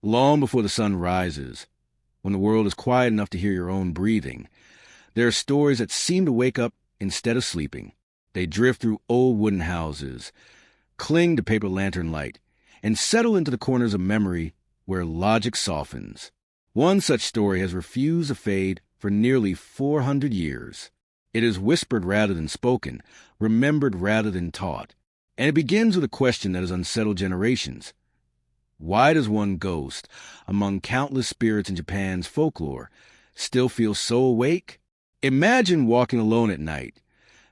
long before the sun rises, when the world is quiet enough to hear your own breathing. There are stories that seem to wake up instead of sleeping. They drift through old wooden houses, cling to paper lantern light, and settle into the corners of memory where logic softens. One such story has refused to fade for nearly 400 years. It is whispered rather than spoken, remembered rather than taught. And it begins with a question that has unsettled generations. Why does one ghost, among countless spirits in Japan's folklore, still feel so awake? Imagine walking alone at night,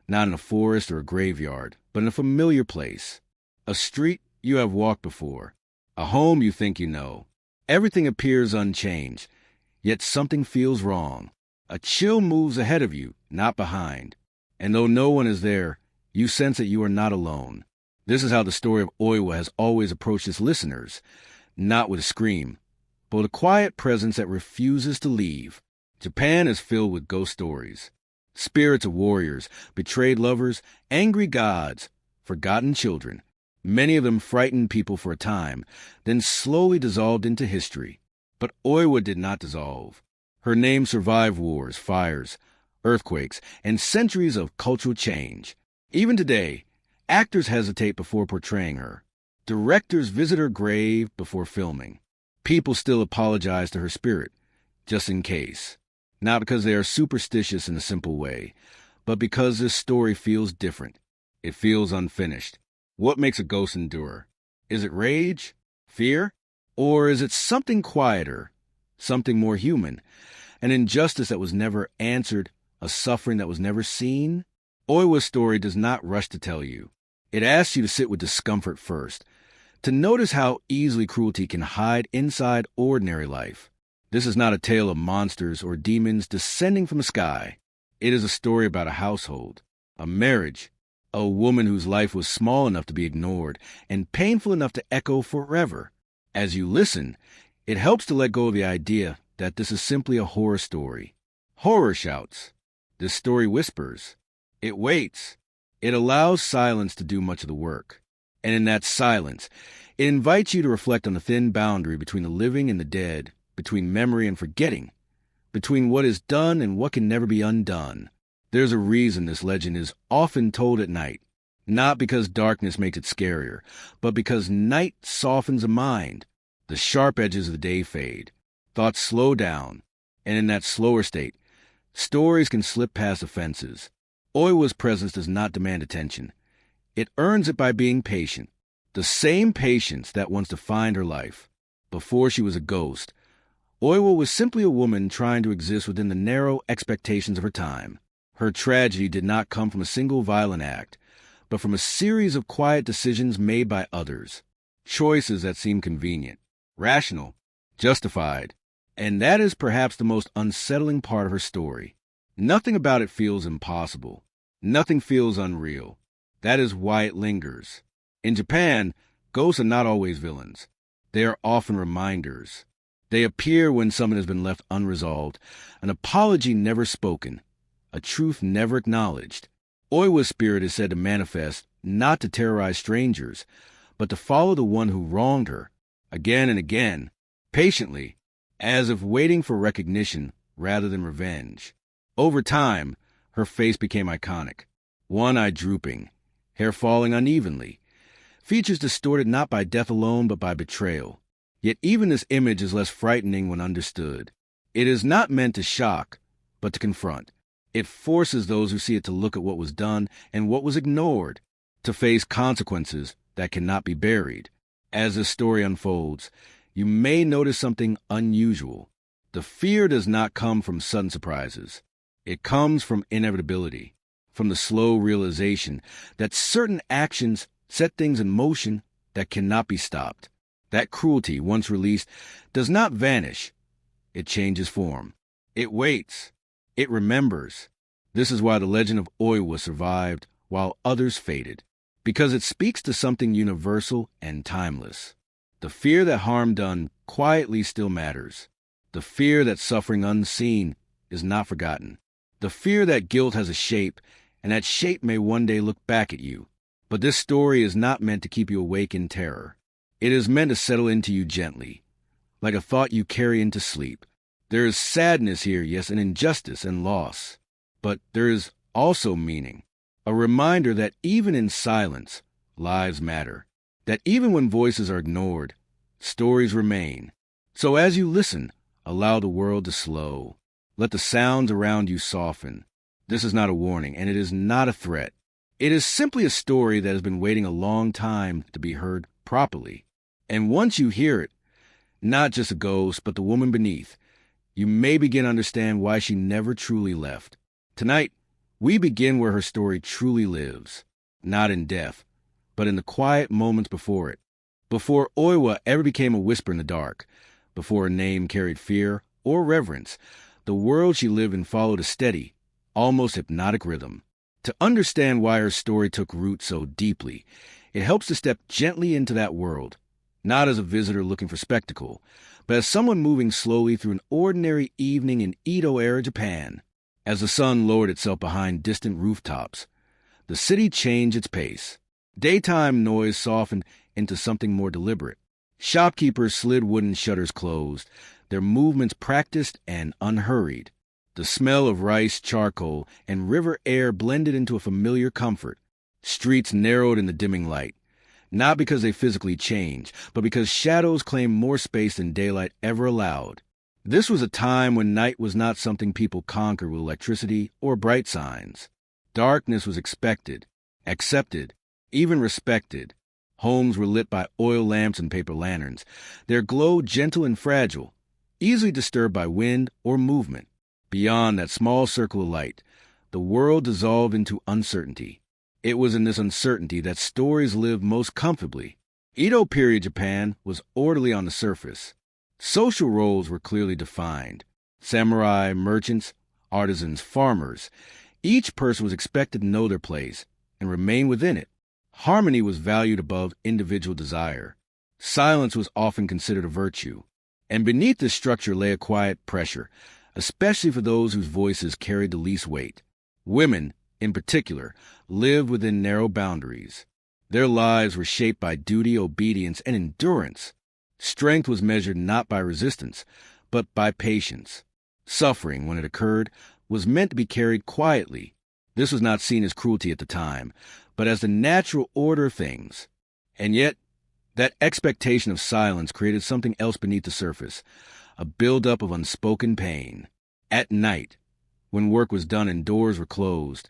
not in a forest or a graveyard, but in a familiar place. A street you have walked before, a home you think you know. Everything appears unchanged, yet something feels wrong. A chill moves ahead of you, not behind. And though no one is there, you sense that you are not alone. This is how the story of Oiwa has always approached its listeners, not with a scream, but with a quiet presence that refuses to leave. Japan is filled with ghost stories. Spirits of warriors, betrayed lovers, angry gods, forgotten children. Many of them frightened people for a time, then slowly dissolved into history. But Oiwa did not dissolve. Her name survived wars, fires, earthquakes, and centuries of cultural change. Even today, actors hesitate before portraying her. Directors visit her grave before filming. People still apologize to her spirit, just in case. Not because they are superstitious in a simple way, but because this story feels different. It feels unfinished. What makes a ghost endure? Is it rage? Fear? Or is it something quieter? Something more human? An injustice that was never answered? A suffering that was never seen? Oiwa's story does not rush to tell you. It asks you to sit with discomfort first, to notice how easily cruelty can hide inside ordinary life. This is not a tale of monsters or demons descending from the sky. It is a story about a household, a marriage, a woman whose life was small enough to be ignored and painful enough to echo forever. As you listen, it helps to let go of the idea that this is simply a horror story. Horror shouts. This story whispers. It waits. It allows silence to do much of the work. And in that silence, it invites you to reflect on the thin boundary between the living and the dead, between memory and forgetting, between what is done and what can never be undone. There's a reason this legend is often told at night, not because darkness makes it scarier, but because night softens the mind. The sharp edges of the day fade, thoughts slow down, and in that slower state, stories can slip past offenses. Oiwa's presence does not demand attention. It earns it by being patient, the same patience that once defined her life. Before she was a ghost, Oiwa was simply a woman trying to exist within the narrow expectations of her time. Her tragedy did not come from a single violent act, but from a series of quiet decisions made by others. Choices that seemed convenient, rational, justified. And that is perhaps the most unsettling part of her story. Nothing about it feels impossible. Nothing feels unreal. That is why it lingers. In Japan, ghosts are not always villains. They are often reminders. They appear when something has been left unresolved, an apology never spoken, a truth never acknowledged. Oiwa's spirit is said to manifest not to terrorize strangers, but to follow the one who wronged her, again and again, patiently, as if waiting for recognition rather than revenge. Over time, her face became iconic, one eye drooping, hair falling unevenly, features distorted not by death alone but by betrayal. Yet even this image is less frightening when understood. It is not meant to shock, but to confront. It forces those who see it to look at what was done and what was ignored, to face consequences that cannot be buried. As this story unfolds, you may notice something unusual. The fear does not come from sudden surprises. It comes from inevitability, from the slow realization that certain actions set things in motion that cannot be stopped. That cruelty, once released, does not vanish. It changes form. It waits. It remembers. This is why the legend of Oiwa survived while others faded, because it speaks to something universal and timeless. The fear that harm done quietly still matters. The fear that suffering unseen is not forgotten. The fear that guilt has a shape, and that shape may one day look back at you. But this story is not meant to keep you awake in terror. It is meant to settle into you gently, like a thought you carry into sleep. There is sadness here, yes, and injustice and loss. But there is also meaning, a reminder that even in silence, lives matter, that even when voices are ignored, stories remain. So as you listen, allow the world to slow. Let the sounds around you soften. This is not a warning, and it is not a threat. It is simply a story that has been waiting a long time to be heard properly. And once you hear it, not just a ghost, but the woman beneath, you may begin to understand why she never truly left. Tonight, we begin where her story truly lives, not in death, but in the quiet moments before it. Before Oiwa ever became a whisper in the dark, before her name carried fear or reverence, the world she lived in followed a steady, almost hypnotic rhythm. To understand why her story took root so deeply, it helps to step gently into that world, not as a visitor looking for spectacle, but as someone moving slowly through an ordinary evening in Edo-era Japan. As the sun lowered itself behind distant rooftops, the city changed its pace. Daytime noise softened into something more deliberate. Shopkeepers slid wooden shutters closed, their movements practiced and unhurried. The smell of rice, charcoal, and river air blended into a familiar comfort. Streets narrowed in the dimming light, not because they physically changed, but because shadows claimed more space than daylight ever allowed. This was a time when night was not something people conquered with electricity or bright signs. Darkness was expected, accepted, even respected. Homes were lit by oil lamps and paper lanterns, their glow gentle and fragile, easily disturbed by wind or movement. Beyond that small circle of light, the world dissolved into uncertainty. It was in this uncertainty that stories lived most comfortably. Edo period Japan was orderly on the surface. Social roles were clearly defined. Samurai, merchants, artisans, farmers. Each person was expected to know their place and remain within it. Harmony was valued above individual desire. Silence was often considered a virtue. And beneath this structure lay a quiet pressure, especially for those whose voices carried the least weight. Women, in particular, lived within narrow boundaries. Their lives were shaped by duty, obedience, and endurance. Strength was measured not by resistance, but by patience. Suffering, when it occurred, was meant to be carried quietly. This was not seen as cruelty at the time, but as the natural order of things. And yet, that expectation of silence created something else beneath the surface, a buildup of unspoken pain. At night, when work was done and doors were closed,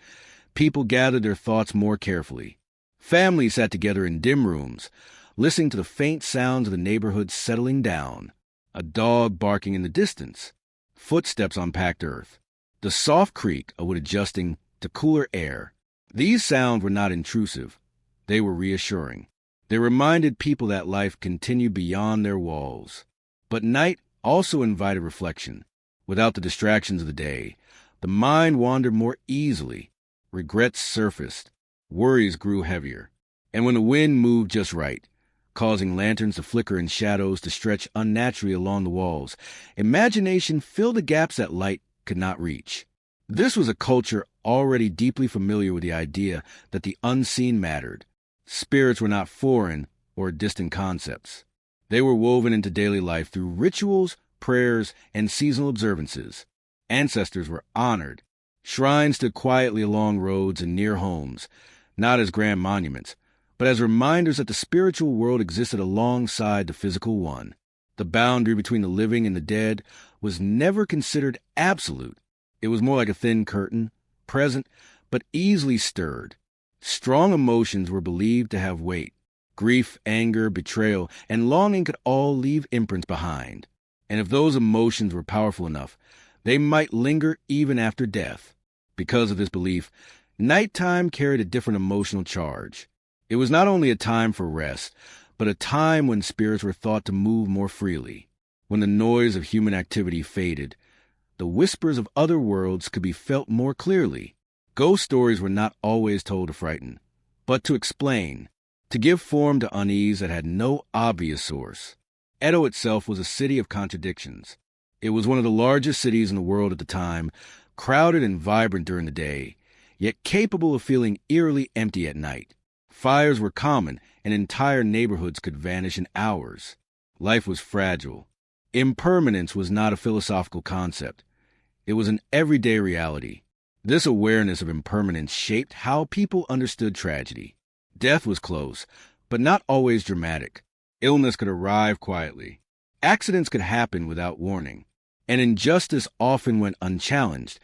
people gathered their thoughts more carefully. Families sat together in dim rooms, listening to the faint sounds of the neighborhood settling down. A dog barking in the distance, footsteps on packed earth, the soft creak of wood adjusting to cooler air. These sounds were not intrusive. They were reassuring. They reminded people that life continued beyond their walls. But night also invited reflection. Without the distractions of the day, the mind wandered more easily. Regrets surfaced. Worries grew heavier. And when the wind moved just right, causing lanterns to flicker and shadows to stretch unnaturally along the walls, imagination filled the gaps that light could not reach. This was a culture already deeply familiar with the idea that the unseen mattered. Spirits were not foreign or distant concepts. They were woven into daily life through rituals, prayers, and seasonal observances. Ancestors were honored. Shrines stood quietly along roads and near homes, not as grand monuments, but as reminders that the spiritual world existed alongside the physical one. The boundary between the living and the dead was never considered absolute. It was more like a thin curtain, present, but easily stirred. Strong emotions were believed to have weight. Grief, anger, betrayal, and longing could all leave imprints behind. And if those emotions were powerful enough, they might linger even after death. Because of this belief, nighttime carried a different emotional charge. It was not only a time for rest, but a time when spirits were thought to move more freely. When the noise of human activity faded, the whispers of other worlds could be felt more clearly. Ghost stories were not always told to frighten, but to explain, to give form to unease that had no obvious source. Edo itself was a city of contradictions. It was one of the largest cities in the world at the time, crowded and vibrant during the day, yet capable of feeling eerily empty at night. Fires were common, and entire neighborhoods could vanish in hours. Life was fragile. Impermanence was not a philosophical concept. It was an everyday reality. This awareness of impermanence shaped how people understood tragedy. Death was close, but not always dramatic. Illness could arrive quietly. Accidents could happen without warning. And injustice often went unchallenged,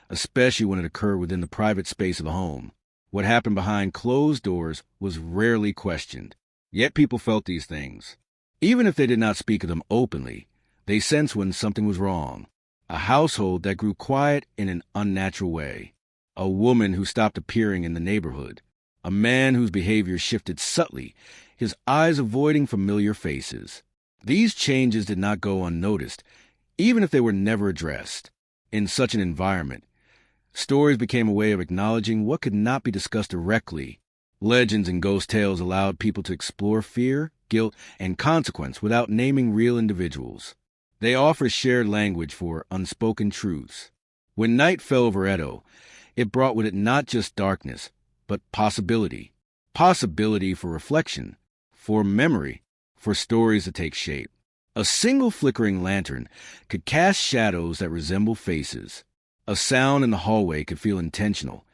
especially when it occurred within the private space of the home. What happened behind closed doors was rarely questioned. Yet people felt these things. Even if they did not speak of them openly, they sensed when something was wrong. A household that grew quiet in an unnatural way. A woman who stopped appearing in the neighborhood. A man whose behavior shifted subtly, his eyes avoiding familiar faces. These changes did not go unnoticed, even if they were never addressed. In such an environment, stories became a way of acknowledging what could not be discussed directly. Legends and ghost tales allowed people to explore fear, guilt, and consequence without naming real individuals. They offer shared language for unspoken truths. When night fell over Edo, it brought with it not just darkness, but possibility. Possibility for reflection, for memory, for stories to take shape. A single flickering lantern could cast shadows that resemble faces. A sound in the hallway could feel intentional,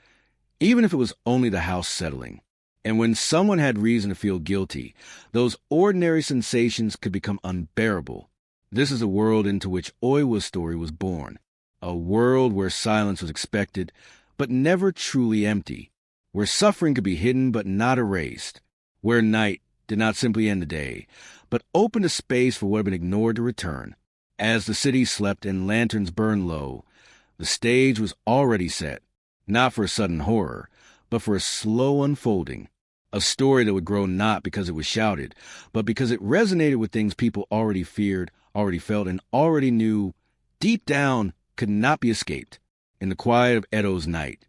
even if it was only the house settling. And when someone had reason to feel guilty, those ordinary sensations could become unbearable. This is a world into which Oiwa's story was born, a world where silence was expected, but never truly empty, where suffering could be hidden but not erased, where night did not simply end the day, but opened a space for what had been ignored to return. As the city slept and lanterns burned low, the stage was already set, not for a sudden horror, but for a slow unfolding, a story that would grow not because it was shouted, but because it resonated with things people already feared, already felt, and already knew deep down could not be escaped. In the quiet of Edo's night,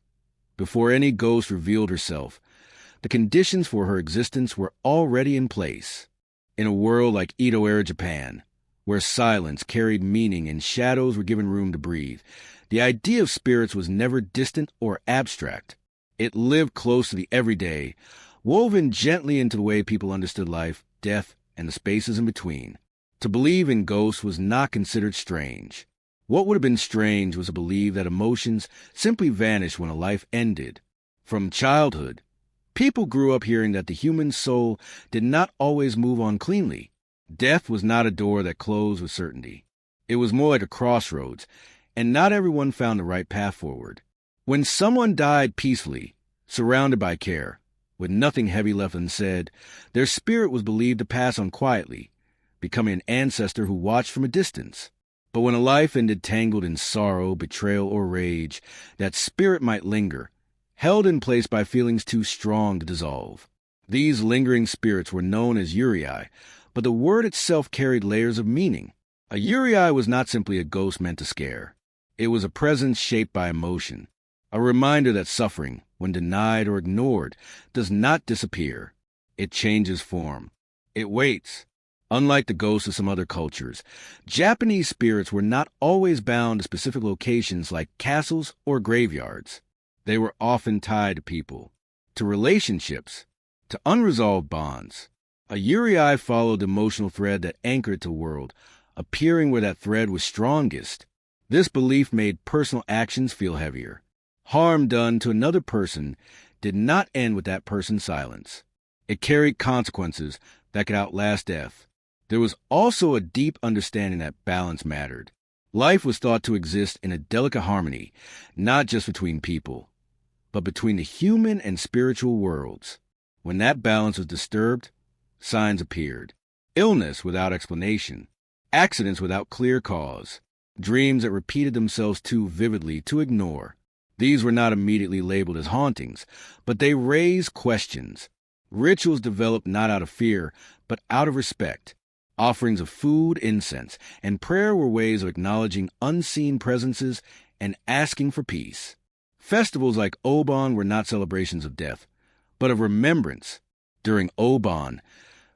before any ghost revealed herself, the conditions for her existence were already in place. In a world like Edo-era Japan, where silence carried meaning and shadows were given room to breathe, the idea of spirits was never distant or abstract. It lived close to the everyday, woven gently into the way people understood life, death, and the spaces in between. To believe in ghosts was not considered strange. What would have been strange was to believe that emotions simply vanished when a life ended. From childhood, people grew up hearing that the human soul did not always move on cleanly. Death was not a door that closed with certainty. It was more like a crossroads, and not everyone found the right path forward. When someone died peacefully, surrounded by care, with nothing heavy left unsaid, their spirit was believed to pass on quietly, becoming an ancestor who watched from a distance. But when a life ended tangled in sorrow, betrayal, or rage, that spirit might linger, held in place by feelings too strong to dissolve. These lingering spirits were known as Yurei, but the word itself carried layers of meaning. A Yurei was not simply a ghost meant to scare. It was a presence shaped by emotion, a reminder that suffering, when denied or ignored, does not disappear. It changes form. It waits. Unlike the ghosts of some other cultures, Japanese spirits were not always bound to specific locations like castles or graveyards. They were often tied to people, to relationships, to unresolved bonds. A Yurei followed the emotional thread that anchored the world, appearing where that thread was strongest. This belief made personal actions feel heavier. Harm done to another person did not end with that person's silence. It carried consequences that could outlast death. There was also a deep understanding that balance mattered. Life was thought to exist in a delicate harmony, not just between people, but between the human and spiritual worlds. When that balance was disturbed, signs appeared. Illness without explanation, accidents without clear cause, dreams that repeated themselves too vividly to ignore. These were not immediately labeled as hauntings, but they raised questions. Rituals developed not out of fear, but out of respect. Offerings of food, incense, and prayer were ways of acknowledging unseen presences and asking for peace. Festivals like Obon were not celebrations of death, but of remembrance. During Obon,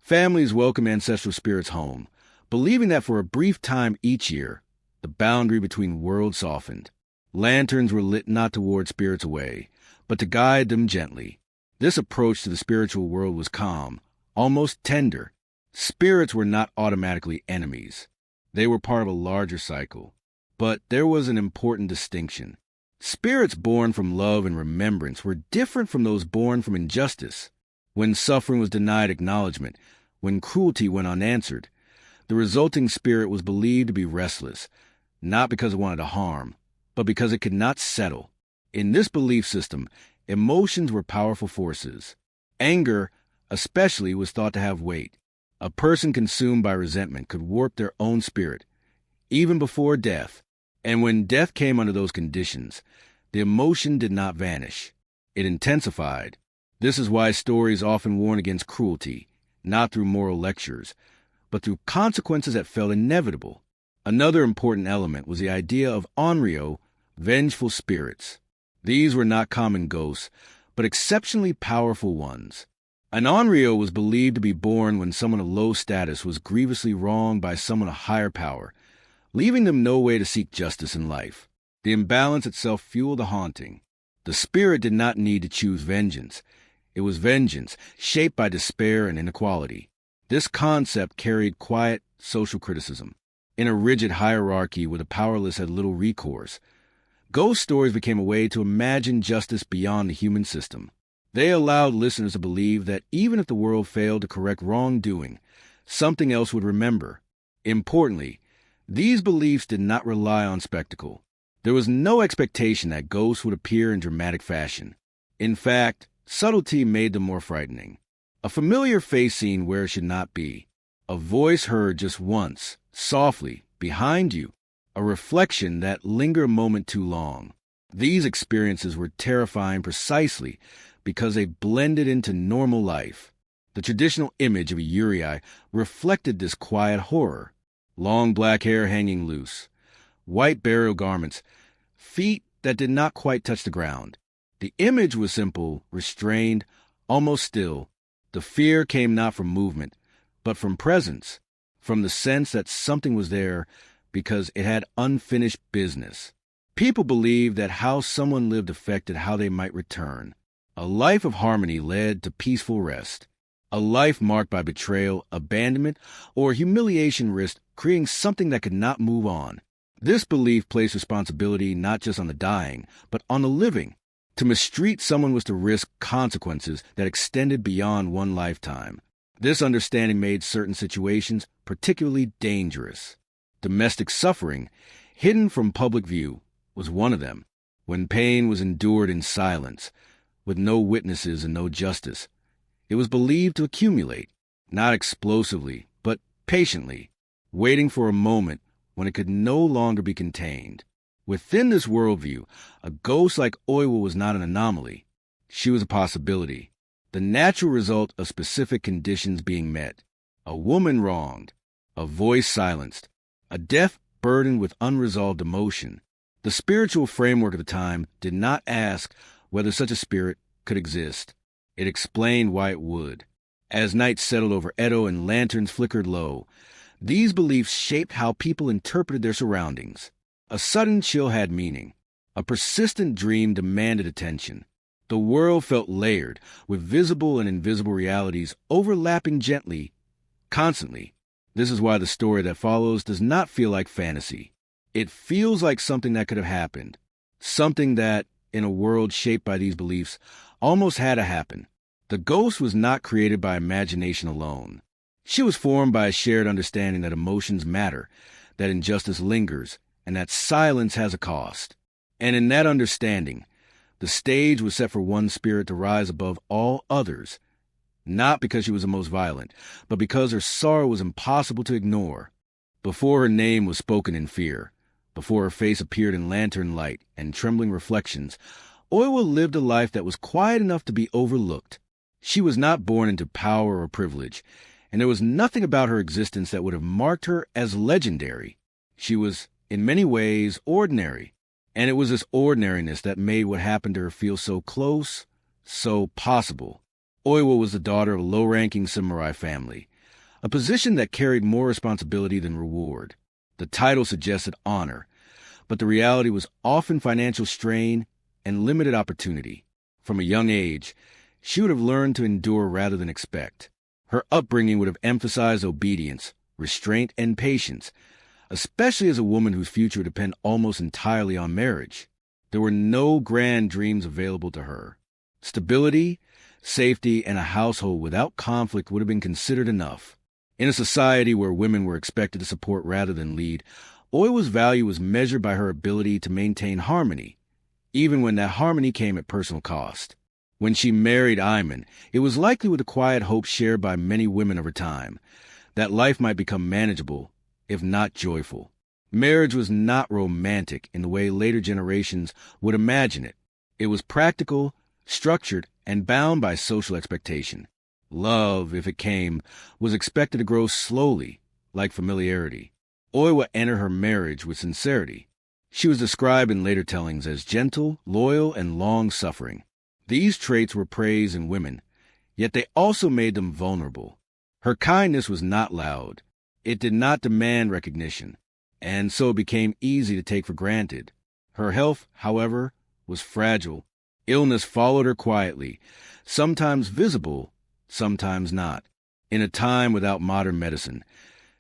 families welcomed ancestral spirits home, believing that for a brief time each year, the boundary between worlds softened. Lanterns were lit not to ward spirits away, but to guide them gently. This approach to the spiritual world was calm, almost tender. Spirits were not automatically enemies. They were part of a larger cycle. But there was an important distinction. Spirits born from love and remembrance were different from those born from injustice. When suffering was denied acknowledgement, when cruelty went unanswered, the resulting spirit was believed to be restless, not because it wanted to harm, but because it could not settle. In this belief system, emotions were powerful forces. Anger, especially, was thought to have weight. A person consumed by resentment could warp their own spirit, even before death. And when death came under those conditions, the emotion did not vanish. It intensified. This is why stories often warn against cruelty, not through moral lectures, but through consequences that felt inevitable. Another important element was the idea of onryo, vengeful spirits. These were not common ghosts, but exceptionally powerful ones. An onryo was believed to be born when someone of low status was grievously wronged by someone of higher power, leaving them no way to seek justice in life. The imbalance itself fueled the haunting. The spirit did not need to choose vengeance. It was vengeance, shaped by despair and inequality. This concept carried quiet social criticism. In a rigid hierarchy where the powerless had little recourse, ghost stories became a way to imagine justice beyond the human system. They allowed listeners to believe that even if the world failed to correct wrongdoing, something else would remember. Importantly, these beliefs did not rely on spectacle. There was no expectation that ghosts would appear in dramatic fashion. In fact, subtlety made them more frightening. A familiar face seen where it should not be. A voice heard just once, softly, behind you. A reflection that lingered a moment too long. These experiences were terrifying precisely because they blended into normal life. The traditional image of a Uriai reflected this quiet horror. Long black hair hanging loose, white burial garments, feet that did not quite touch the ground. The image was simple, restrained, almost still. The fear came not from movement, but from presence, from the sense that something was there because it had unfinished business. People believed that how someone lived affected how they might return. A life of harmony led to peaceful rest. A life marked by betrayal, abandonment, or humiliation risked creating something that could not move on. This belief placed responsibility not just on the dying, but on the living. To mistreat someone was to risk consequences that extended beyond one lifetime. This understanding made certain situations particularly dangerous. Domestic suffering, hidden from public view, was one of them. When pain was endured in silence, with no witnesses and no justice, it was believed to accumulate, not explosively, but patiently, waiting for a moment when it could no longer be contained. Within this worldview, a ghost like Oiwa was not an anomaly. She was a possibility, the natural result of specific conditions being met. A woman wronged, a voice silenced, a death burdened with unresolved emotion. The spiritual framework of the time did not ask whether such a spirit could exist. It explained why it would. As night settled over Edo and lanterns flickered low, these beliefs shaped how people interpreted their surroundings. A sudden chill had meaning. A persistent dream demanded attention. The world felt layered, with visible and invisible realities overlapping gently, constantly. This is why the story that follows does not feel like fantasy. It feels like something that could have happened. Something that, in a world shaped by these beliefs, almost had to happen. The ghost was not created by imagination alone. She was formed by a shared understanding that emotions matter, that injustice lingers, and that silence has a cost. And in that understanding, the stage was set for one spirit to rise above all others, not because she was the most violent, but because her sorrow was impossible to ignore. Before her name was spoken in fear, before her face appeared in lantern light and trembling reflections, Oiwa lived a life that was quiet enough to be overlooked. She was not born into power or privilege, and there was nothing about her existence that would have marked her as legendary. She was, in many ways, ordinary, and it was this ordinariness that made what happened to her feel so close, so possible. Oiwa was the daughter of a low-ranking samurai family, a position that carried more responsibility than reward. The title suggested honor, but the reality was often financial strain and limited opportunity. From a young age, she would have learned to endure rather than expect. Her upbringing would have emphasized obedience, restraint, and patience, especially as a woman whose future depended almost entirely on marriage. There were no grand dreams available to her. Stability, safety, and a household without conflict would have been considered enough. In a society where women were expected to support rather than lead, Oiwa's value was measured by her ability to maintain harmony, even when that harmony came at personal cost. When she married Iman, it was likely with a quiet hope shared by many women of her time, that life might become manageable, if not joyful. Marriage was not romantic in the way later generations would imagine it. It was practical, structured, and bound by social expectation. Love, if it came, was expected to grow slowly, like familiarity. Oiwa entered her marriage with sincerity. She was described in later tellings as gentle, loyal, and long-suffering. These traits were praised in women, yet they also made them vulnerable. Her kindness was not loud. It did not demand recognition, and so it became easy to take for granted. Her health, however, was fragile. Illness followed her quietly, sometimes visible, sometimes not. In a time without modern medicine,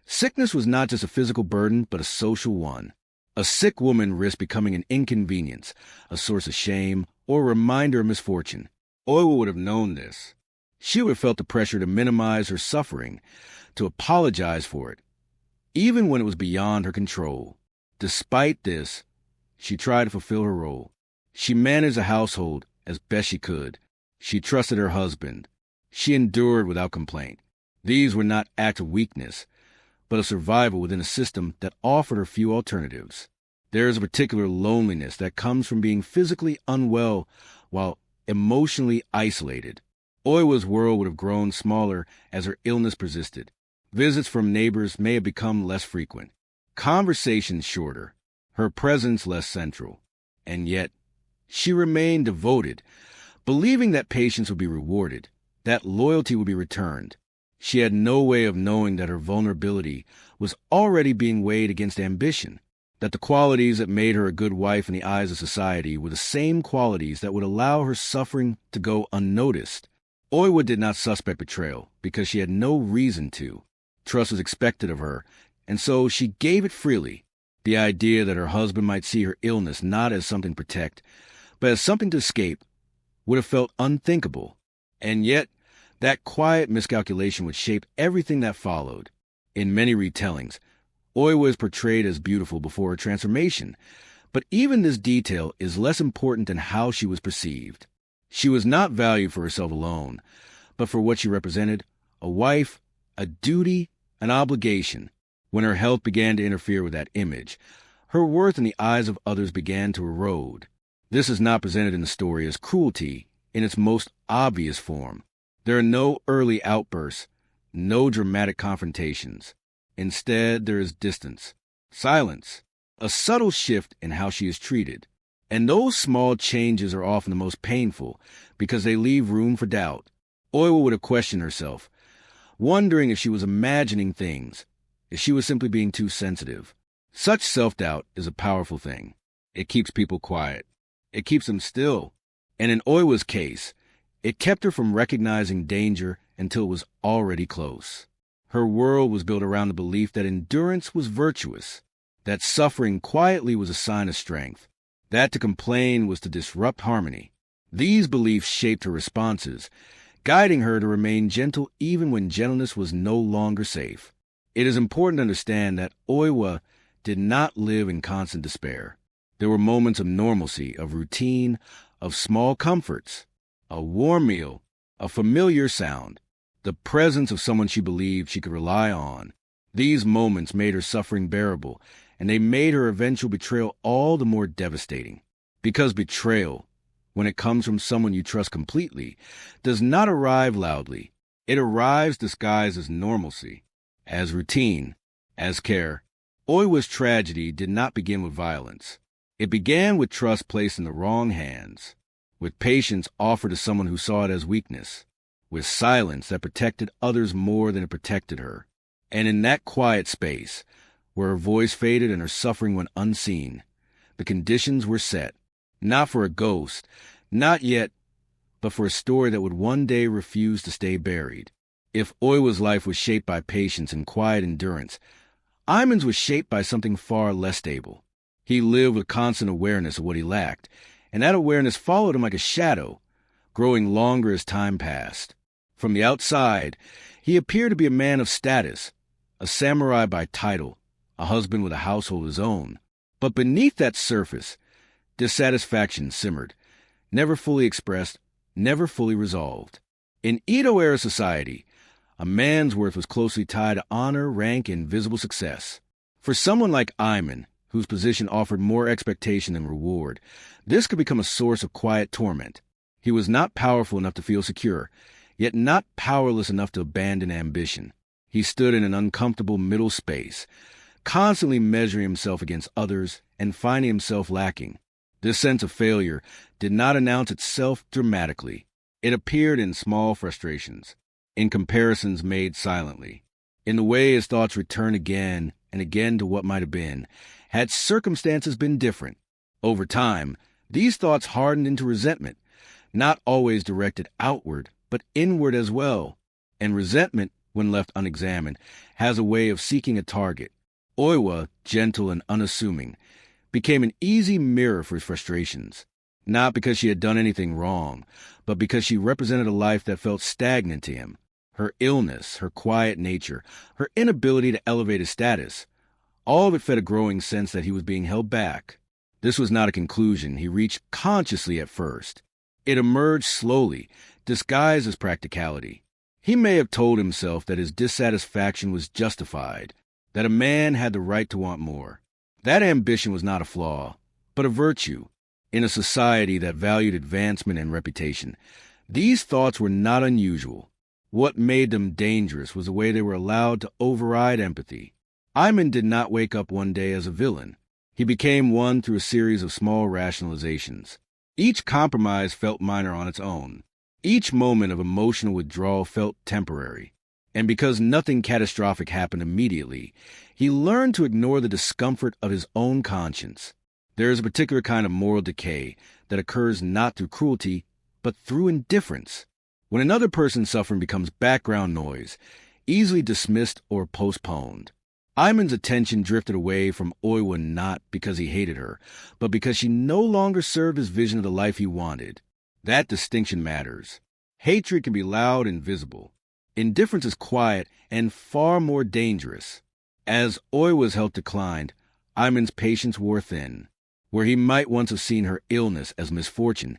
sickness was not just a physical burden, but a social one. A sick woman risked becoming an inconvenience, a source of shame, or a reminder of misfortune. Oiwa would have known this. She would have felt the pressure to minimize her suffering, to apologize for it, even when it was beyond her control. Despite this, she tried to fulfill her role. She managed the household as best she could. She trusted her husband. She endured without complaint. These were not acts of weakness, but of survival within a system that offered her few alternatives. There is a particular loneliness that comes from being physically unwell while emotionally isolated. Oiwa's world would have grown smaller as her illness persisted. Visits from neighbors may have become less frequent, conversations shorter, her presence less central. And yet, she remained devoted, believing that patience would be rewarded, that loyalty would be returned. She had no way of knowing that her vulnerability was already being weighed against ambition, that the qualities that made her a good wife in the eyes of society were the same qualities that would allow her suffering to go unnoticed. Oiwa did not suspect betrayal because she had no reason to. Trust was expected of her, and so she gave it freely. The idea that her husband might see her illness not as something to protect, but as something to escape, would have felt unthinkable. And yet, that quiet miscalculation would shape everything that followed. In many retellings, Oiwa is portrayed as beautiful before her transformation, but even this detail is less important than how she was perceived. She was not valued for herself alone, but for what she represented: a wife, a duty, an obligation. When her health began to interfere with that image, her worth in the eyes of others began to erode. This is not presented in the story as cruelty in its most obvious form. There are no early outbursts, no dramatic confrontations. Instead, there is distance, silence, a subtle shift in how she is treated. And those small changes are often the most painful because they leave room for doubt. Oiwa would have questioned herself, wondering if she was imagining things, if she was simply being too sensitive. Such self-doubt is a powerful thing. It keeps people quiet. It keeps them still. And in Oiwa's case, it kept her from recognizing danger until it was already close. Her world was built around the belief that endurance was virtuous, that suffering quietly was a sign of strength, that to complain was to disrupt harmony. These beliefs shaped her responses, guiding her to remain gentle even when gentleness was no longer safe. It is important to understand that Oiwa did not live in constant despair. There were moments of normalcy, of routine, of small comforts, a warm meal, a familiar sound, the presence of someone she believed she could rely on. These moments made her suffering bearable, and they made her eventual betrayal all the more devastating. Because betrayal, when it comes from someone you trust completely, does not arrive loudly. It arrives disguised as normalcy, as routine, as care. Oiwa's tragedy did not begin with violence. It began with trust placed in the wrong hands, with patience offered to someone who saw it as weakness, with silence that protected others more than it protected her. And in that quiet space, where her voice faded and her suffering went unseen, the conditions were set, not for a ghost, not yet, but for a story that would one day refuse to stay buried. If Oiwa's life was shaped by patience and quiet endurance, Iman's was shaped by something far less stable. He lived with constant awareness of what he lacked, and that awareness followed him like a shadow, growing longer as time passed. From the outside, he appeared to be a man of status, a samurai by title, a husband with a household of his own. But beneath that surface, dissatisfaction simmered, never fully expressed, never fully resolved. In Edo-era society, a man's worth was closely tied to honor, rank, and visible success. For someone like Iman, whose position offered more expectation than reward, this could become a source of quiet torment. He was not powerful enough to feel secure, yet not powerless enough to abandon ambition. He stood in an uncomfortable middle space, constantly measuring himself against others and finding himself lacking. This sense of failure did not announce itself dramatically. It appeared in small frustrations, in comparisons made silently, in the way his thoughts returned again and again to what might have been, had circumstances been different. Over time, these thoughts hardened into resentment, not always directed outward, but inward as well. And resentment, when left unexamined, has a way of seeking a target. Oiwa, gentle and unassuming, became an easy mirror for his frustrations, not because she had done anything wrong, but because she represented a life that felt stagnant to him. Her illness, her quiet nature, her inability to elevate his status, all of it fed a growing sense that he was being held back. This was not a conclusion he reached consciously at first. It emerged slowly, disguised as practicality. He may have told himself that his dissatisfaction was justified, that a man had the right to want more. That ambition was not a flaw, but a virtue. In a society that valued advancement and reputation, these thoughts were not unusual. What made them dangerous was the way they were allowed to override empathy. Iman did not wake up one day as a villain. He became one through a series of small rationalizations. Each compromise felt minor on its own. Each moment of emotional withdrawal felt temporary. And because nothing catastrophic happened immediately, he learned to ignore the discomfort of his own conscience. There is a particular kind of moral decay that occurs not through cruelty, but through indifference. When another person's suffering becomes background noise, easily dismissed or postponed. Iman's attention drifted away from Oiwa not because he hated her, but because she no longer served his vision of the life he wanted. That distinction matters. Hatred can be loud and visible. Indifference is quiet and far more dangerous. As Oiwa's health declined, Iman's patience wore thin. Where he might once have seen her illness as misfortune,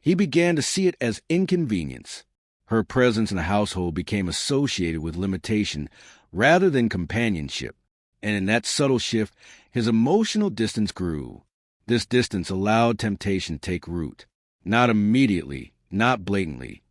he began to see it as inconvenience. Her presence in the household became associated with limitation rather than companionship, and in that subtle shift, his emotional distance grew. This distance allowed temptation to take root, not immediately, not blatantly,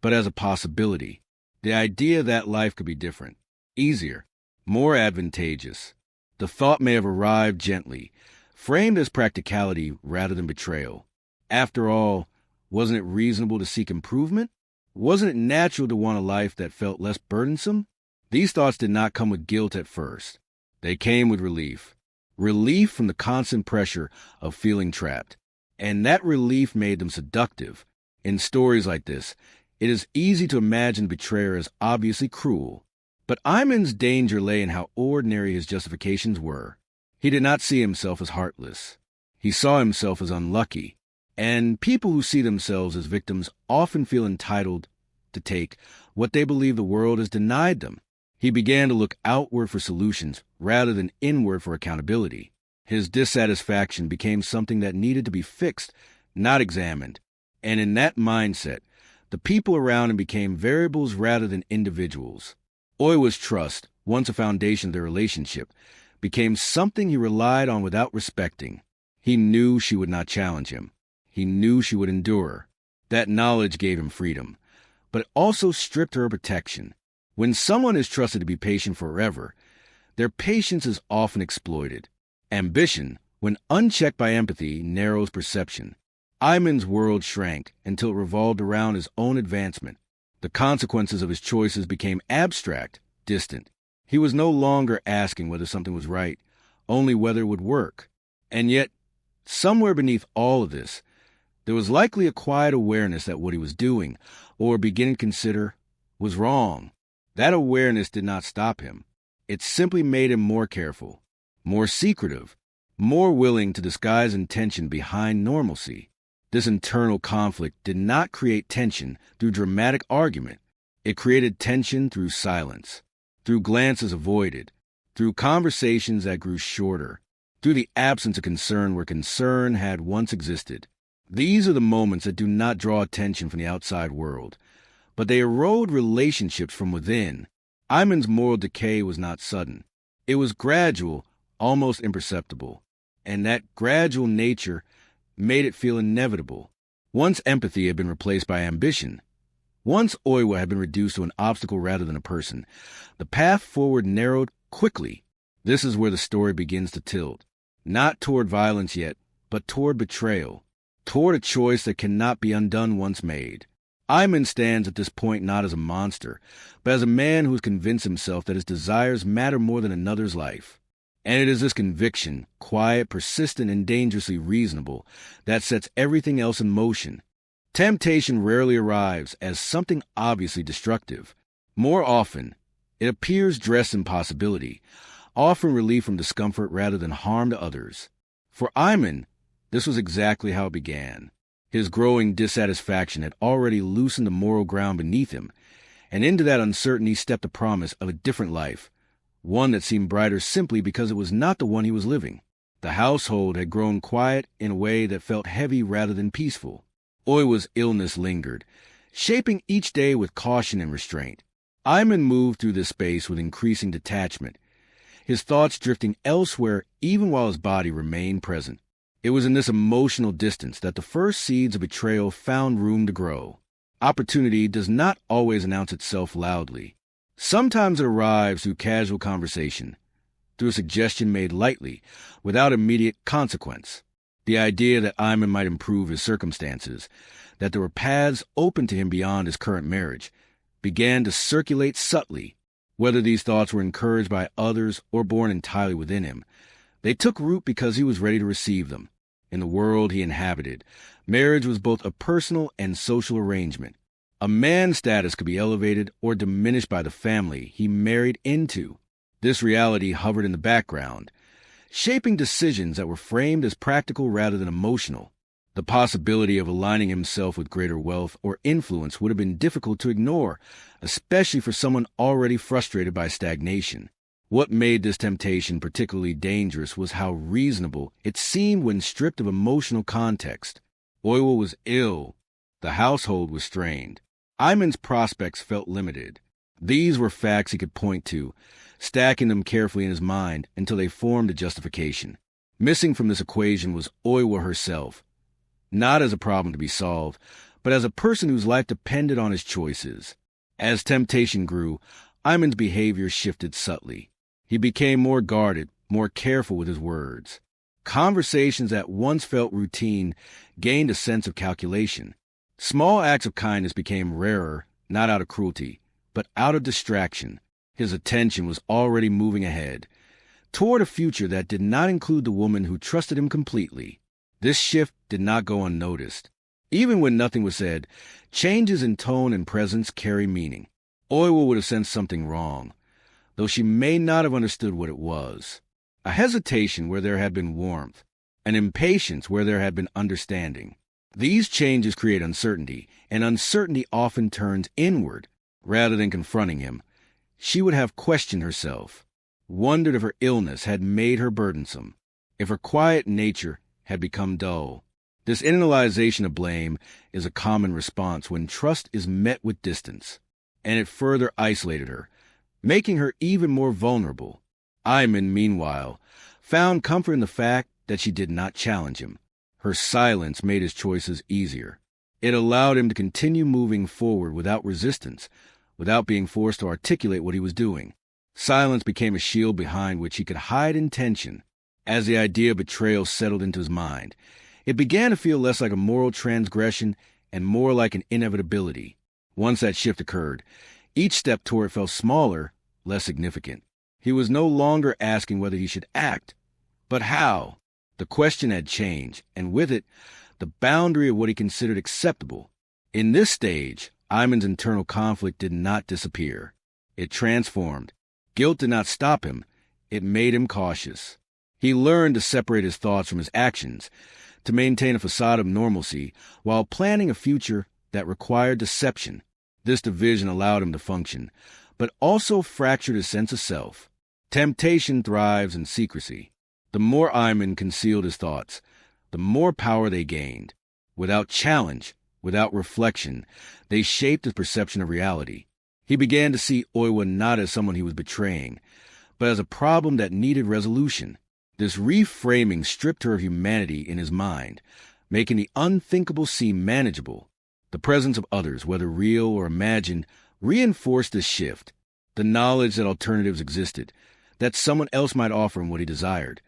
but as a possibility. The idea that life could be different, easier, more advantageous. The thought may have arrived gently, framed as practicality rather than betrayal. After all, wasn't it reasonable to seek improvement? Wasn't it natural to want a life that felt less burdensome? These thoughts did not come with guilt at first. They came with relief. Relief from the constant pressure of feeling trapped. And that relief made them seductive. In stories like this, it is easy to imagine the betrayer as obviously cruel. But Iman's danger lay in how ordinary his justifications were. He did not see himself as heartless. He saw himself as unlucky. And people who see themselves as victims often feel entitled to take what they believe the world has denied them. He began to look outward for solutions rather than inward for accountability. His dissatisfaction became something that needed to be fixed, not examined. And in that mindset, the people around him became variables rather than individuals. Oiwa's trust, once a foundation of their relationship, became something he relied on without respecting. He knew she would not challenge him. He knew she would endure. That knowledge gave him freedom, but it also stripped her of protection. When someone is trusted to be patient forever, their patience is often exploited. Ambition, when unchecked by empathy, narrows perception. Iman's world shrank until it revolved around his own advancement. The consequences of his choices became abstract, distant. He was no longer asking whether something was right, only whether it would work. And yet, somewhere beneath all of this, there was likely a quiet awareness that what he was doing, or beginning to consider, was wrong. That awareness did not stop him. It simply made him more careful, more secretive, more willing to disguise intention behind normalcy. This internal conflict did not create tension through dramatic argument. It created tension through silence, through glances avoided, through conversations that grew shorter, through the absence of concern where concern had once existed. These are the moments that do not draw attention from the outside world, but they erode relationships from within. Iman's moral decay was not sudden. It was gradual, almost imperceptible, and that gradual nature made it feel inevitable. Once empathy had been replaced by ambition, once Oiwa had been reduced to an obstacle rather than a person, the path forward narrowed quickly. This is where the story begins to tilt, not toward violence yet, but toward betrayal, toward a choice that cannot be undone once made. Iman stands at this point not as a monster, but as a man who has convinced himself that his desires matter more than another's life. And it is this conviction, quiet, persistent, and dangerously reasonable, that sets everything else in motion. Temptation rarely arrives as something obviously destructive. More often, it appears dressed in possibility, offering relief from discomfort rather than harm to others. For Iman, this was exactly how it began. His growing dissatisfaction had already loosened the moral ground beneath him, and into that uncertainty stepped the promise of a different life, one that seemed brighter simply because it was not the one he was living. The household had grown quiet in a way that felt heavy rather than peaceful. Oiwa's illness lingered, shaping each day with caution and restraint. Iman moved through this space with increasing detachment, his thoughts drifting elsewhere even while his body remained present. It was in this emotional distance that the first seeds of betrayal found room to grow. Opportunity does not always announce itself loudly. Sometimes it arrives through casual conversation, through a suggestion made lightly, without immediate consequence. The idea that Iman might improve his circumstances, that there were paths open to him beyond his current marriage, began to circulate subtly. Whether these thoughts were encouraged by others or born entirely within him, they took root because he was ready to receive them. In the world he inhabited, marriage was both a personal and social arrangement. A man's status could be elevated or diminished by the family he married into. This reality hovered in the background, shaping decisions that were framed as practical rather than emotional. The possibility of aligning himself with greater wealth or influence would have been difficult to ignore, especially for someone already frustrated by stagnation. What made this temptation particularly dangerous was how reasonable it seemed when stripped of emotional context. Oiwa was ill. The household was strained. Iman's prospects felt limited. These were facts he could point to, stacking them carefully in his mind until they formed a justification. Missing from this equation was Oiwa herself, not as a problem to be solved, but as a person whose life depended on his choices. As temptation grew, Iman's behavior shifted subtly. He became more guarded, more careful with his words. Conversations that once felt routine gained a sense of calculation. Small acts of kindness became rarer, not out of cruelty, but out of distraction. His attention was already moving ahead, toward a future that did not include the woman who trusted him completely. This shift did not go unnoticed. Even when nothing was said, changes in tone and presence carry meaning. Oiwa would have sensed something wrong, though she may not have understood what it was. A hesitation where there had been warmth, an impatience where there had been understanding. These changes create uncertainty, and uncertainty often turns inward. Rather than confronting him, she would have questioned herself, wondered if her illness had made her burdensome, if her quiet nature had become dull. This internalization of blame is a common response when trust is met with distance, and it further isolated her, making her even more vulnerable. Iman, meanwhile, found comfort in the fact that she did not challenge him. Her silence made his choices easier. It allowed him to continue moving forward without resistance, without being forced to articulate what he was doing. Silence became a shield behind which he could hide intention. As the idea of betrayal settled into his mind, it began to feel less like a moral transgression and more like an inevitability. Once that shift occurred, each step toward it felt smaller, less significant. He was no longer asking whether he should act, but how. The question had changed, and with it, the boundary of what he considered acceptable. In this stage, Iman's internal conflict did not disappear. It transformed. Guilt did not stop him. It made him cautious. He learned to separate his thoughts from his actions, to maintain a facade of normalcy while planning a future that required deception. This division allowed him to function, but also fractured his sense of self. Temptation thrives in secrecy. The more Iman concealed his thoughts, the more power they gained. Without challenge, without reflection, they shaped his perception of reality. He began to see Oiwa not as someone he was betraying, but as a problem that needed resolution. This reframing stripped her of humanity in his mind, making the unthinkable seem manageable. The presence of others, whether real or imagined, reinforced this shift. The knowledge that alternatives existed, that someone else might offer him what he desired,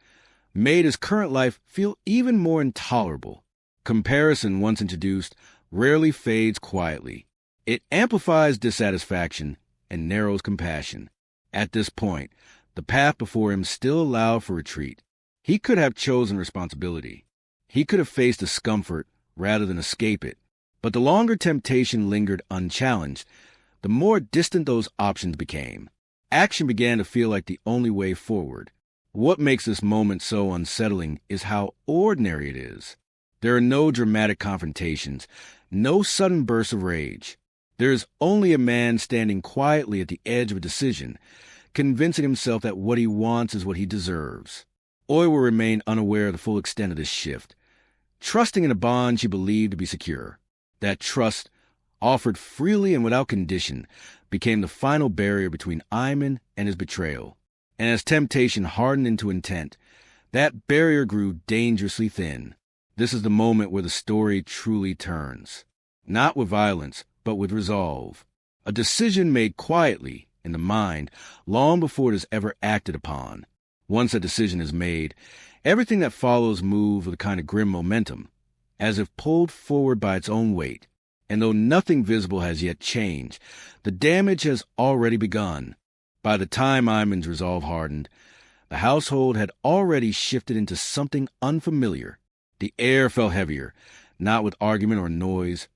made his current life feel even more intolerable. Comparison, once introduced, rarely fades quietly. It amplifies dissatisfaction and narrows compassion. At this point, the path before him still allowed for retreat. He could have chosen responsibility. He could have faced discomfort rather than escape it. But the longer temptation lingered unchallenged, the more distant those options became. Action began to feel like the only way forward. What makes this moment so unsettling is how ordinary it is. There are no dramatic confrontations, no sudden bursts of rage. There is only a man standing quietly at the edge of a decision, convincing himself that what he wants is what he deserves. Oiwa remained unaware of the full extent of this shift, trusting in a bond she believed to be secure. That trust, offered freely and without condition, became the final barrier between Iman and his betrayal. And as temptation hardened into intent, that barrier grew dangerously thin. This is the moment where the story truly turns. Not with violence, but with resolve. A decision made quietly, in the mind, long before it is ever acted upon. Once a decision is made, everything that follows moves with a kind of grim momentum, as if pulled forward by its own weight. And though nothing visible has yet changed, the damage has already begun. By the time Iman's resolve hardened, the household had already shifted into something unfamiliar. The air felt heavier, not with argument or noise,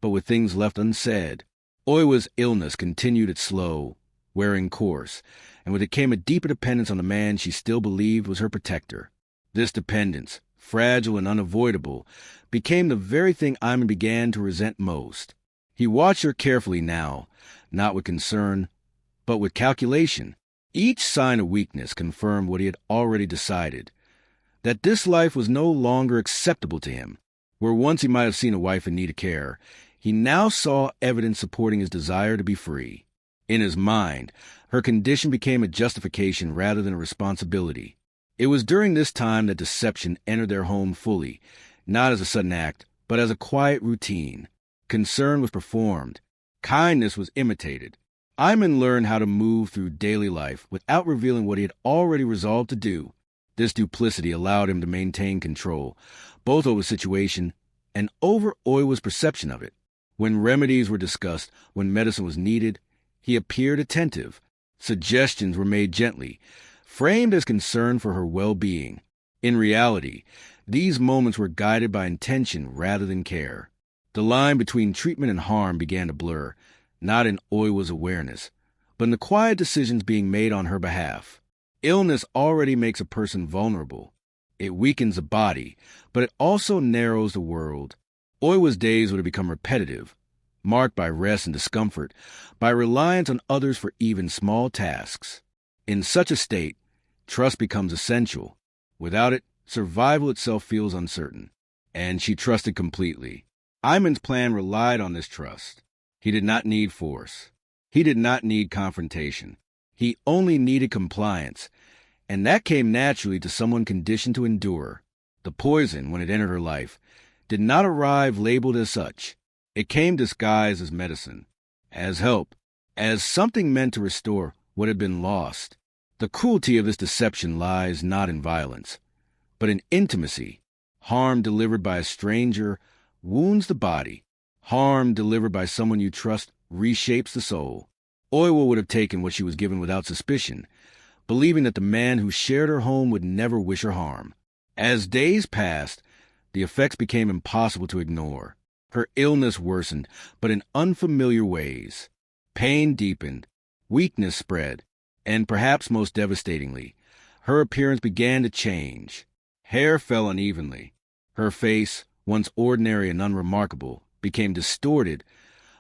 but with things left unsaid. Oiwa's illness continued its slow, wearing course, and with it came a deeper dependence on the man she still believed was her protector. This dependence, fragile and unavoidable, became the very thing Iman began to resent most. He watched her carefully now, not with concern, but with calculation. Each sign of weakness confirmed what he had already decided, that this life was no longer acceptable to him. Where once he might have seen a wife in need of care, he now saw evidence supporting his desire to be free. In his mind, her condition became a justification rather than a responsibility. It was during this time that deception entered their home fully, not as a sudden act, but as a quiet routine. Concern was performed. Kindness was imitated. Iman learned how to move through daily life without revealing what he had already resolved to do. This duplicity allowed him to maintain control, both over the situation and over Oiwa's perception of it. When remedies were discussed, when medicine was needed, he appeared attentive. Suggestions were made gently, framed as concern for her well-being. In reality, these moments were guided by intention rather than care. The line between treatment and harm began to blur, not in Oiwa's awareness, but in the quiet decisions being made on her behalf. Illness already makes a person vulnerable. It weakens the body, but it also narrows the world. Oiwa's days would have become repetitive, marked by rest and discomfort, by reliance on others for even small tasks. In such a state, trust becomes essential. Without it, survival itself feels uncertain. And she trusted completely. Iman's plan relied on this trust. He did not need force. He did not need confrontation. He only needed compliance, and that came naturally to someone conditioned to endure. The poison, when it entered her life, did not arrive labeled as such. It came disguised as medicine, as help, as something meant to restore what had been lost. The cruelty of this deception lies not in violence, but in intimacy. Harm delivered by a stranger wounds the body. Harm delivered by someone you trust reshapes the soul. Oiwa would have taken what she was given without suspicion, believing that the man who shared her home would never wish her harm. As days passed, the effects became impossible to ignore. Her illness worsened, but in unfamiliar ways. Pain deepened, weakness spread, And perhaps most devastatingly, her appearance began to change. Hair fell unevenly. Her face, once ordinary and unremarkable, became distorted,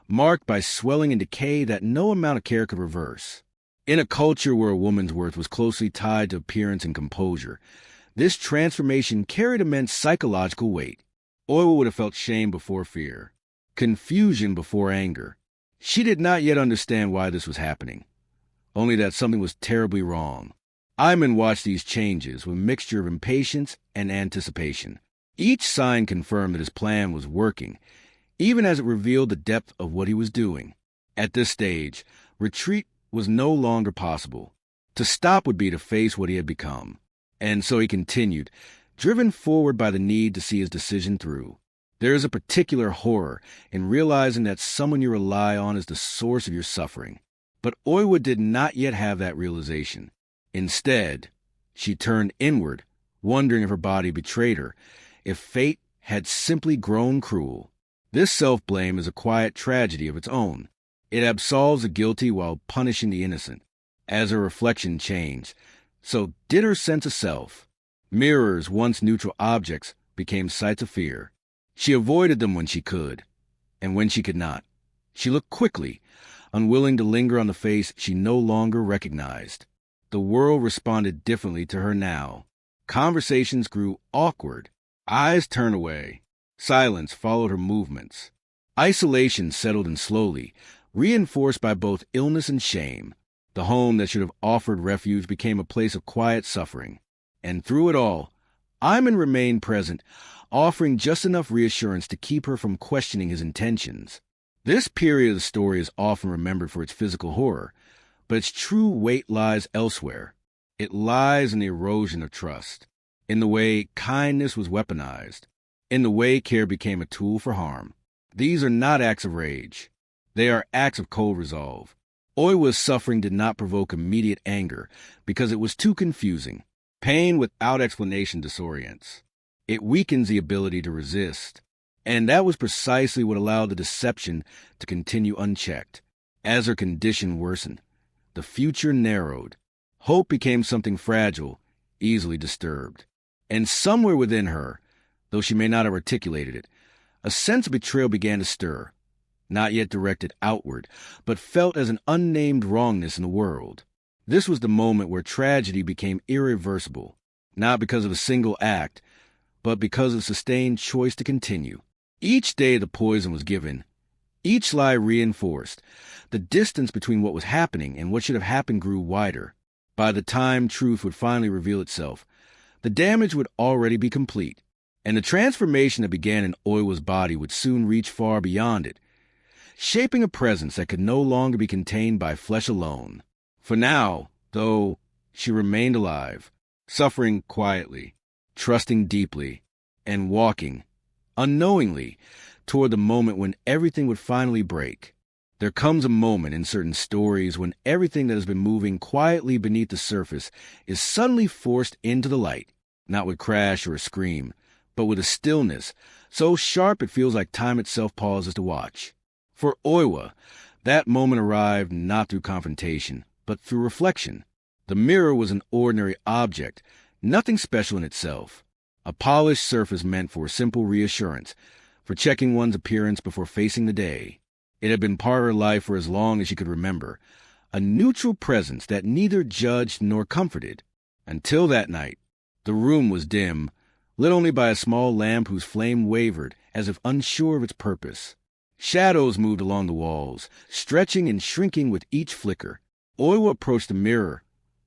marked by swelling and decay that no amount of care could reverse. In a culture where a woman's worth was closely tied to appearance and composure, this transformation carried immense psychological weight. Oiwa would have felt shame before fear, confusion before anger. She did not yet understand why this was happening, only that something was terribly wrong. Iman watched these changes with a mixture of impatience and anticipation. Each sign confirmed that his plan was working, even as it revealed the depth of what he was doing. At this stage, retreat was no longer possible. To stop would be to face what he had become. And so he continued, driven forward by the need to see his decision through. There is a particular horror in realizing that someone you rely on is the source of your suffering. But Oiwa did not yet have that realization. Instead, she turned inward, wondering if her body betrayed her, if fate had simply grown cruel. This self-blame is a quiet tragedy of its own. It absolves the guilty while punishing the innocent. As her reflection changed, so did her sense of self. Mirrors, once neutral objects, became sights of fear. She avoided them when she could, and when she could not, she looked quickly, unwilling to linger on the face she no longer recognized. The world responded differently to her now. Conversations grew awkward. Eyes turned away. Silence followed her movements. Isolation settled in slowly, reinforced by both illness and shame. The home that should have offered refuge became a place of quiet suffering. And through it all, Iman remained present, offering just enough reassurance to keep her from questioning his intentions. This period of the story is often remembered for its physical horror, but its true weight lies elsewhere. It lies in the erosion of trust, in the way kindness was weaponized, in the way care became a tool for harm. These are not acts of rage. They are acts of cold resolve. Oiwa's suffering did not provoke immediate anger because it was too confusing. Pain without explanation disorients. It weakens the ability to resist. And that was precisely what allowed the deception to continue unchecked. As her condition worsened, the future narrowed. Hope became something fragile, easily disturbed. And somewhere within her, though she may not have articulated it, a sense of betrayal began to stir, not yet directed outward, but felt as an unnamed wrongness in the world. This was the moment where tragedy became irreversible, not because of a single act, but because of sustained choice to continue. Each day the poison was given, each lie reinforced. The distance between what was happening and what should have happened grew wider. By the time truth would finally reveal itself, the damage would already be complete, and the transformation that began in Oiwa's body would soon reach far beyond it, shaping a presence that could no longer be contained by flesh alone. For now, though, she remained alive, suffering quietly, trusting deeply, and walking, unknowingly, toward the moment when everything would finally break. There comes a moment in certain stories when everything that has been moving quietly beneath the surface is suddenly forced into the light, not with crash or a scream, but with a stillness so sharp it feels like time itself pauses to watch. For Oiwa, that moment arrived not through confrontation, but through reflection. The mirror was an ordinary object, nothing special in itself. A polished surface meant for simple reassurance, for checking one's appearance before facing the day. It had been part of her life for as long as she could remember, a neutral presence that neither judged nor comforted. Until that night, the room was dim, lit only by a small lamp whose flame wavered as if unsure of its purpose. Shadows moved along the walls, stretching and shrinking with each flicker. Oiwa approached the mirror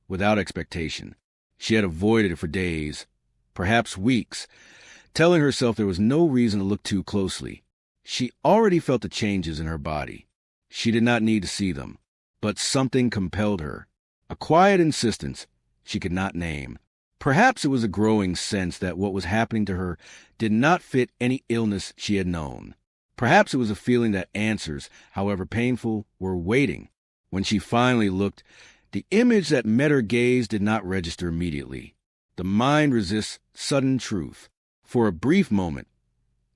without expectation. She had avoided it for days, perhaps weeks, telling herself there was no reason to look too closely. She already felt the changes in her body. She did not need to see them, but something compelled her. A quiet insistence she could not name. Perhaps it was a growing sense that what was happening to her did not fit any illness she had known. Perhaps it was a feeling that answers, however painful, were waiting. When she finally looked, the image that met her gaze did not register immediately. The mind resists sudden truth. For a brief moment,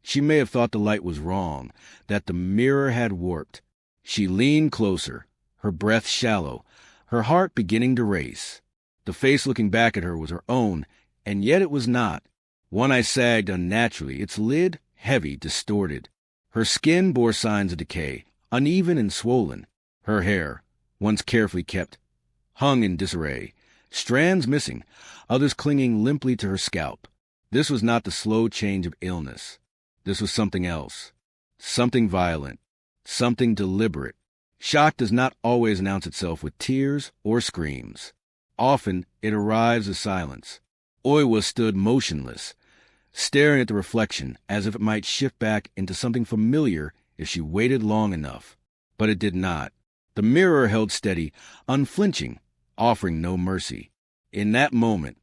she may have thought the light was wrong, that the mirror had warped. She leaned closer, her breath shallow, her heart beginning to race. The face looking back at her was her own, and yet it was not. One eye sagged unnaturally, its lid heavy, distorted. Her skin bore signs of decay, uneven and swollen. Her hair, once carefully kept, hung in disarray, strands missing, others clinging limply to her scalp. This was not the slow change of illness. This was something else, something violent, something deliberate. Shock does not always announce itself with tears or screams. Often it arrives as silence. Oiwa stood motionless, staring at the reflection as if it might shift back into something familiar if she waited long enough. But it did not. The mirror held steady, unflinching, offering no mercy. In that moment,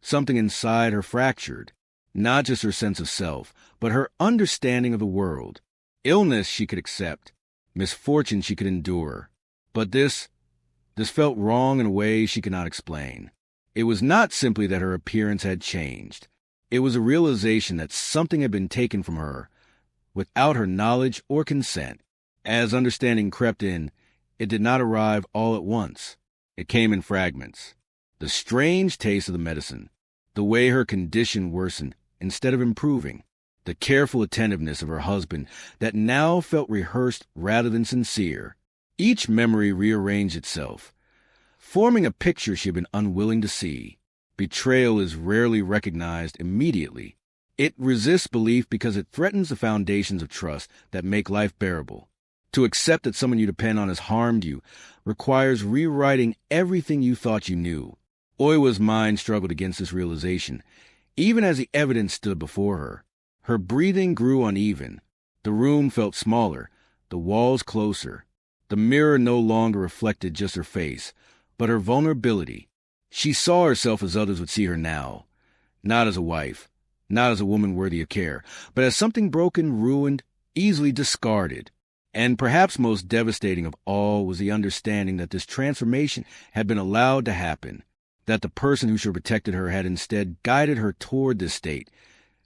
something inside her fractured, not just her sense of self, but her understanding of the world. Illness she could accept, misfortune she could endure. But this felt wrong in a way she could not explain. It was not simply that her appearance had changed. It was a realization that something had been taken from her without her knowledge or consent. As understanding crept in, it did not arrive all at once. It came in fragments. The strange taste of the medicine, the way her condition worsened instead of improving, the careful attentiveness of her husband that now felt rehearsed rather than sincere. Each memory rearranged itself, forming a picture she had been unwilling to see. Betrayal is rarely recognized immediately. It resists belief because it threatens the foundations of trust that make life bearable. To accept that someone you depend on has harmed you requires rewriting everything you thought you knew. Oiwa's mind struggled against this realization, even as the evidence stood before her. Her breathing grew uneven. The room felt smaller, the walls closer. The mirror no longer reflected just her face, but her vulnerability. She saw herself as others would see her now, not as a wife, not as a woman worthy of care, but as something broken, ruined, easily discarded. And perhaps most devastating of all was the understanding that this transformation had been allowed to happen, that the person who should have protected her had instead guided her toward this state,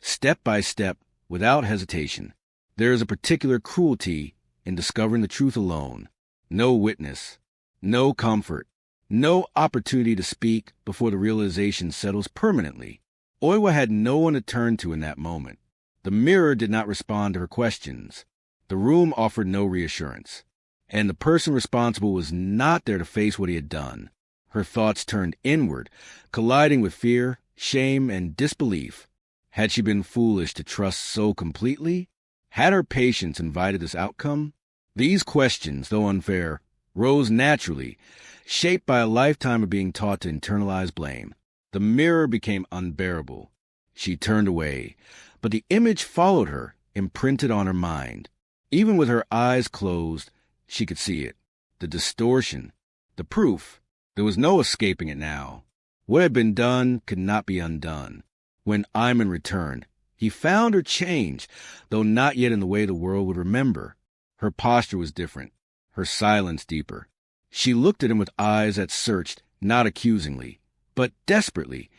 step by step, without hesitation. There is a particular cruelty in discovering the truth alone. No witness, no comfort, no opportunity to speak before the realization settles permanently. Oiwa had no one to turn to in that moment. The mirror did not respond to her questions. The room offered no reassurance. And the person responsible was not there to face what he had done. Her thoughts turned inward, colliding with fear, shame, and disbelief. Had she been foolish to trust so completely? Had her patience invited this outcome? These questions, though unfair, rose naturally, shaped by a lifetime of being taught to internalize blame. The mirror became unbearable. She turned away, but the image followed her, imprinted on her mind. Even with her eyes closed, she could see it. The distortion, the proof. There was no escaping it now. What had been done could not be undone. When Iman returned, he found her changed, though not yet in the way the world would remember. Her posture was different, her silence deeper. She looked at him with eyes that searched, not accusingly, but desperately,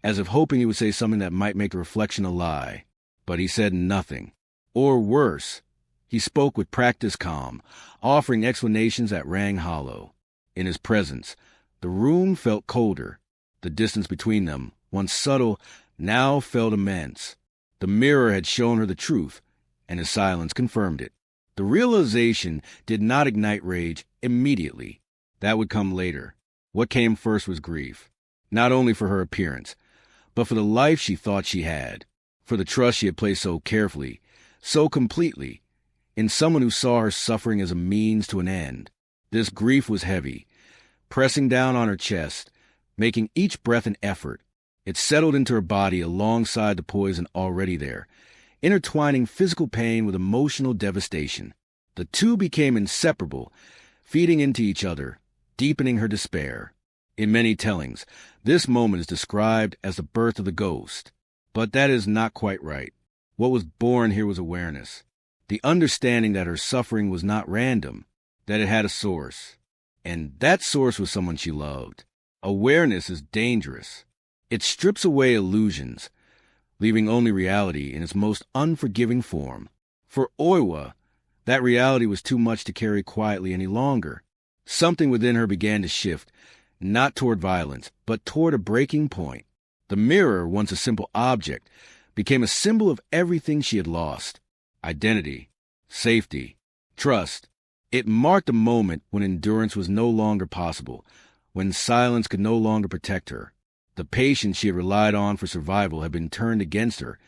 as if hoping he would say something that might make the reflection a lie. But he said nothing. Or worse, he spoke with practiced calm, offering explanations that rang hollow. In his presence, the room felt colder. The distance between them, once subtle, now felt immense. The mirror had shown her the truth, and his silence confirmed it. The realization did not ignite rage immediately. That would come later. What came first was grief, not only for her appearance, but for the life she thought she had, for the trust she had placed so carefully, so completely, in someone who saw her suffering as a means to an end. This grief was heavy, pressing down on her chest, making each breath an effort. It settled into her body alongside the poison already there, intertwining physical pain with emotional devastation. The two became inseparable, feeding into each other, deepening her despair. In many tellings, this moment is described as the birth of the ghost. But that is not quite right. What was born here was awareness, the understanding that her suffering was not random, that it had a source. And that source was someone she loved. Awareness is dangerous. It strips away illusions, leaving only reality in its most unforgiving form. For Oiwa, that reality was too much to carry quietly any longer. Something within her began to shift, not toward violence, but toward a breaking point. The mirror, once a simple object, became a symbol of everything she had lost: identity, safety, trust. It marked a moment when endurance was no longer possible, when silence could no longer protect her. The patience she had relied on for survival had been turned against her,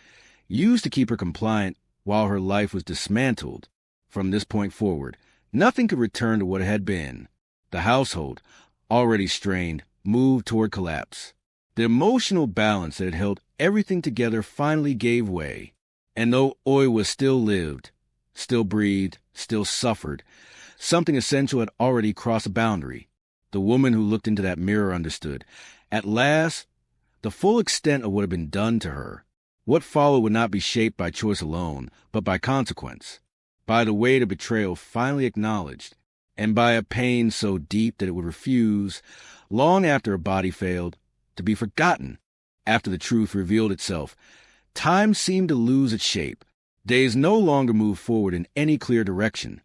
used to keep her compliant while her life was dismantled. From this point forward, nothing could return to what it had been. The household, already strained, moved toward collapse. The emotional balance that had held everything together finally gave way. And though Oiwa still lived, still breathed, still suffered, something essential had already crossed a boundary. The woman who looked into that mirror understood, at last, the full extent of what had been done to her. What followed would not be shaped by choice alone, but by consequence, by the weight of betrayal finally acknowledged, and by a pain so deep that it would refuse, long after her body failed, to be forgotten. After the truth revealed itself, time seemed to lose its shape. Days no longer moved forward in any clear direction.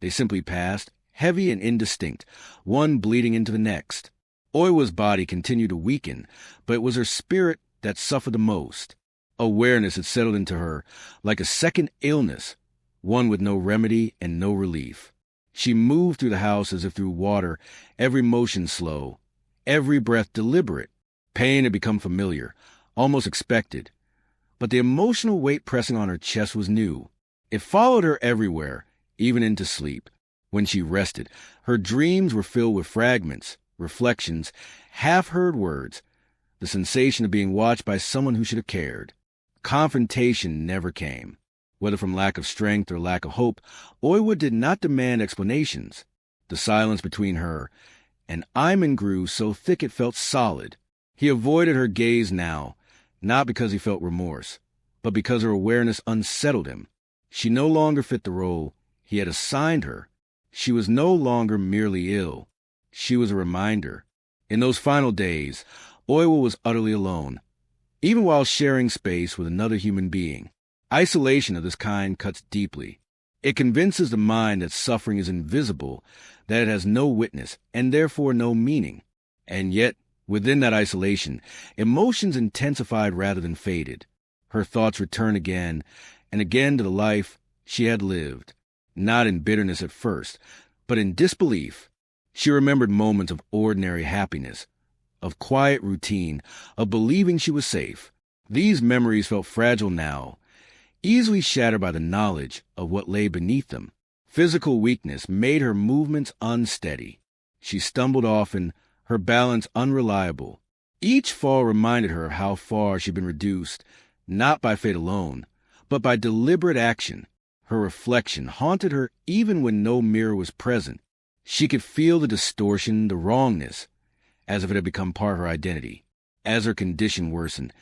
They simply passed, heavy and indistinct, one bleeding into the next. Oiwa's body continued to weaken, but it was her spirit that suffered the most. Awareness had settled into her like a second illness, one with no remedy and no relief. She moved through the house as if through water, every motion slow, every breath deliberate. Pain had become familiar, almost expected. But the emotional weight pressing on her chest was new. It followed her everywhere, even into sleep. When she rested, her dreams were filled with fragments, reflections, half-heard words, the sensation of being watched by someone who should have cared. Confrontation never came. Whether from lack of strength or lack of hope, Oiwa did not demand explanations. The silence between her and Iman grew so thick it felt solid. He avoided her gaze now, not because he felt remorse, but because her awareness unsettled him. She no longer fit the role he had assigned her. She was no longer merely ill. She was a reminder. In those final days, Oiwa was utterly alone, even while sharing space with another human being. Isolation of this kind cuts deeply. It convinces the mind that suffering is invisible, that it has no witness, and therefore no meaning. And yet, within that isolation, emotions intensified rather than faded. Her thoughts returned again and again to the life she had lived, not in bitterness at first, but in disbelief. She remembered moments of ordinary happiness, of quiet routine, of believing she was safe. These memories felt fragile now, easily shattered by the knowledge of what lay beneath them. Physical weakness made her movements unsteady. She stumbled often, her balance unreliable. Each fall reminded her how far she'd been reduced, not by fate alone, but by deliberate action. Her reflection haunted her even when no mirror was present. She could feel the distortion, the wrongness, as if it had become part of her identity. As her condition worsened,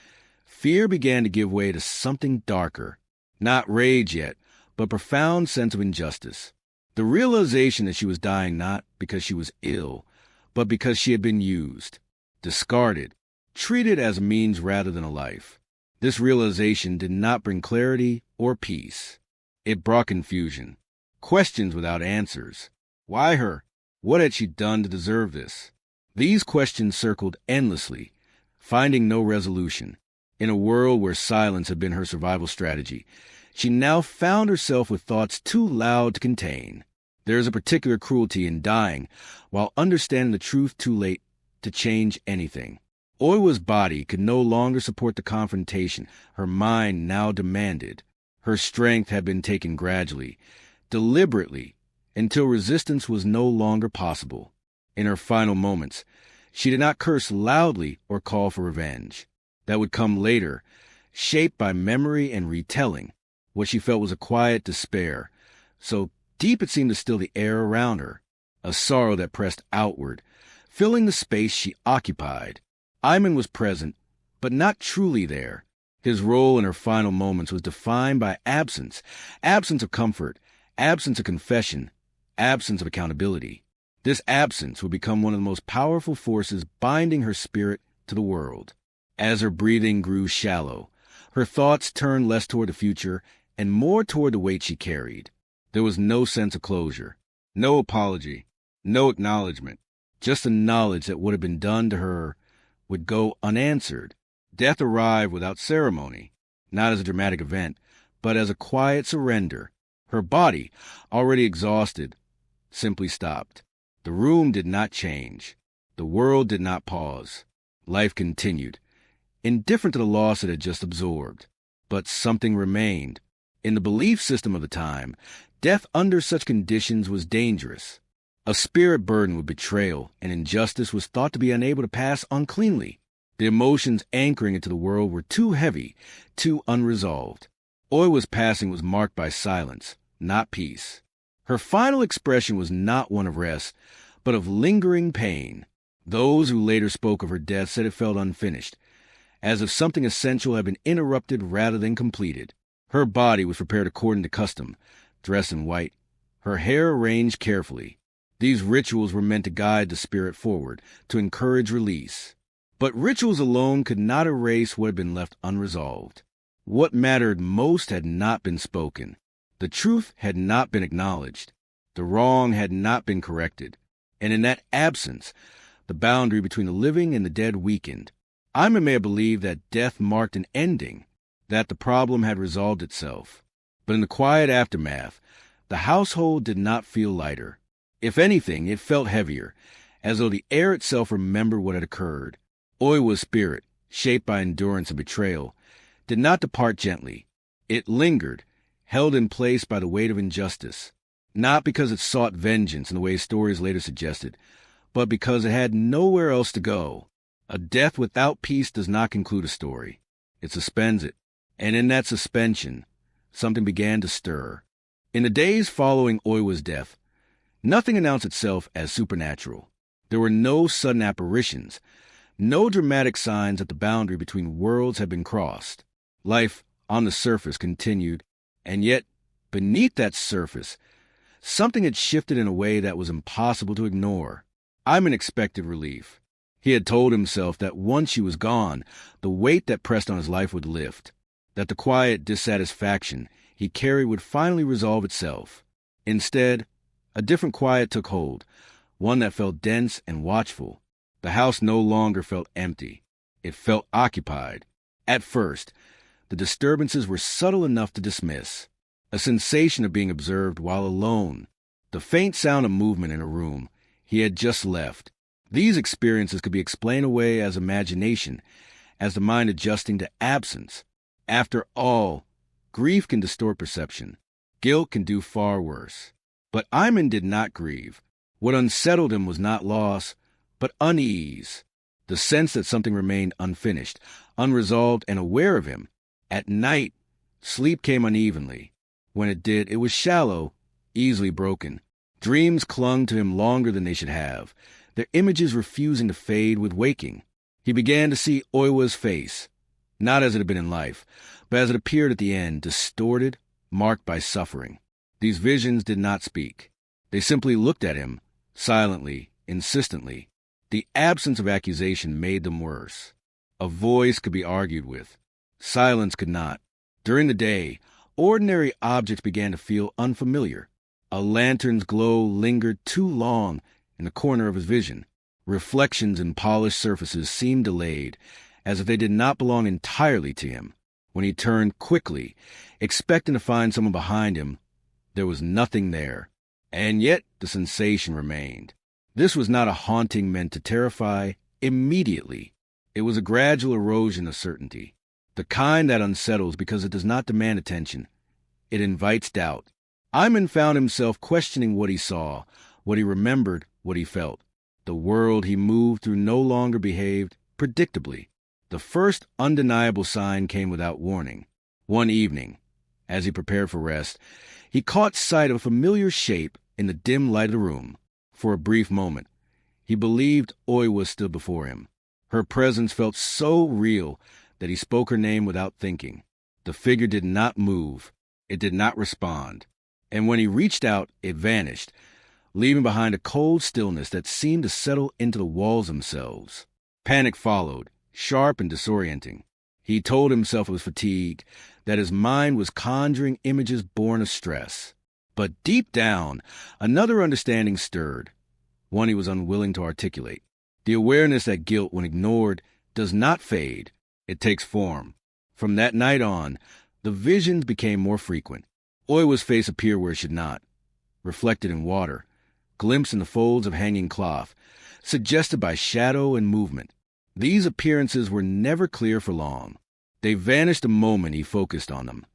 fear began to give way to something darker. Not rage yet, but a profound sense of injustice. The realization that she was dying not because she was ill, but because she had been used, discarded, treated as a means rather than a life. This realization did not bring clarity or peace. It brought confusion, questions without answers. Why her? What had she done to deserve this? These questions circled endlessly, finding no resolution. In a world where silence had been her survival strategy, she now found herself with thoughts too loud to contain. There is a particular cruelty in dying while understanding the truth too late to change anything. Oiwa's body could no longer support the confrontation her mind now demanded. Her strength had been taken gradually, deliberately, until resistance was no longer possible. In her final moments, she did not curse loudly or call for revenge. That would come later, shaped by memory and retelling. What she felt was a quiet despair, so deep it seemed to still the air around her, a sorrow that pressed outward, filling the space she occupied. Iman was present, but not truly there. His role in her final moments was defined by absence of comfort, absence of confession, absence of accountability. This absence would become one of the most powerful forces binding her spirit to the world. As her breathing grew shallow, her thoughts turned less toward the future and more toward the weight she carried. There was no sense of closure, no apology, No acknowledgement, just the knowledge that what had been done to her would go unanswered. Death arrived without ceremony, not as a dramatic event, but as a quiet surrender. Her body, already exhausted, simply stopped. The room did not change. The world did not pause. Life continued, indifferent to the loss it had just absorbed. But something remained. In the belief system of the time, death under such conditions was dangerous. A spirit burdened with betrayal and injustice was thought to be unable to pass uncleanly. The emotions anchoring it to the world were too heavy, too unresolved. Oiwa's passing was marked by silence, not peace. Her final expression was not one of rest, but of lingering pain. Those who later spoke of her death said it felt unfinished, as if something essential had been interrupted rather than completed. Her body was prepared according to custom, dressed in white, her hair arranged carefully. These rituals were meant to guide the spirit forward, to encourage release. But rituals alone could not erase what had been left unresolved. What mattered most had not been spoken. The truth had not been acknowledged. The wrong had not been corrected. And in that absence, the boundary between the living and the dead weakened. Iman may have believed that death marked an ending, that the problem had resolved itself. But in the quiet aftermath, the household did not feel lighter. If anything, it felt heavier, as though the air itself remembered what had occurred. Oiwa's spirit, shaped by endurance and betrayal, did not depart gently. It lingered, held in place by the weight of injustice, not because it sought vengeance in the way stories later suggested, but because it had nowhere else to go. A death without peace does not conclude a story. It suspends it, and in that suspension, something began to stir. In the days following Oiwa's death, nothing announced itself as supernatural. There were no sudden apparitions, no dramatic signs that the boundary between worlds had been crossed. Life on the surface continued, and yet, beneath that surface, something had shifted in a way that was impossible to ignore. Iman expected relief. He had told himself that once she was gone, the weight that pressed on his life would lift, that the quiet dissatisfaction he carried would finally resolve itself. Instead, a different quiet took hold, one that felt dense and watchful. The house no longer felt empty. It felt occupied. At first, the disturbances were subtle enough to dismiss. A sensation of being observed while alone. The faint sound of movement in a room he had just left. These experiences could be explained away as imagination, as the mind adjusting to absence. After all, grief can distort perception. Guilt can do far worse. But Iman did not grieve. What unsettled him was not loss, but unease, the sense that something remained unfinished, unresolved, and aware of him. At night, sleep came unevenly. When it did, it was shallow, easily broken. Dreams clung to him longer than they should have, their images refusing to fade with waking. He began to see Oiwa's face, not as it had been in life, but as it appeared at the end, distorted, marked by suffering. These visions did not speak. They simply looked at him, silently, insistently. The absence of accusation made them worse. A voice could be argued with. Silence could not. During the day, ordinary objects began to feel unfamiliar. A lantern's glow lingered too long in the corner of his vision. Reflections in polished surfaces seemed delayed, as if they did not belong entirely to him. When he turned quickly, expecting to find someone behind him, there was nothing there. And yet the sensation remained. This was not a haunting meant to terrify immediately. It was a gradual erosion of certainty, the kind that unsettles because it does not demand attention. It invites doubt. Iman found himself questioning what he saw, what he remembered, what he felt. The world he moved through no longer behaved predictably. The first undeniable sign came without warning. One evening, as he prepared for rest, he caught sight of a familiar shape in the dim light of the room. For a brief moment, he believed Oiwa stood before him. Her presence felt so real that he spoke her name without thinking. The figure did not move. It did not respond. And when he reached out, it vanished, leaving behind a cold stillness that seemed to settle into the walls themselves. Panic followed, sharp and disorienting. He told himself it was fatigue, that his mind was conjuring images born of stress. But deep down, another understanding stirred. one he was unwilling to articulate. The awareness that guilt, when ignored, does not fade. It takes form. From that night on, the visions became more frequent. Oiwa's face appeared where it should not, reflected in water, glimpsed in the folds of hanging cloth, suggested by shadow and movement. These appearances were never clear for long. They vanished the moment he focused on them,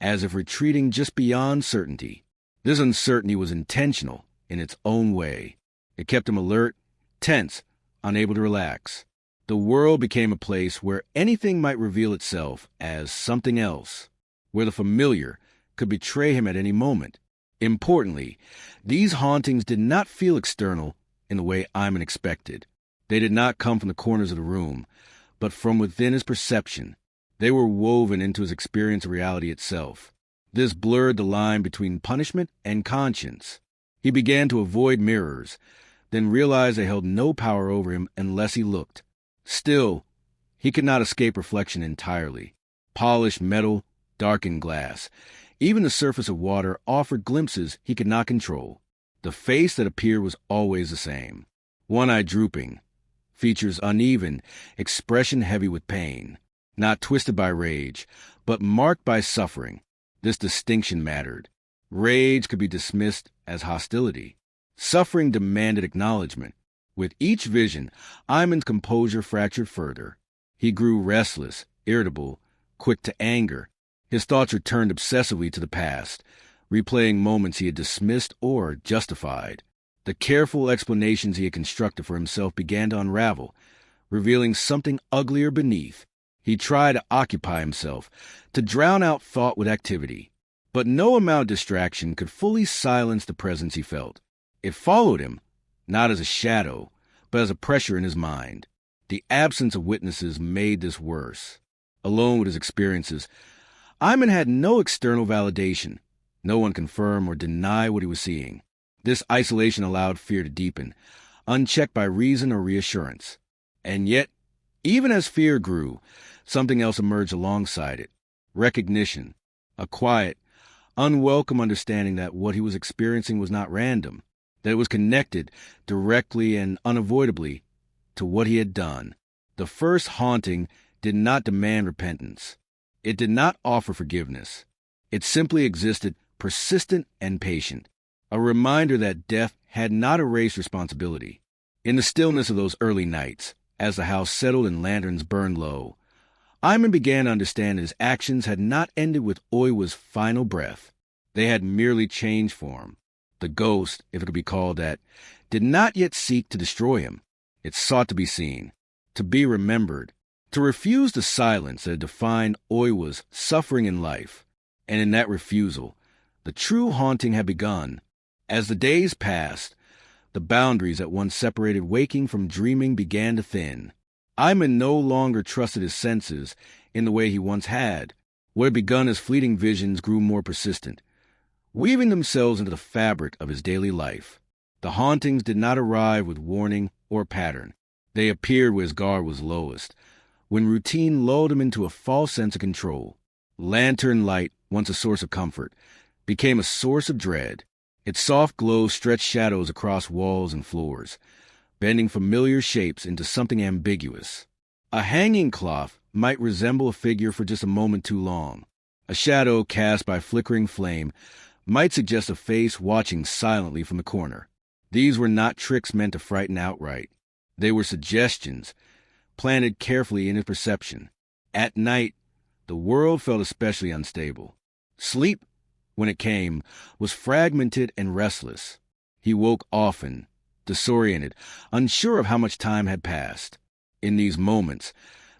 as if retreating just beyond certainty. This uncertainty was intentional in its own way. It kept him alert, tense, unable to relax. The world became a place where anything might reveal itself as something else, where the familiar could betray him at any moment. Importantly, these hauntings did not feel external in the way Iman expected. They did not come from the corners of the room, but from within his perception. They were woven into his experience of reality itself. This blurred the line between punishment and conscience. He began to avoid mirrors, then realized they held no power over him unless he looked. Still, he could not escape reflection entirely. Polished metal, darkened glass. Even the surface of water offered glimpses he could not control. The face that appeared was always the same. One eye drooping, features uneven, expression heavy with pain. Not twisted by rage, but marked by suffering. This distinction mattered. Rage could be dismissed as hostility. Suffering demanded acknowledgement. With each vision, Iman's composure fractured further. He grew restless, irritable, quick to anger. His thoughts returned obsessively to the past, replaying moments he had dismissed or justified. The careful explanations he had constructed for himself began to unravel, revealing something uglier beneath. He tried to occupy himself, to drown out thought with activity. But no amount of distraction could fully silence the presence he felt. It followed him, not as a shadow, but as a pressure in his mind. The absence of witnesses made this worse. Alone with his experiences, Iman had no external validation. No one confirm or deny what he was seeing. This isolation allowed fear to deepen, unchecked by reason or reassurance. And yet, even as fear grew, something else emerged alongside it. Recognition. A quiet, unwelcome understanding that what he was experiencing was not random, that it was connected directly and unavoidably to what he had done. The first haunting did not demand repentance. It did not offer forgiveness. It simply existed, persistent and patient, a reminder that death had not erased responsibility. In the stillness of those early nights, as the house settled and lanterns burned low, Iman began to understand that his actions had not ended with Oiwa's final breath. They had merely changed form. The ghost, if it could be called that, did not yet seek to destroy him. It sought to be seen, to be remembered, to refuse the silence that had defined Oiwa's suffering in life. And in that refusal, the true haunting had begun. As the days passed, the boundaries that once separated waking from dreaming began to thin. Iman no longer trusted his senses in the way he once had. What had begun as fleeting visions grew more persistent, weaving themselves into the fabric of his daily life. The hauntings did not arrive with warning or pattern. They appeared where his guard was lowest, when routine lulled him into a false sense of control. Lantern light, once a source of comfort, became a source of dread. Its soft glow stretched shadows across walls and floors, bending familiar shapes into something ambiguous. A hanging cloth might resemble a figure for just a moment too long. A shadow cast by flickering flame might suggest a face watching silently from the corner. These were not tricks meant to frighten outright. They were suggestions, planted carefully in his perception. At night, the world felt especially unstable. Sleep, when it came, was fragmented and restless. He woke often, disoriented, unsure of how much time had passed. In these moments,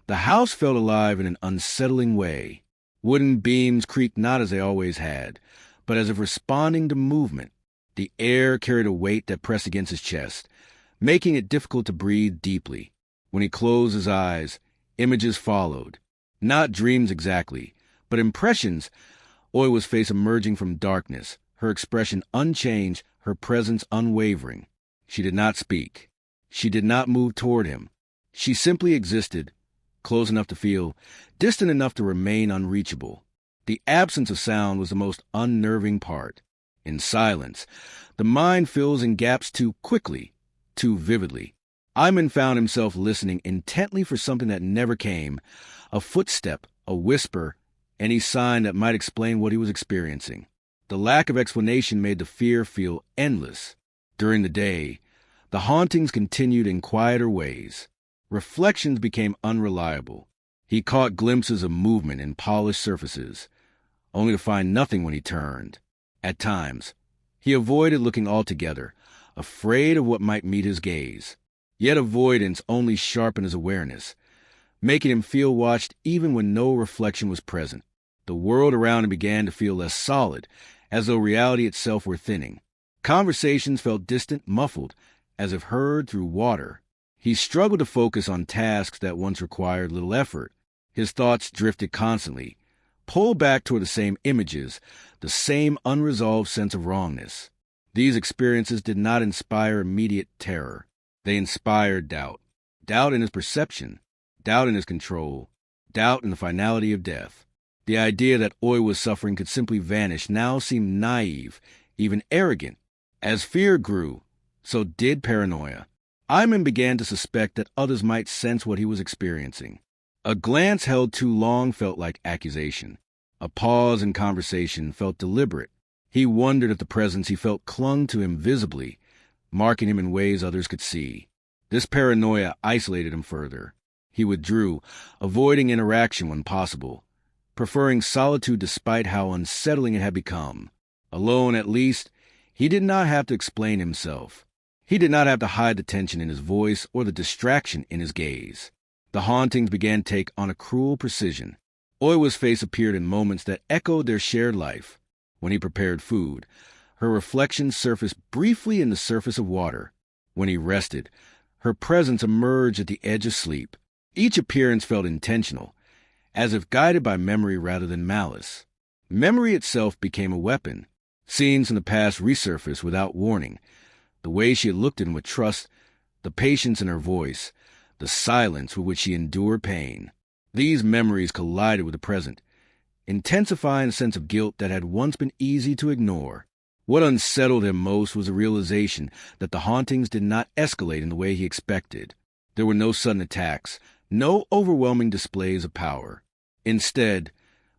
the house felt alive in an unsettling way. Wooden beams creaked not as they always had, but as if responding to movement. The air carried a weight that pressed against his chest, making it difficult to breathe deeply. When he closed his eyes, images followed. Not dreams exactly, but impressions. Oiwa's face emerging from darkness, her expression unchanged, her presence unwavering. She did not speak. She did not move toward him. She simply existed, close enough to feel, distant enough to remain unreachable. The absence of sound was the most unnerving part. In silence, the mind fills in gaps too quickly. too vividly. Iman found himself listening intently for something that never came, a footstep, a whisper, any sign that might explain what he was experiencing. The lack of explanation made the fear feel endless. During the day, the hauntings continued in quieter ways. Reflections became unreliable. He caught glimpses of movement in polished surfaces, only to find nothing when he turned. At times, he avoided looking altogether, afraid of what might meet his gaze. Yet avoidance only sharpened his awareness, making him feel watched even when no reflection was present. The world around him began to feel less solid, as though reality itself were thinning. Conversations felt distant, muffled, as if heard through water. He struggled to focus on tasks that once required little effort. His thoughts drifted constantly, pulled back toward the same images, the same unresolved sense of wrongness. These experiences did not inspire immediate terror. They inspired doubt. Doubt in his perception, doubt in his control, doubt in the finality of death. The idea that Oiwa's suffering could simply vanish now seemed naive, even arrogant. As fear grew, so did paranoia. Iman began to suspect that others might sense what he was experiencing. A glance held too long felt like accusation. A pause in conversation felt deliberate. He wondered if the presence he felt clung to him visibly, marking him in ways others could see. This paranoia isolated him further. He withdrew, avoiding interaction when possible, preferring solitude despite how unsettling it had become. Alone, at least, he did not have to explain himself. He did not have to hide the tension in his voice or the distraction in his gaze. The hauntings began to take on a cruel precision. Oiwa's face appeared in moments that echoed their shared life. When he prepared food, her reflection surfaced briefly in the surface of water. When he rested, her presence emerged at the edge of sleep. Each appearance felt intentional, as if guided by memory rather than malice. Memory itself became a weapon. Scenes from the past resurfaced without warning. The way she had looked at him with trust, the patience in her voice, the silence with which she endured pain. These memories collided with the present, intensifying a sense of guilt that had once been easy to ignore. What unsettled him most was the realization that the hauntings did not escalate in the way he expected. There were no sudden attacks, no overwhelming displays of power. Instead,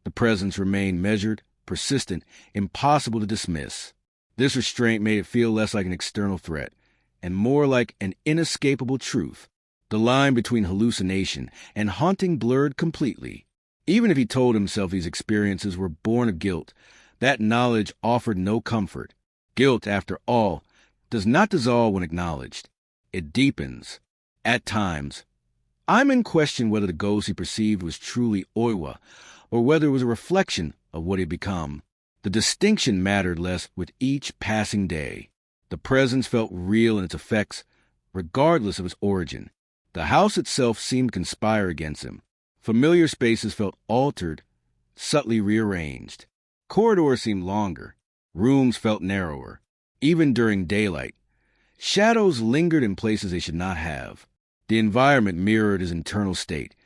the presence remained measured, persistent, impossible to dismiss. This restraint made it feel less like an external threat, and more like an inescapable truth. The line between hallucination and haunting blurred completely. Even if he told himself these experiences were born of guilt, that knowledge offered no comfort. Guilt, after all, does not dissolve when acknowledged. It deepens. At times, Iman questioned whether the ghost he perceived was truly Oiwa, or whether it was a reflection of what he had become. The distinction mattered less with each passing day. The presence felt real in its effects, regardless of its origin. The house itself seemed to conspire against him. Familiar spaces felt altered, subtly rearranged. Corridors seemed longer. Rooms felt narrower. Even during daylight, shadows lingered in places they should not have. The environment mirrored his internal state,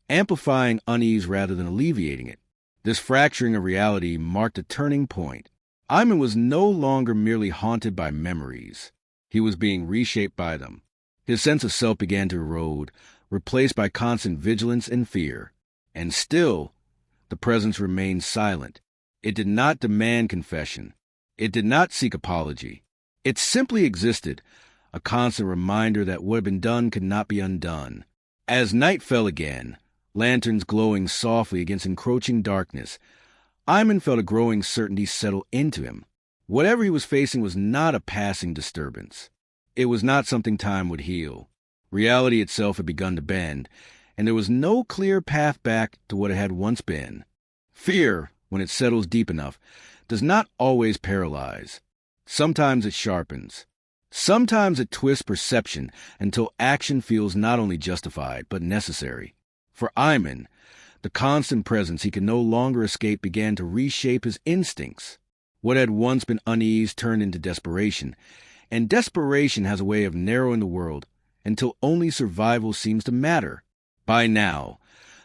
amplifying unease rather than alleviating it. This fracturing of reality marked a turning point. Iman was no longer merely haunted by memories. He was being reshaped by them. His sense of self began to erode, replaced by constant vigilance and fear. And still, the presence remained silent. It did not demand confession. It did not seek apology. It simply existed, a constant reminder that what had been done could not be undone. As night fell again, lanterns glowing softly against encroaching darkness, Iman felt a growing certainty settle into him. Whatever he was facing was not a passing disturbance. It was not something time would heal. Reality itself had begun to bend, and there was no clear path back to what it had once been. Fear, when it settles deep enough, does not always paralyze. Sometimes it sharpens. Sometimes it twists perception until action feels not only justified, but necessary. For Iman, the constant presence he could no longer escape began to reshape his instincts. What had once been unease turned into desperation, and desperation has a way of narrowing the world until only survival seems to matter. By now,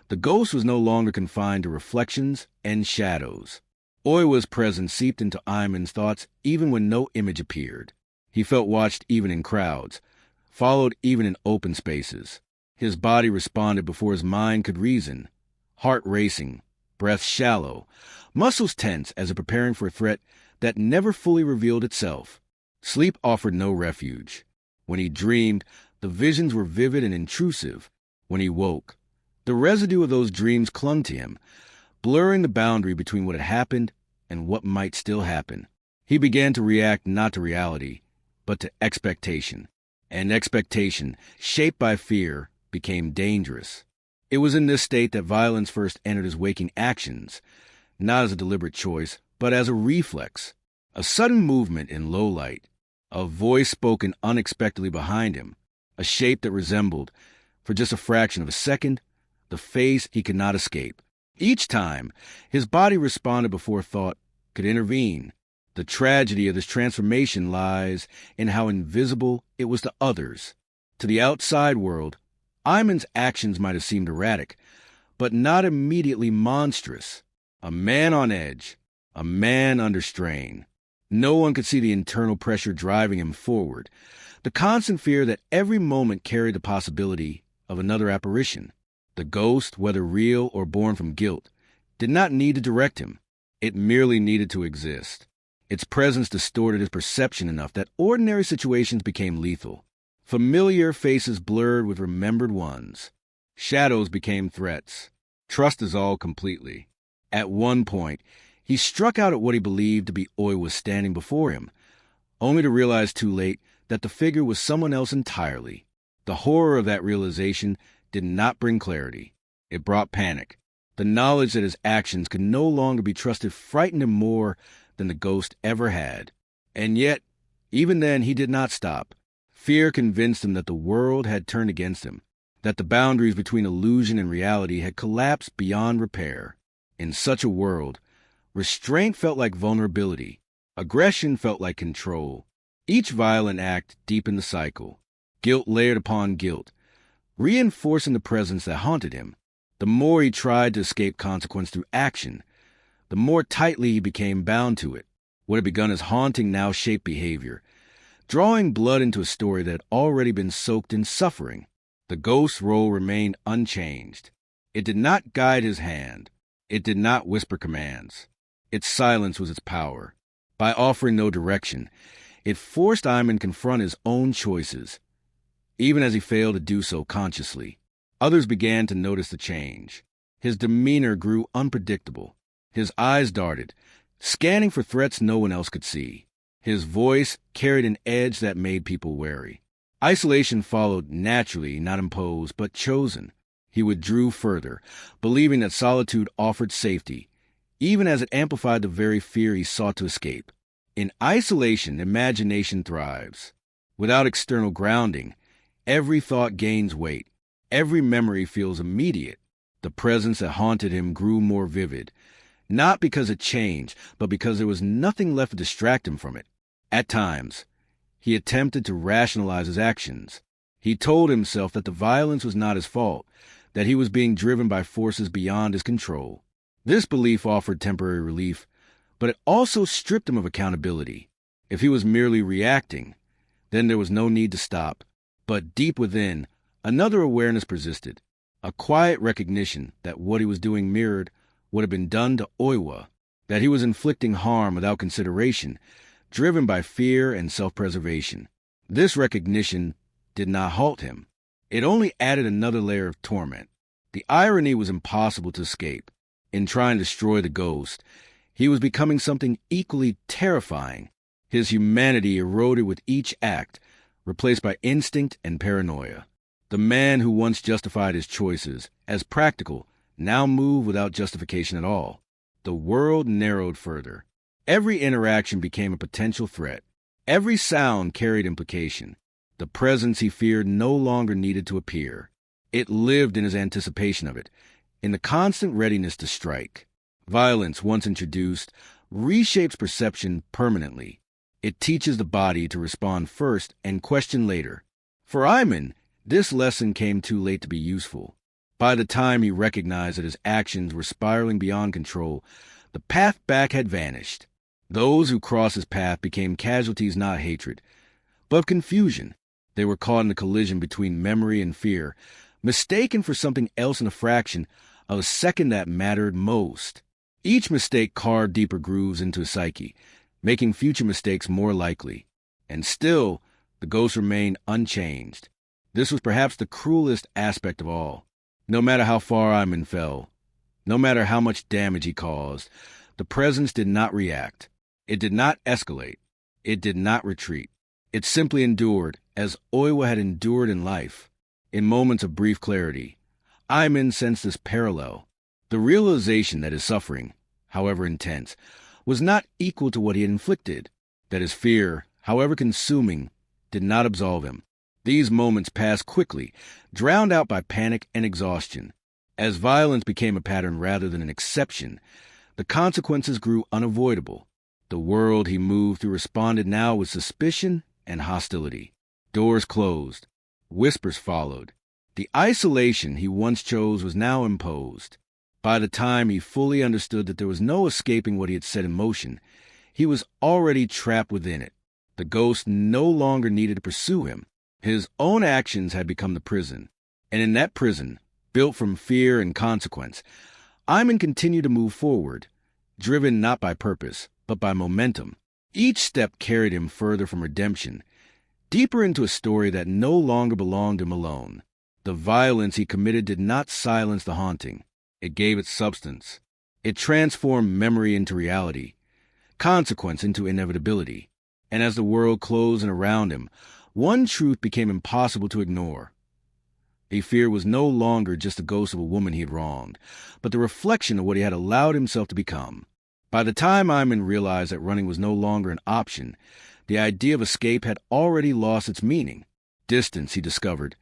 the ghost was no longer confined to reflections and shadows. Oiwa's presence seeped into Iman's thoughts even when no image appeared. He felt watched even in crowds, followed even in open spaces. His body responded before his mind could reason, heart racing, breath shallow, muscles tense as if preparing for a threat that never fully revealed itself. Sleep offered no refuge. When he dreamed, the visions were vivid and intrusive. When he woke, the residue of those dreams clung to him, blurring the boundary between what had happened and what might still happen. He began to react not to reality, but to expectation. And expectation, shaped by fear, became dangerous. It was in this state that violence first entered his waking actions, not as a deliberate choice, but as a reflex. A sudden movement in low light, a voice spoken unexpectedly behind him, a shape that resembled, for just a fraction of a second, the face he could not escape. Each time, his body responded before thought could intervene. The tragedy of this transformation lies in how invisible it was to others. To the outside world, Iman's actions might have seemed erratic, but not immediately monstrous. A man on edge, a man under strain. No one could see the internal pressure driving him forward, the constant fear that every moment carried the possibility of another apparition. The ghost, whether real or born from guilt, did not need to direct him. It merely needed to exist. Its presence distorted his perception enough that ordinary situations became lethal. Familiar faces blurred with remembered ones. Shadows became threats. Trust dissolved completely. At one point, he struck out at what he believed to be Oiwa standing before him, only to realize too late that the figure was someone else entirely. The horror of that realization did not bring clarity. It brought panic. The knowledge that his actions could no longer be trusted frightened him more than the ghost ever had. And yet, even then, he did not stop. Fear convinced him that the world had turned against him, that the boundaries between illusion and reality had collapsed beyond repair. In such a world, restraint felt like vulnerability. Aggression felt like control. Each violent act deepened the cycle, guilt layered upon guilt, reinforcing the presence that haunted him. The more he tried to escape consequence through action, the more tightly he became bound to it. What had begun as haunting now shaped behavior, drawing blood into a story that had already been soaked in suffering. The ghost's role remained unchanged. It did not guide his hand. It did not whisper commands. Its silence was its power. By offering no direction, it forced Iman to confront his own choices. Even as he failed to do so consciously, others began to notice the change. His demeanor grew unpredictable. His eyes darted, scanning for threats no one else could see. His voice carried an edge that made people wary. Isolation followed naturally, not imposed, but chosen. He withdrew further, believing that solitude offered safety, even as it amplified the very fear he sought to escape. In isolation, imagination thrives. Without external grounding, every thought gains weight. Every memory feels immediate. The presence that haunted him grew more vivid, not because it changed, but because there was nothing left to distract him from it. At times, he attempted to rationalize his actions. He told himself that the violence was not his fault, that he was being driven by forces beyond his control. This belief offered temporary relief, but it also stripped him of accountability. If he was merely reacting, then there was no need to stop. But deep within, another awareness persisted, a quiet recognition that what he was doing mirrored what had been done to Oiwa, that he was inflicting harm without consideration, driven by fear and self-preservation. This recognition did not halt him. It only added another layer of torment. The irony was impossible to escape. In trying to destroy the ghost, he was becoming something equally terrifying. His humanity eroded with each act, replaced by instinct and paranoia. The man who once justified his choices as practical now moved without justification at all. The world narrowed further. Every interaction became a potential threat. Every sound carried implication. The presence he feared no longer needed to appear. It lived in his anticipation of it, in the constant readiness to strike. Violence, once introduced, reshapes perception permanently. It teaches the body to respond first and question later. For Iman, this lesson came too late to be useful. By the time he recognized that his actions were spiraling beyond control, the path back had vanished. Those who crossed his path became casualties not of hatred, but of confusion. They were caught in the collision between memory and fear, mistaken for something else in a fraction of a second that mattered most. Each mistake carved deeper grooves into his psyche, making future mistakes more likely. And still, the ghost remained unchanged. This was perhaps the cruelest aspect of all. No matter how far Iman fell, no matter how much damage he caused, the presence did not react. It did not escalate. It did not retreat. It simply endured, as Oiwa had endured in life. In moments of brief clarity, Iman sensed this parallel. The realization that his suffering, however intense, was not equal to what he had inflicted, that his fear, however consuming, did not absolve him. These moments passed quickly, drowned out by panic and exhaustion. As violence became a pattern rather than an exception, the consequences grew unavoidable. The world he moved through responded now with suspicion and hostility. Doors closed. Whispers followed. The isolation he once chose was now imposed. By the time he fully understood that there was no escaping what he had set in motion, he was already trapped within it. The ghost no longer needed to pursue him. His own actions had become the prison. And in that prison, built from fear and consequence, Iman continued to move forward, driven not by purpose, but by momentum. Each step carried him further from redemption, deeper into a story that no longer belonged to him alone. The violence he committed did not silence the haunting. It gave it substance. It transformed memory into reality, consequence into inevitability. And as the world closed in around him, one truth became impossible to ignore. The fear was no longer just the ghost of a woman he had wronged, but the reflection of what he had allowed himself to become. By the time Iman realized that running was no longer an option, the idea of escape had already lost its meaning. Distance, he discovered,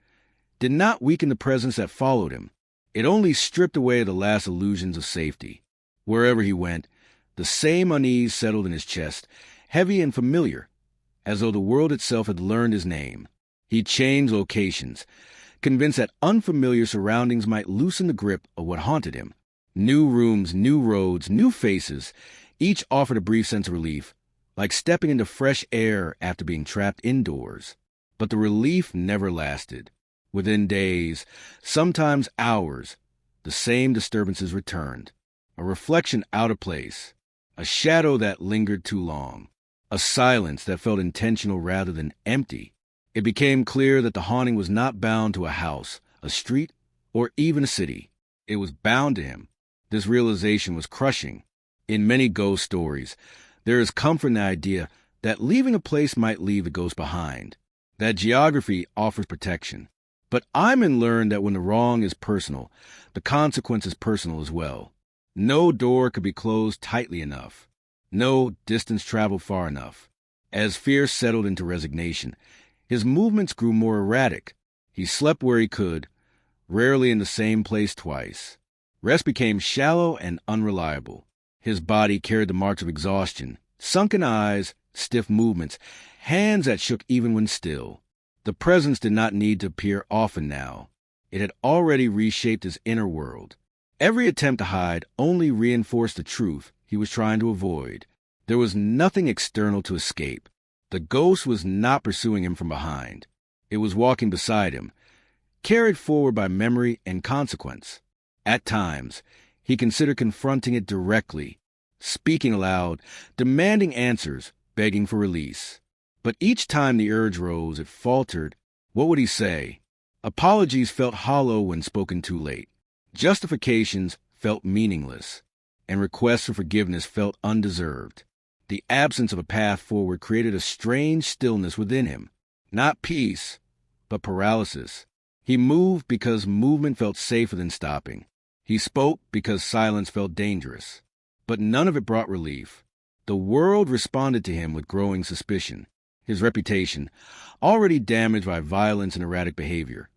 did not weaken the presence that followed him. It only stripped away the last illusions of safety. Wherever he went, the same unease settled in his chest, heavy and familiar, as though the world itself had learned his name. He changed locations, convinced that unfamiliar surroundings might loosen the grip of what haunted him. New rooms, new roads, new faces, each offered a brief sense of relief, like stepping into fresh air after being trapped indoors. But the relief never lasted. Within days, sometimes hours, the same disturbances returned. A reflection out of place, a shadow that lingered too long, a silence that felt intentional rather than empty. It became clear that the haunting was not bound to a house, a street, or even a city. It was bound to him. This realization was crushing. In many ghost stories, there is comfort in the idea that leaving a place might leave the ghost behind, that geography offers protection. But Iman learned that when the wrong is personal, the consequence is personal as well. No door could be closed tightly enough. No distance traveled far enough. As fear settled into resignation, his movements grew more erratic. He slept where he could, rarely in the same place twice. Rest became shallow and unreliable. His body carried the marks of exhaustion, sunken eyes, stiff movements, hands that shook even when still. The presence did not need to appear often now. It had already reshaped his inner world. Every attempt to hide only reinforced the truth he was trying to avoid. There was nothing external to escape. The ghost was not pursuing him from behind. It was walking beside him, carried forward by memory and consequence. At times, he considered confronting it directly, speaking aloud, demanding answers, begging for release. But each time the urge rose, it faltered. What would he say? Apologies felt hollow when spoken too late. Justifications felt meaningless, and requests for forgiveness felt undeserved. The absence of a path forward created a strange stillness within him. Not peace, but paralysis. He moved because movement felt safer than stopping. He spoke because silence felt dangerous. But none of it brought relief. The world responded to him with growing suspicion. His reputation, already damaged by violence and erratic behavior,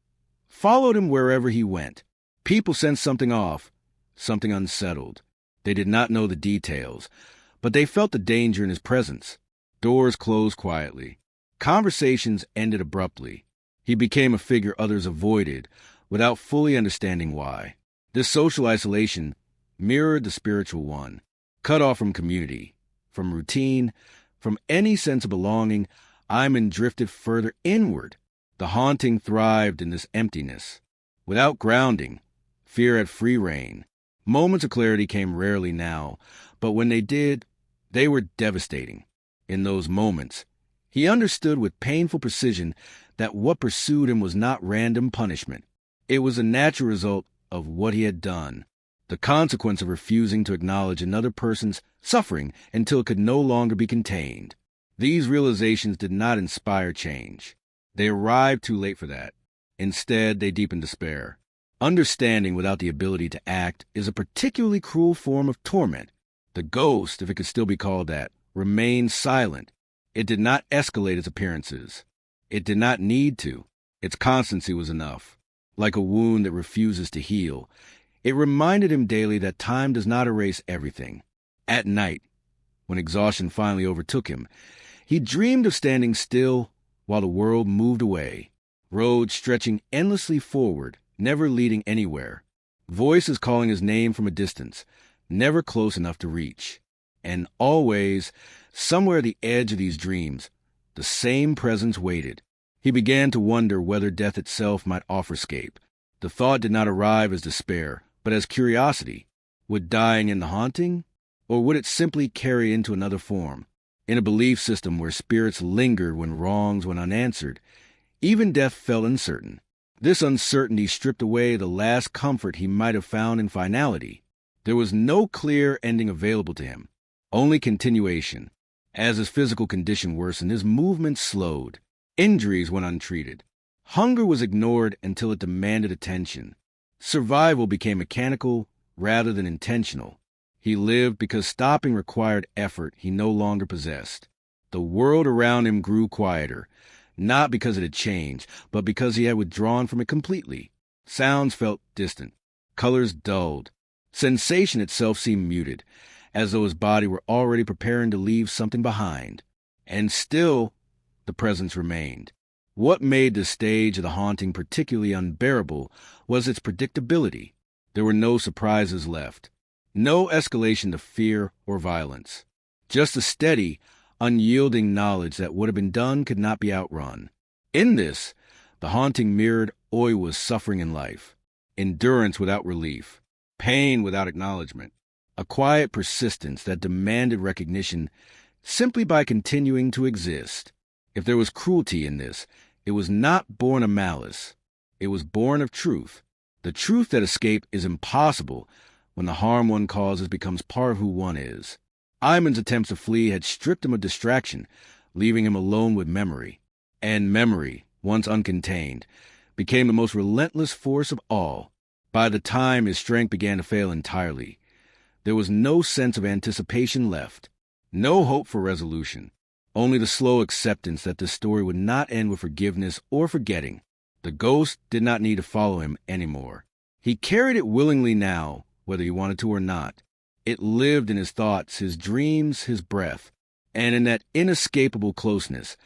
followed him wherever he went. People sensed something off, something unsettled. They did not know the details, but they felt the danger in his presence. Doors closed quietly. Conversations ended abruptly. He became a figure others avoided, without fully understanding why. This social isolation mirrored the spiritual one. Cut off from community, from routine, from any sense of belonging, Iman drifted further inward. The haunting thrived in this emptiness. Without grounding, fear had free rein. Moments of clarity came rarely now, but when they did, they were devastating. In those moments, he understood with painful precision that what pursued him was not random punishment. It was a natural result of what he had done, the consequence of refusing to acknowledge another person's suffering until it could no longer be contained. These realizations did not inspire change. They arrived too late for that. Instead, they deepened despair. Understanding without the ability to act is a particularly cruel form of torment. The ghost, if it could still be called that, remained silent. It did not escalate its appearances. It did not need to. Its constancy was enough. Like a wound that refuses to heal, it reminded him daily that time does not erase everything. At night, when exhaustion finally overtook him, he dreamed of standing still while the world moved away, roads stretching endlessly forward, never leading anywhere, voices calling his name from a distance, never close enough to reach. And always, somewhere at the edge of these dreams, the same presence waited. He began to wonder whether death itself might offer escape. The thought did not arrive as despair, but as curiosity. Would dying end the haunting? Or would it simply carry into another form? In a belief system where spirits lingered when wrongs went unanswered, even death felt uncertain. This uncertainty stripped away the last comfort he might have found in finality. There was no clear ending available to him, only continuation. As his physical condition worsened, his movements slowed. Injuries went untreated. Hunger was ignored until it demanded attention. Survival became mechanical rather than intentional. He lived because stopping required effort he no longer possessed. The world around him grew quieter, not because it had changed, but because he had withdrawn from it completely. Sounds felt distant. Colors dulled. Sensation itself seemed muted, as though his body were already preparing to leave something behind. And still, the presence remained. What made the stage of the haunting particularly unbearable was its predictability. There were no surprises left, no escalation to fear or violence, just a steady, unyielding knowledge that what had been done could not be outrun. In this, the haunting mirrored Oiwa's suffering in life, endurance without relief, pain without acknowledgement, a quiet persistence that demanded recognition simply by continuing to exist. If there was cruelty in this, it was not born of malice. It was born of truth. The truth that escape is impossible when the harm one causes becomes part of who one is. Iman's attempts to flee had stripped him of distraction, leaving him alone with memory. And memory, once uncontained, became the most relentless force of all. By the time his strength began to fail entirely, there was no sense of anticipation left, no hope for resolution, only the slow acceptance that this story would not end with forgiveness or forgetting. The ghost did not need to follow him anymore. He carried it willingly now, whether he wanted to or not. It lived in his thoughts, his dreams, his breath, and in that inescapable closeness,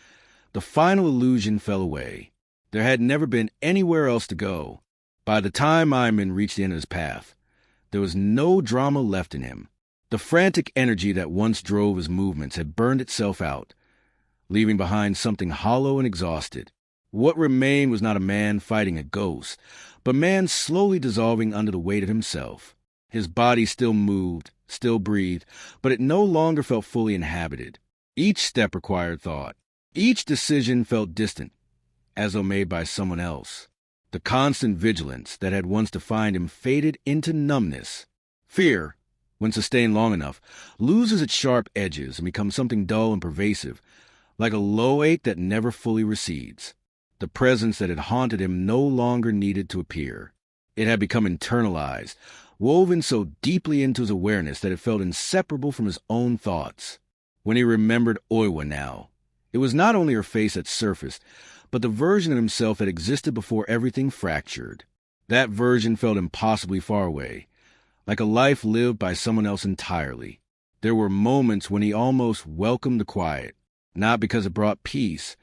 the final illusion fell away. There had never been anywhere else to go. By the time Iman reached the end of his path, there was no drama left in him. The frantic energy that once drove his movements had burned itself out, leaving behind something hollow and exhausted. What remained was not a man fighting a ghost, but man slowly dissolving under the weight of himself. His body still moved, still breathed, but it no longer felt fully inhabited. Each step required thought. Each decision felt distant, as though made by someone else. The constant vigilance that had once defined him faded into numbness. Fear, when sustained long enough, loses its sharp edges and becomes something dull and pervasive, like a low ache that never fully recedes. The presence that had haunted him no longer needed to appear. It had become internalized, woven so deeply into his awareness that it felt inseparable from his own thoughts. When he remembered Oiwa now, it was not only her face that surfaced, but the version of himself that existed before everything fractured. That version felt impossibly far away, like a life lived by someone else entirely. There were moments when he almost welcomed the quiet, not because it brought peace,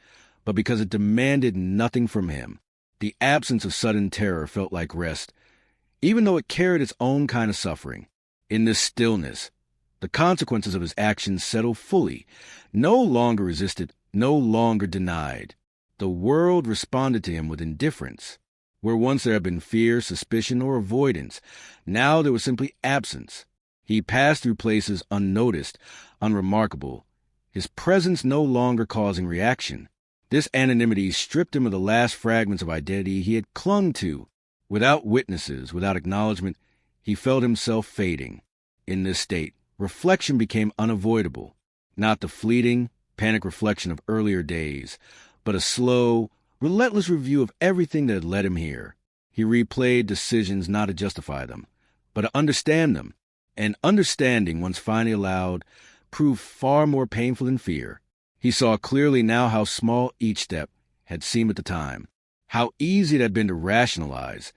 but because it demanded nothing from him. The absence of sudden terror felt like rest, even though it carried its own kind of suffering. In this stillness, the consequences of his actions settled fully, no longer resisted, no longer denied. The world responded to him with indifference. Where once there had been fear, suspicion, or avoidance, now there was simply absence. He passed through places unnoticed, unremarkable, his presence no longer causing reaction. This anonymity stripped him of the last fragments of identity he had clung to. Without witnesses, without acknowledgement, he felt himself fading. In this state, reflection became unavoidable. Not the fleeting, panic reflection of earlier days, but a slow, relentless review of everything that had led him here. He replayed decisions not to justify them, but to understand them. And understanding, once finally allowed, proved far more painful than fear. He saw clearly now how small each step had seemed at the time, how easy it had been to rationalize,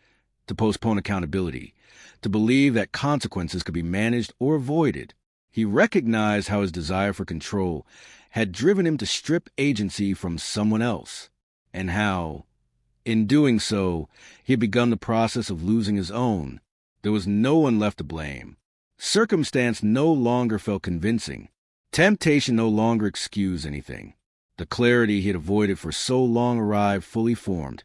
to postpone accountability, to believe that consequences could be managed or avoided. He recognized how his desire for control had driven him to strip agency from someone else, and how, in doing so, he had begun the process of losing his own. There was no one left to blame. Circumstance no longer felt convincing. Temptation no longer excused anything. The clarity he had avoided for so long arrived fully formed,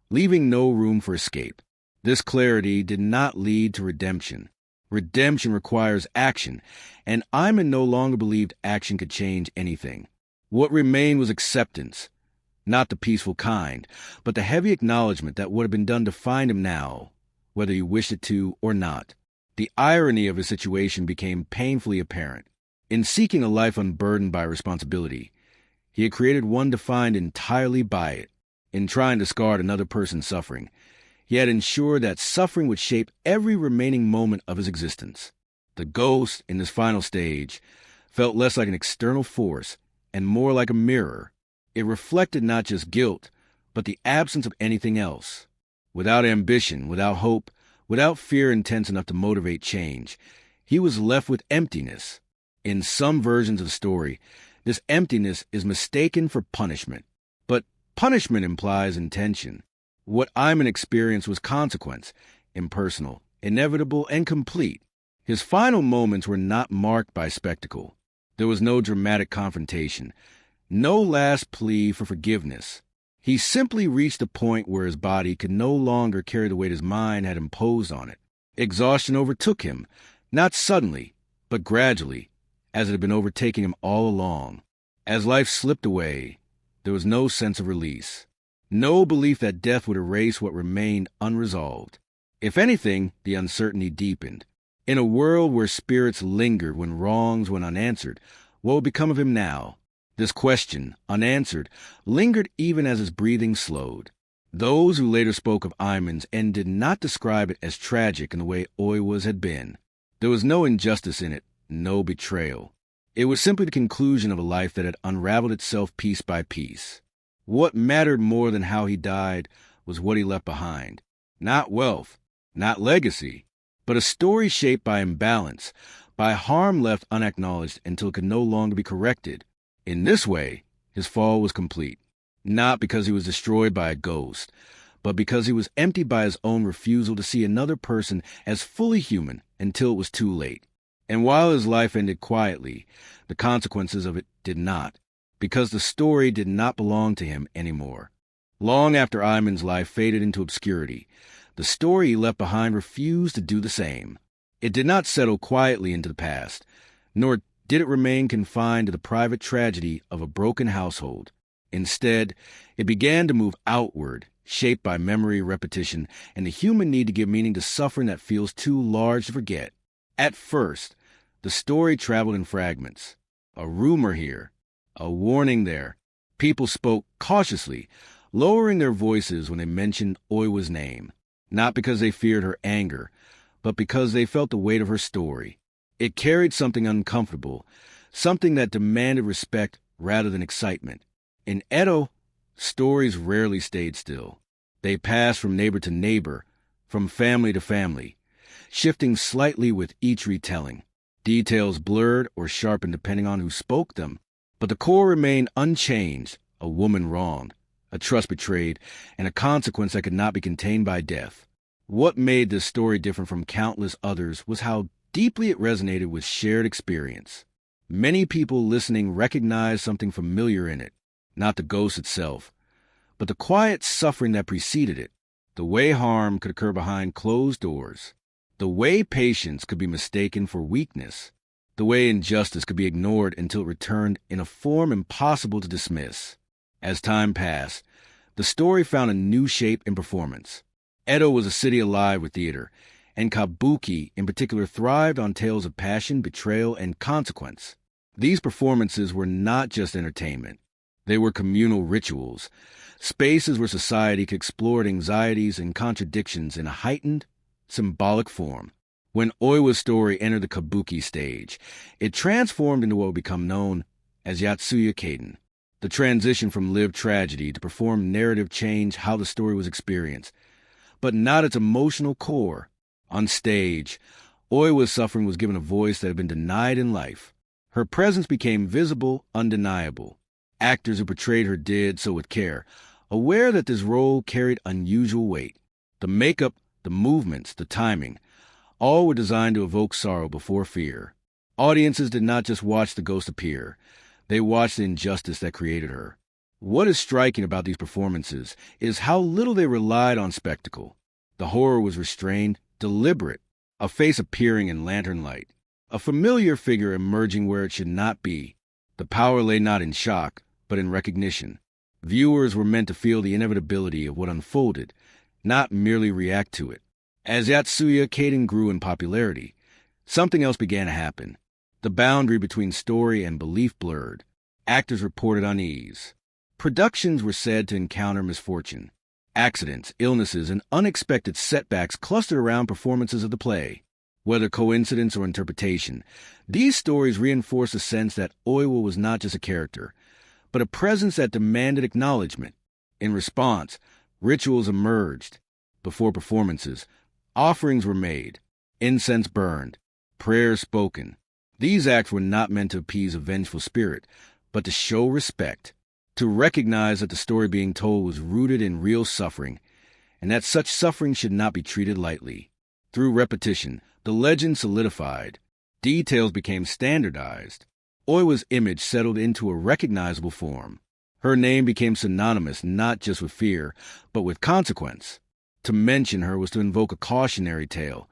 leaving no room for escape. This clarity did not lead to redemption. Redemption requires action, and Iman no longer believed action could change anything. What remained was acceptance, not the peaceful kind, but the heavy acknowledgement that what had been done defined him now, whether he wished it to or not. The irony of his situation became painfully apparent. In seeking a life unburdened by responsibility, he had created one defined entirely by it. In trying to discard another person's suffering, he had ensured that suffering would shape every remaining moment of his existence. The ghost, in this final stage, felt less like an external force and more like a mirror. It reflected not just guilt, but the absence of anything else. Without ambition, without hope, without fear intense enough to motivate change, he was left with emptiness. In some versions of the story, this emptiness is mistaken for punishment. But punishment implies intention. What Iman experienced was consequence, impersonal, inevitable, and complete. His final moments were not marked by spectacle. There was no dramatic confrontation, no last plea for forgiveness. He simply reached a point where his body could no longer carry the weight his mind had imposed on it. Exhaustion overtook him, not suddenly, but gradually, as it had been overtaking him all along. As life slipped away, there was no sense of release, no belief that death would erase what remained unresolved. If anything, the uncertainty deepened. In a world where spirits lingered when wrongs went unanswered, what would become of him now? This question, unanswered, lingered even as his breathing slowed. Those who later spoke of Iman's end did not describe it as tragic in the way Oiwa's had been. There was no injustice in it, no betrayal. It was simply the conclusion of a life that had unraveled itself piece by piece. What mattered more than how he died was what he left behind. Not wealth, not legacy, but a story shaped by imbalance, by harm left unacknowledged until it could no longer be corrected. In this way, his fall was complete, not because he was destroyed by a ghost, but because he was emptied by his own refusal to see another person as fully human until it was too late. And while his life ended quietly, the consequences of it did not, because the story did not belong to him anymore. Long after Iman's life faded into obscurity, the story he left behind refused to do the same. It did not settle quietly into the past, nor did it remain confined to the private tragedy of a broken household. Instead, it began to move outward, shaped by memory, repetition, and the human need to give meaning to suffering that feels too large to forget. At first, the story traveled in fragments. A rumor here, a warning there. People spoke cautiously, lowering their voices when they mentioned Oiwa's name, not because they feared her anger, but because they felt the weight of her story. It carried something uncomfortable, something that demanded respect rather than excitement. In Edo, stories rarely stayed still. They passed from neighbor to neighbor, from family to family, shifting slightly with each retelling. Details blurred or sharpened depending on who spoke them, but the core remained unchanged: a woman wronged, a trust betrayed, and a consequence that could not be contained by death. What made this story different from countless others was how deeply it resonated with shared experience. Many people listening recognized something familiar in it, not the ghost itself, but the quiet suffering that preceded it, the way harm could occur behind closed doors, the way patience could be mistaken for weakness, the way injustice could be ignored until it returned in a form impossible to dismiss. As time passed, the story found a new shape and performance. Edo was a city alive with theater, and kabuki in particular thrived on tales of passion, betrayal, and consequence. These performances were not just entertainment. They were communal rituals, spaces where society could explore anxieties and contradictions in a heightened, symbolic form. When Oiwa's story entered the kabuki stage, it transformed into what would become known as Yatsuya Kaiden. The transition from lived tragedy to performed narrative changed how the story was experienced, but not its emotional core. On stage, Oiwa's suffering was given a voice that had been denied in life. Her presence became visible, undeniable. Actors who portrayed her did so with care, aware that this role carried unusual weight. The makeup, the movements, the timing, all were designed to evoke sorrow before fear. Audiences did not just watch the ghost appear. They watched the injustice that created her. What is striking about these performances is how little they relied on spectacle. The horror was restrained, deliberate, a face appearing in lantern light, a familiar figure emerging where it should not be. The power lay not in shock, but in recognition. Viewers were meant to feel the inevitability of what unfolded, not merely react to it. As Yatsuya Kaiden grew in popularity, something else began to happen. The boundary between story and belief blurred. Actors reported unease. Productions were said to encounter misfortune. Accidents, illnesses, and unexpected setbacks clustered around performances of the play. Whether coincidence or interpretation, these stories reinforced the sense that Oiwa was not just a character, but a presence that demanded acknowledgement. In response, rituals emerged. Before performances, offerings were made, incense burned, prayers spoken. These acts were not meant to appease a vengeful spirit, but to show respect, to recognize that the story being told was rooted in real suffering, and that such suffering should not be treated lightly. Through repetition, the legend solidified. Details became standardized. Oiwa's image settled into a recognizable form. Her name became synonymous not just with fear, but with consequence. To mention her was to invoke a cautionary tale,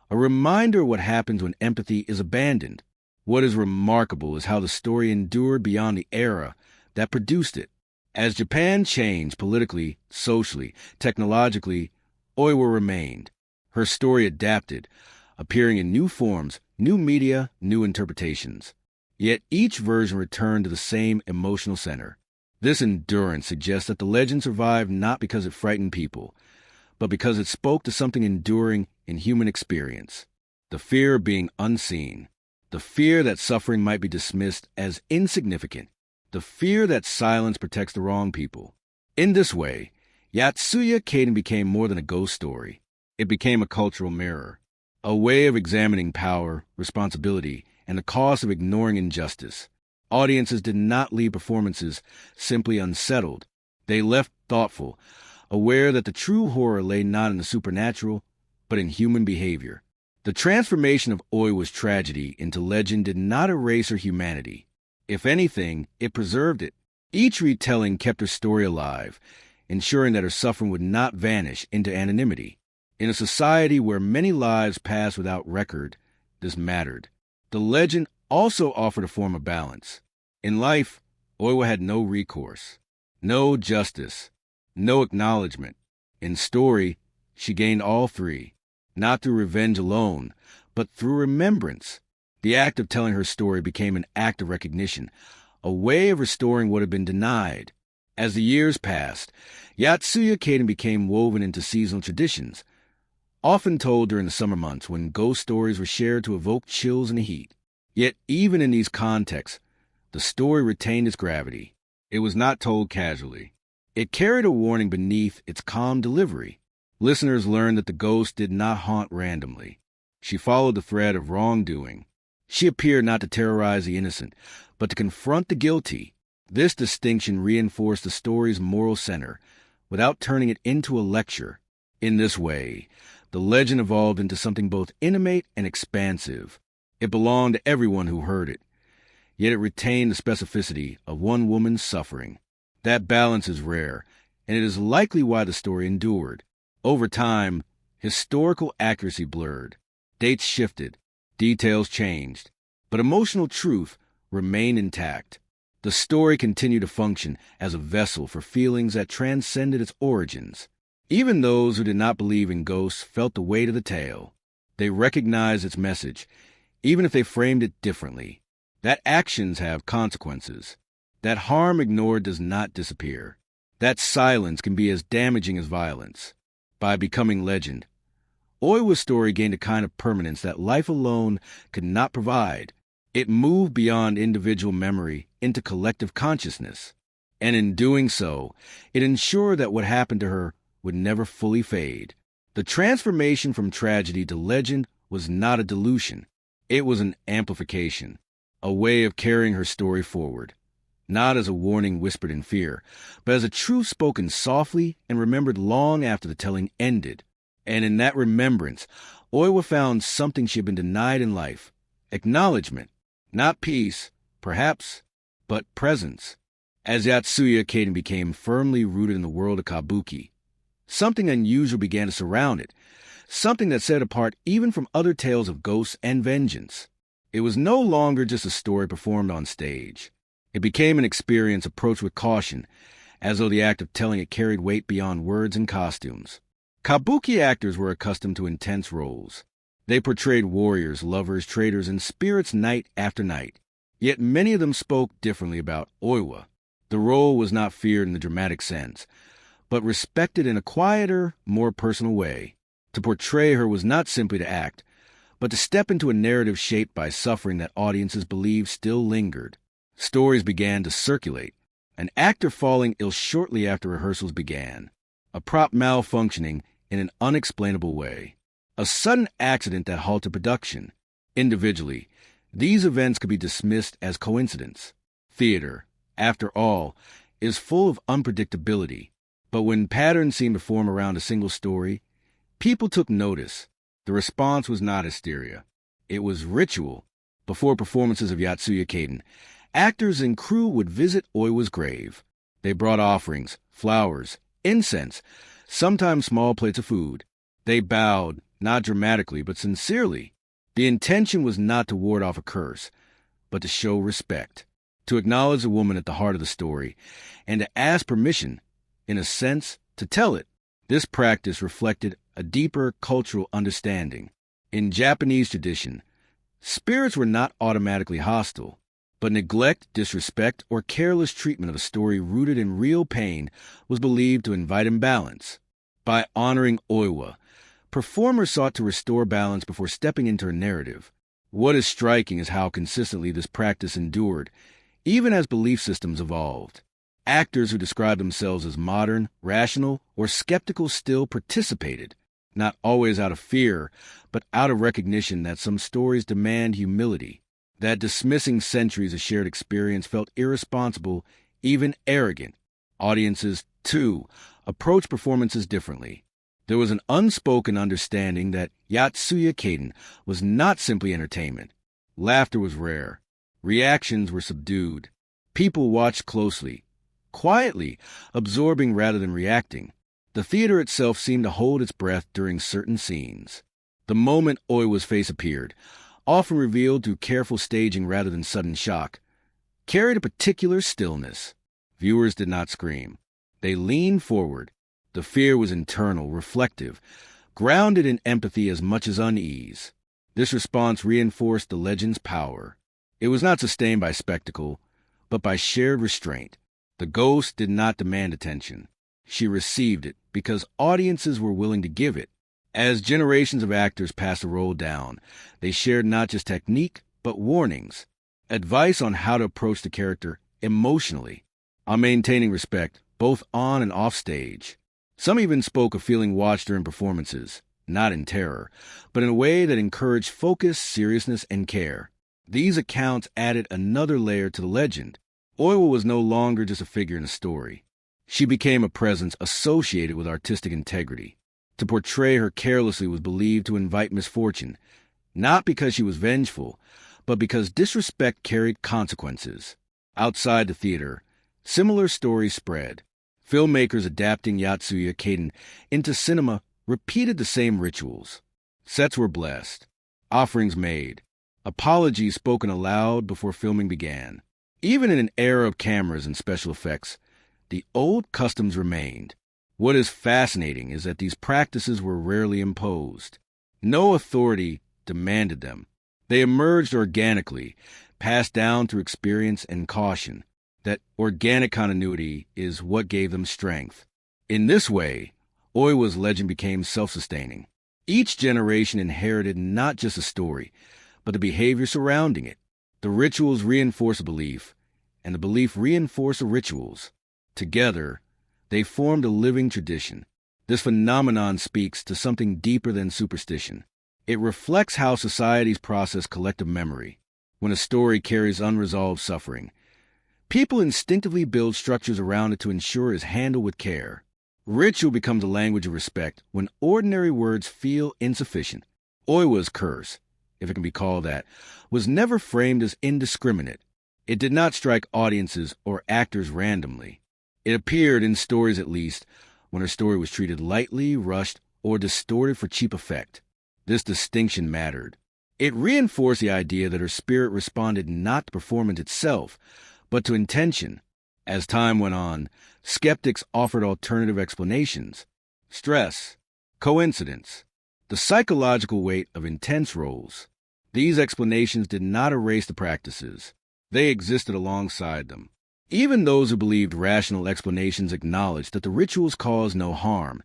a reminder of what happens when empathy is abandoned. What is remarkable is how the story endured beyond the era that produced it. As Japan changed politically, socially, technologically, Oiwa remained. Her story adapted, appearing in new forms, new media, new interpretations. Yet each version returned to the same emotional center. This endurance suggests that the legend survived not because it frightened people, but because it spoke to something enduring in human experience. The fear of being unseen. The fear that suffering might be dismissed as insignificant. The fear that silence protects the wrong people. In this way, Yatsuya Kaiden became more than a ghost story. It became a cultural mirror, a way of examining power, responsibility, and the cost of ignoring injustice. Audiences did not leave performances simply unsettled. They left thoughtful, aware that the true horror lay not in the supernatural, but in human behavior. The transformation of Oiwa's tragedy into legend did not erase her humanity. If anything, it preserved it. Each retelling kept her story alive, ensuring that her suffering would not vanish into anonymity. In a society where many lives passed without record, this mattered. The legend also offered a form of balance. In life, Oiwa had no recourse, no justice, no acknowledgement. In story, she gained all three, not through revenge alone, but through remembrance. The act of telling her story became an act of recognition, a way of restoring what had been denied. As the years passed, Yatsuya Kaiden became woven into seasonal traditions, often told during the summer months when ghost stories were shared to evoke chills in the heat. Yet even in these contexts, the story retained its gravity. It was not told casually. It carried a warning beneath its calm delivery. Listeners learned that the ghost did not haunt randomly. She followed the thread of wrongdoing. She appeared not to terrorize the innocent, but to confront the guilty. This distinction reinforced the story's moral center, without turning it into a lecture. In this way, the legend evolved into something both intimate and expansive. It belonged to everyone who heard it, yet it retained the specificity of one woman's suffering. That balance is rare, and it is likely why the story endured. Over time, historical accuracy blurred. Dates shifted, details changed, but emotional truth remained intact. The story continued to function as a vessel for feelings that transcended its origins. Even those who did not believe in ghosts felt the weight of the tale. They recognized its message, even if they framed it differently. That actions have consequences. That harm ignored does not disappear. That silence can be as damaging as violence. By becoming legend, Oiwa's story gained a kind of permanence that life alone could not provide. It moved beyond individual memory into collective consciousness. And in doing so, it ensured that what happened to her would never fully fade. The transformation from tragedy to legend was not a dilution. It was an amplification, a way of carrying her story forward. Not as a warning whispered in fear, but as a truth spoken softly and remembered long after the telling ended. And in that remembrance, Oiwa found something she had been denied in life. Acknowledgement. Not peace, perhaps, but presence. As Yatsuya Kaden became firmly rooted in the world of kabuki, something unusual began to surround it, something that set it apart even from other tales of ghosts and vengeance. It was no longer just a story performed on stage. It became an experience approached with caution, as though the act of telling it carried weight beyond words and costumes. Kabuki actors were accustomed to intense roles. They portrayed warriors, lovers, traitors, and spirits night after night. Yet many of them spoke differently about Oiwa. The role was not feared in the dramatic sense, but respected in a quieter, more personal way. To portray her was not simply to act, but to step into a narrative shaped by suffering that audiences believed still lingered. Stories began to circulate, an actor falling ill shortly after rehearsals began, a prop malfunctioning in an unexplainable way, a sudden accident that halted production. Individually, these events could be dismissed as coincidence. Theater, after all, is full of unpredictability, but when patterns seemed to form around a single story, people took notice. The response was not hysteria. It was ritual. Before performances of Yatsuya Kaden, actors and crew would visit Oiwa's grave. They brought offerings, flowers, incense, sometimes small plates of food. They bowed, not dramatically, but sincerely. The intention was not to ward off a curse, but to show respect, to acknowledge the woman at the heart of the story, and to ask permission, in a sense, to tell it. This practice reflected a deeper cultural understanding. In Japanese tradition, spirits were not automatically hostile, but neglect, disrespect, or careless treatment of a story rooted in real pain was believed to invite imbalance. By honoring Oiwa, performers sought to restore balance before stepping into her narrative. What is striking is how consistently this practice endured, even as belief systems evolved. Actors who described themselves as modern, rational, or skeptical still participated, not always out of fear, but out of recognition that some stories demand humility, that dismissing centuries of shared experience felt irresponsible, even arrogant. Audiences, too, approached performances differently. There was an unspoken understanding that Yatsuya Kaden was not simply entertainment. Laughter was rare. Reactions were subdued. People watched closely, quietly, absorbing rather than reacting. The theater itself seemed to hold its breath during certain scenes. The moment Oiwa's face appeared, often revealed through careful staging rather than sudden shock, carried a particular stillness. Viewers did not scream. They leaned forward. The fear was internal, reflective, grounded in empathy as much as unease. This response reinforced the legend's power. It was not sustained by spectacle, but by shared restraint. The ghost did not demand attention. She received it because audiences were willing to give it. As generations of actors passed the role down, they shared not just technique, but warnings, advice on how to approach the character emotionally, on maintaining respect, both on and off stage. Some even spoke of feeling watched during performances, not in terror, but in a way that encouraged focus, seriousness, and care. These accounts added another layer to the legend. Oiwa was no longer just a figure in a story. She became a presence associated with artistic integrity. To portray her carelessly was believed to invite misfortune, not because she was vengeful, but because disrespect carried consequences. Outside the theater, similar stories spread. Filmmakers adapting Yotsuya Kaiden into cinema repeated the same rituals. Sets were blessed, offerings made, apologies spoken aloud before filming began. Even in an era of cameras and special effects, the old customs remained. What is fascinating is that these practices were rarely imposed. No authority demanded them. They emerged organically, passed down through experience and caution. That organic continuity is what gave them strength. In this way, Oiwa's legend became self-sustaining. Each generation inherited not just a story, but the behavior surrounding it. The rituals reinforce a belief, and the belief reinforced the rituals. Together, they formed a living tradition. This phenomenon speaks to something deeper than superstition. It reflects how societies process collective memory. When a story carries unresolved suffering, people instinctively build structures around it to ensure it is handled with care. Ritual becomes a language of respect when ordinary words feel insufficient. Oiwa's curse, if it can be called that, was never framed as indiscriminate. It did not strike audiences or actors randomly. It appeared, in stories at least, when her story was treated lightly, rushed, or distorted for cheap effect. This distinction mattered. It reinforced the idea that her spirit responded not to performance itself, but to intention. As time went on, skeptics offered alternative explanations. Stress, coincidence, the psychological weight of intense roles. These explanations did not erase the practices. They existed alongside them. Even those who believed rational explanations acknowledged that the rituals caused no harm,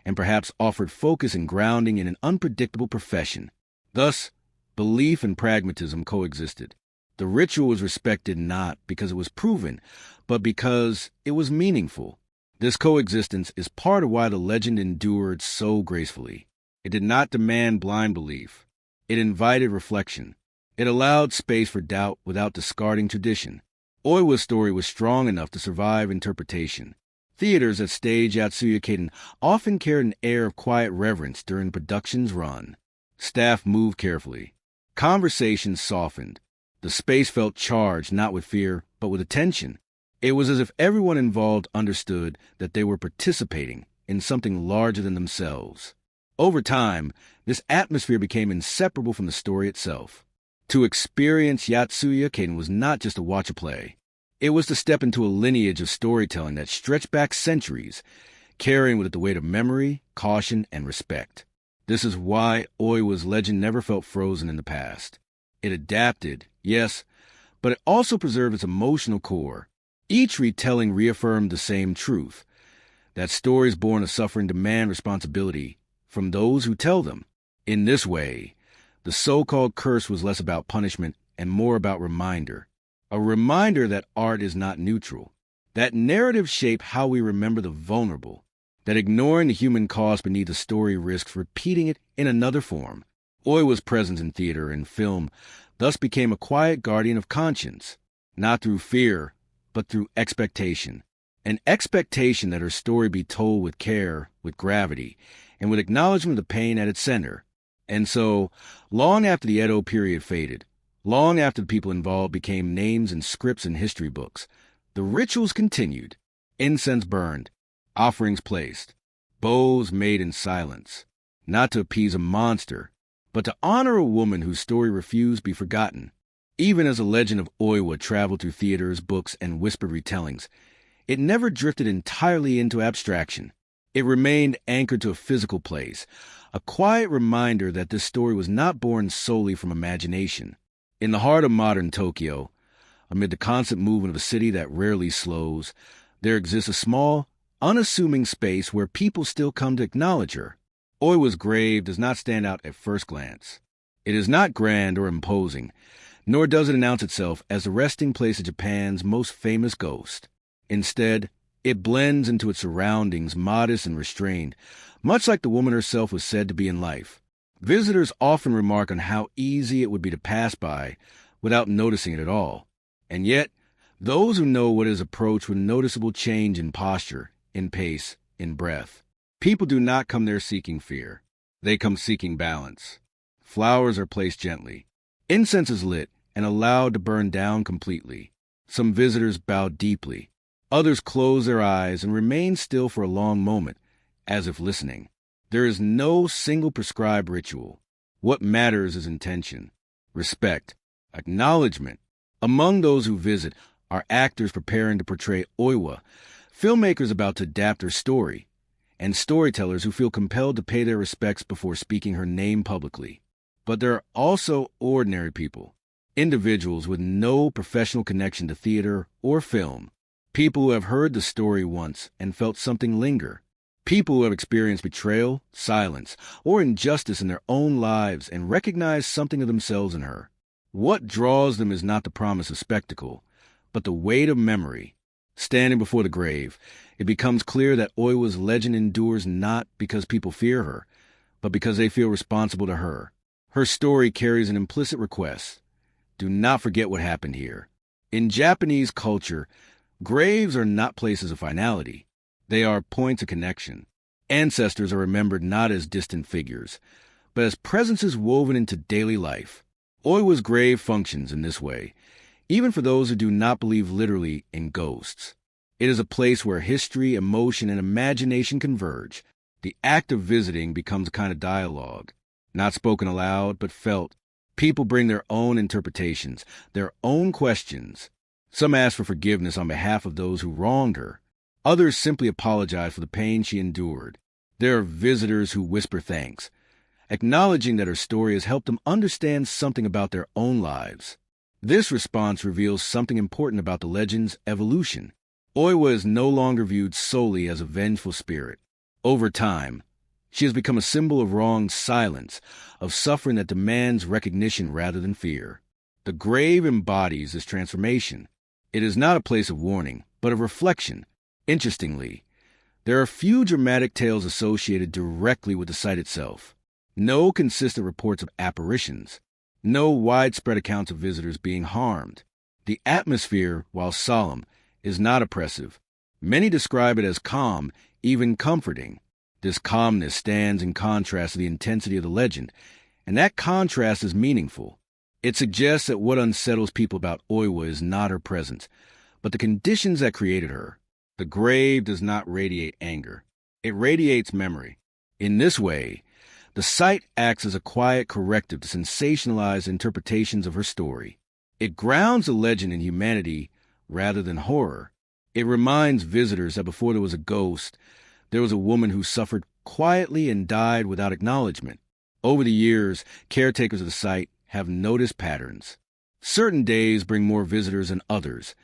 and perhaps offered focus and grounding in an unpredictable profession. Thus, belief and pragmatism coexisted. The ritual was respected not because it was proven, but because it was meaningful. This coexistence is part of why the legend endured so gracefully. It did not demand blind belief. It invited reflection. It allowed space for doubt without discarding tradition. Oiwa's story was strong enough to survive interpretation. Theaters that staged Yotsuya Kaiden often carried an air of quiet reverence during production's run. Staff moved carefully. Conversations softened. The space felt charged not with fear, but with attention. It was as if everyone involved understood that they were participating in something larger than themselves. Over time, this atmosphere became inseparable from the story itself. To experience Yotsuya Kaiden was not just to watch a play. It was to step into a lineage of storytelling that stretched back centuries, carrying with it the weight of memory, caution, and respect. This is why Oiwa's legend never felt frozen in the past. It adapted, yes, but it also preserved its emotional core. Each retelling reaffirmed the same truth, that stories born of suffering demand responsibility from those who tell them. In this way, the so-called curse was less about punishment and more about reminder. A reminder that art is not neutral, that narratives shape how we remember the vulnerable, that ignoring the human cost beneath the story risks repeating it in another form. Oiwa's presence in theater and film thus became a quiet guardian of conscience, not through fear, but through expectation. An expectation that her story be told with care, with gravity, and with acknowledgement of the pain at its center. And so, long after the Edo period faded, long after the people involved became names and scripts in history books, the rituals continued. Incense burned, offerings placed, bows made in silence, not to appease a monster, but to honor a woman whose story refused to be forgotten. Even as the legend of Oiwa traveled through theaters, books, and whispered retellings, it never drifted entirely into abstraction. It remained anchored to a physical place, a quiet reminder that this story was not born solely from imagination. In the heart of modern Tokyo, amid the constant movement of a city that rarely slows, there exists a small, unassuming space where people still come to acknowledge her. Oiwa's grave does not stand out at first glance. It is not grand or imposing, nor does it announce itself as the resting place of Japan's most famous ghost. Instead, it blends into its surroundings, modest and restrained, much like the woman herself was said to be in life. Visitors often remark on how easy it would be to pass by without noticing it at all. And yet, those who know what is approached with noticeable change in posture, in pace, in breath. People do not come there seeking fear. They come seeking balance. Flowers are placed gently. Incense is lit and allowed to burn down completely. Some visitors bow deeply. Others close their eyes and remain still for a long moment, as if listening. There is no single prescribed ritual. What matters is intention, respect, acknowledgement. Among those who visit are actors preparing to portray Oiwa, filmmakers about to adapt her story, and storytellers who feel compelled to pay their respects before speaking her name publicly. But there are also ordinary people, individuals with no professional connection to theater or film, people who have heard the story once and felt something linger, people who have experienced betrayal, silence, or injustice in their own lives and recognize something of themselves in her. What draws them is not the promise of spectacle, but the weight of memory. Standing before the grave, it becomes clear that Oiwa's legend endures not because people fear her, but because they feel responsible to her. Her story carries an implicit request. Do not forget what happened here. In Japanese culture, graves are not places of finality. They are points of connection. Ancestors are remembered not as distant figures, but as presences woven into daily life. Oiwa's grave functions in this way, even for those who do not believe literally in ghosts. It is a place where history, emotion, and imagination converge. The act of visiting becomes a kind of dialogue, not spoken aloud, but felt. People bring their own interpretations, their own questions. Some ask for forgiveness on behalf of those who wronged her. Others simply apologize for the pain she endured. There are visitors who whisper thanks, acknowledging that her story has helped them understand something about their own lives. This response reveals something important about the legend's evolution. Oiwa is no longer viewed solely as a vengeful spirit. Over time, she has become a symbol of wronged silence, of suffering that demands recognition rather than fear. The grave embodies this transformation. It is not a place of warning, but of reflection. Interestingly, there are few dramatic tales associated directly with the site itself. No consistent reports of apparitions. No widespread accounts of visitors being harmed. The atmosphere, while solemn, is not oppressive. Many describe it as calm, even comforting. This calmness stands in contrast to the intensity of the legend, and that contrast is meaningful. It suggests that what unsettles people about Oiwa is not her presence, but the conditions that created her. The grave does not radiate anger. It radiates memory. In this way, the site acts as a quiet corrective to sensationalized interpretations of her story. It grounds the legend in humanity rather than horror. It reminds visitors that before there was a ghost, there was a woman who suffered quietly and died without acknowledgement. Over the years, caretakers of the site have noticed patterns. Certain days bring more visitors than others,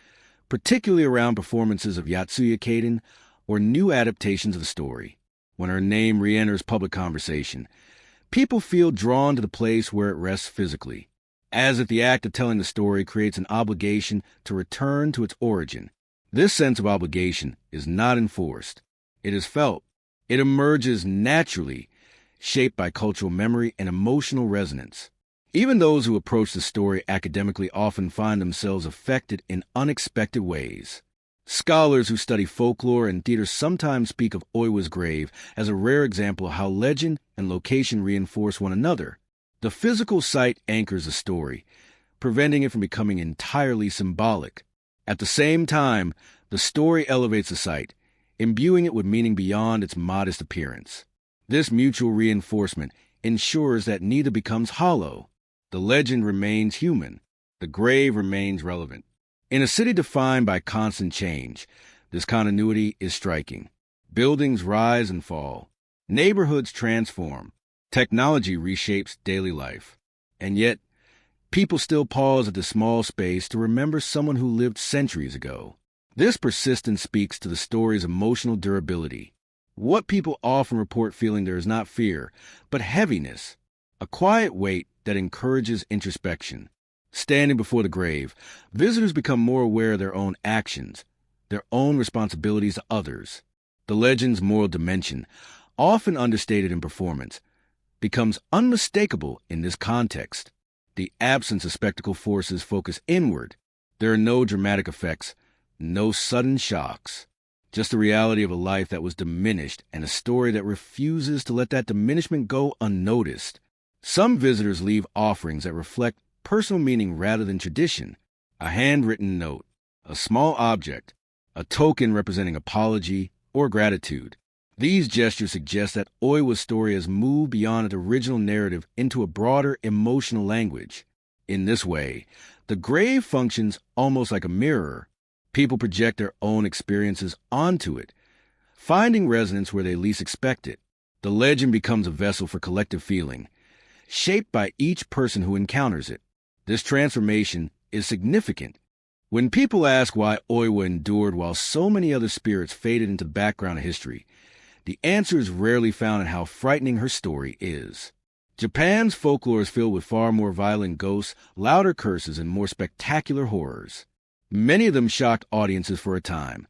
particularly around performances of Yotsuya Kaiden or new adaptations of the story. When her name re-enters public conversation, people feel drawn to the place where it rests physically, as if the act of telling the story creates an obligation to return to its origin. This sense of obligation is not enforced. It is felt. It emerges naturally, shaped by cultural memory and emotional resonance. Even those who approach the story academically often find themselves affected in unexpected ways. Scholars who study folklore and theater sometimes speak of Oiwa's grave as a rare example of how legend and location reinforce one another. The physical site anchors the story, preventing it from becoming entirely symbolic. At the same time, the story elevates the site, imbuing it with meaning beyond its modest appearance. This mutual reinforcement ensures that neither becomes hollow. The legend remains human. The grave remains relevant. In a city defined by constant change, this continuity is striking. Buildings rise and fall. Neighborhoods transform. Technology reshapes daily life. And yet, people still pause at the small space to remember someone who lived centuries ago. This persistence speaks to the story's emotional durability. What people often report feeling there is not fear, but heaviness, a quiet weight that encourages introspection. Standing before the grave, visitors become more aware of their own actions, their own responsibilities to others. The legend's moral dimension, often understated in performance, becomes unmistakable in this context. The absence of spectacle forces focus inward. There are no dramatic effects, no sudden shocks. Just the reality of a life that was diminished and a story that refuses to let that diminishment go unnoticed. Some visitors leave offerings that reflect personal meaning rather than tradition. A handwritten note, a small object, a token representing apology or gratitude. These gestures suggest that Oiwa's story has moved beyond its original narrative into a broader emotional language. In this way, the grave functions almost like a mirror. People project their own experiences onto it, finding resonance where they least expect it. The legend becomes a vessel for collective feeling, shaped by each person who encounters it. This transformation is significant. When people ask why Oiwa endured while so many other spirits faded into the background of history, the answer is rarely found in how frightening her story is. Japan's folklore is filled with far more violent ghosts, louder curses, and more spectacular horrors. Many of them shocked audiences for a time,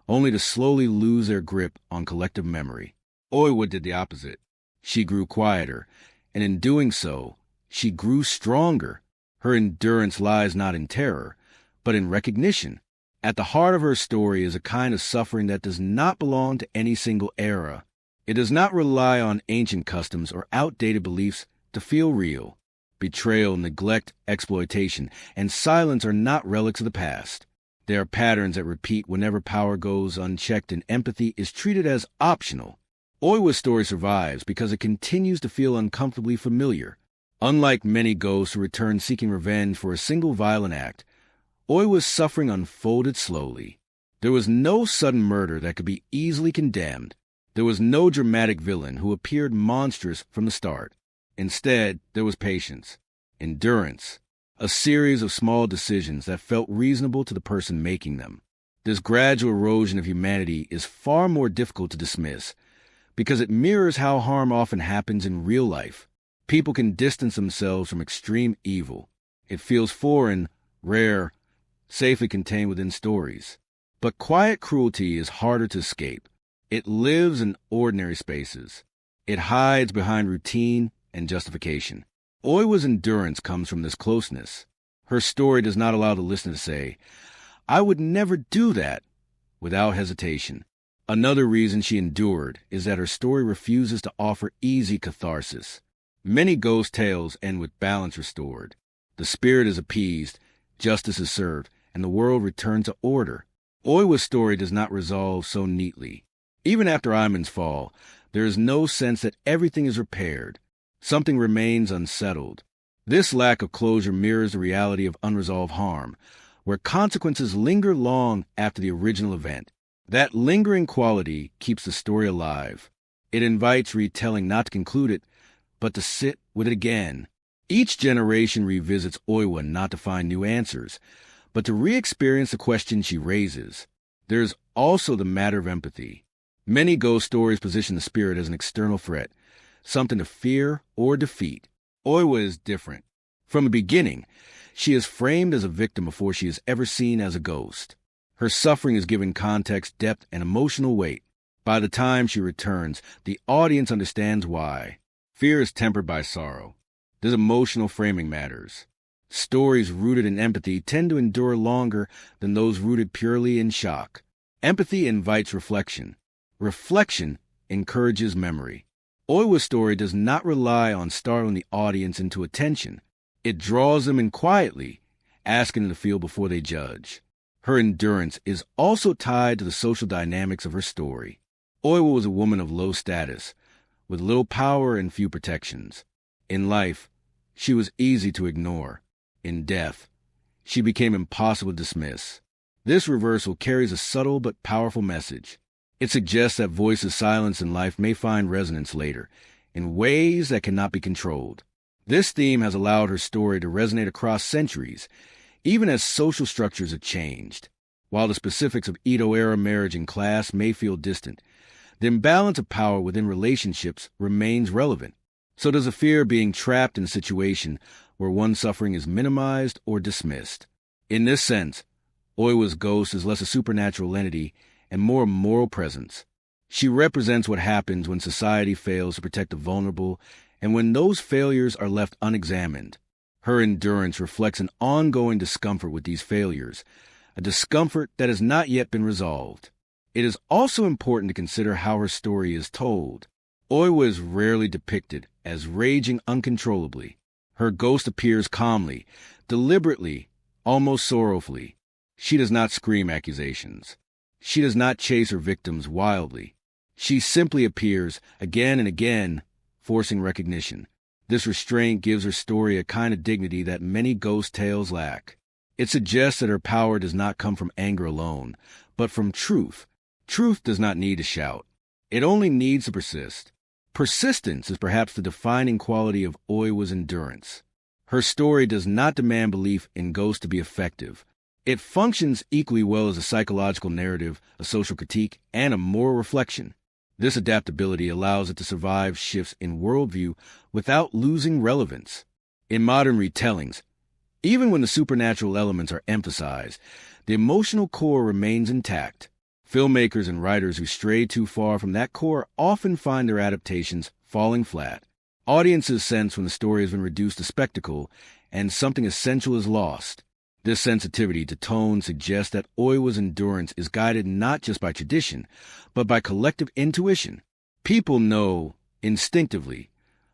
only to slowly lose their grip on collective memory. Oiwa did the opposite. She grew quieter, and in doing so, she grew stronger. Her endurance lies not in terror, but in recognition. At the heart of her story is a kind of suffering that does not belong to any single era. It does not rely on ancient customs or outdated beliefs to feel real. Betrayal, neglect, exploitation, and silence are not relics of the past. They are patterns that repeat whenever power goes unchecked and empathy is treated as optional. Oiwa's story survives because it continues to feel uncomfortably familiar. Unlike many ghosts who return seeking revenge for a single violent act, Oiwa's suffering unfolded slowly. There was no sudden murder that could be easily condemned. There was no dramatic villain who appeared monstrous from the start. Instead, there was patience, endurance, a series of small decisions that felt reasonable to the person making them. This gradual erosion of humanity is far more difficult to dismiss because it mirrors how harm often happens in real life. People can distance themselves from extreme evil. It feels foreign, rare, safely contained within stories. But quiet cruelty is harder to escape. It lives in ordinary spaces. It hides behind routine and justification. Oiwa's endurance comes from this closeness. Her story does not allow the listener to say, "I would never do that," without hesitation. Another reason she endured is that her story refuses to offer easy catharsis. Many ghost tales end with balance restored. The spirit is appeased, justice is served, and the world returned to order. Oiwa's story does not resolve so neatly. Even after Iman's fall, there is no sense that everything is repaired. Something remains unsettled. This lack of closure mirrors the reality of unresolved harm, where consequences linger long after the original event. That lingering quality keeps the story alive. It invites retelling not to conclude it, but to sit with it again. Each generation revisits Oiwa not to find new answers, but to re-experience the questions she raises. There is also the matter of empathy. Many ghost stories position the spirit as an external threat, something to fear or defeat. Oiwa is different. From the beginning, she is framed as a victim before she is ever seen as a ghost. Her suffering is given context, depth, and emotional weight. By the time she returns, the audience understands why. Fear is tempered by sorrow. This emotional framing matters. Stories rooted in empathy tend to endure longer than those rooted purely in shock. Empathy invites reflection. Reflection encourages memory. Oiwa's story does not rely on startling the audience into attention. It draws them in quietly, asking them to feel before they judge. Her endurance is also tied to the social dynamics of her story. Oiwa was a woman of low status, with little power and few protections. In life, she was easy to ignore. In death, she became impossible to dismiss. This reversal carries a subtle but powerful message. It suggests that voices silenced in life may find resonance later, in ways that cannot be controlled. This theme has allowed her story to resonate across centuries, even as social structures have changed. While the specifics of Edo-era marriage and class may feel distant, the imbalance of power within relationships remains relevant. So does the fear of being trapped in a situation where one's suffering is minimized or dismissed. In this sense, Oiwa's ghost is less a supernatural entity and more a moral presence. She represents what happens when society fails to protect the vulnerable and when those failures are left unexamined. Her endurance reflects an ongoing discomfort with these failures, a discomfort that has not yet been resolved. It is also important to consider how her story is told. Oiwa is rarely depicted as raging uncontrollably. Her ghost appears calmly, deliberately, almost sorrowfully. She does not scream accusations. She does not chase her victims wildly. She simply appears again and again, forcing recognition. This restraint gives her story a kind of dignity that many ghost tales lack. It suggests that her power does not come from anger alone, but from truth. Truth does not need to shout. It only needs to persist. Persistence is perhaps the defining quality of Oiwa's endurance. Her story does not demand belief in ghosts to be effective. It functions equally well as a psychological narrative, a social critique, and a moral reflection. This adaptability allows it to survive shifts in worldview without losing relevance. In modern retellings, even when the supernatural elements are emphasized, the emotional core remains intact. Filmmakers and writers who stray too far from that core often find their adaptations falling flat. Audiences sense when the story has been reduced to spectacle and something essential is lost. This sensitivity to tone suggests that Oiwa's endurance is guided not just by tradition, but by collective intuition. People know, instinctively,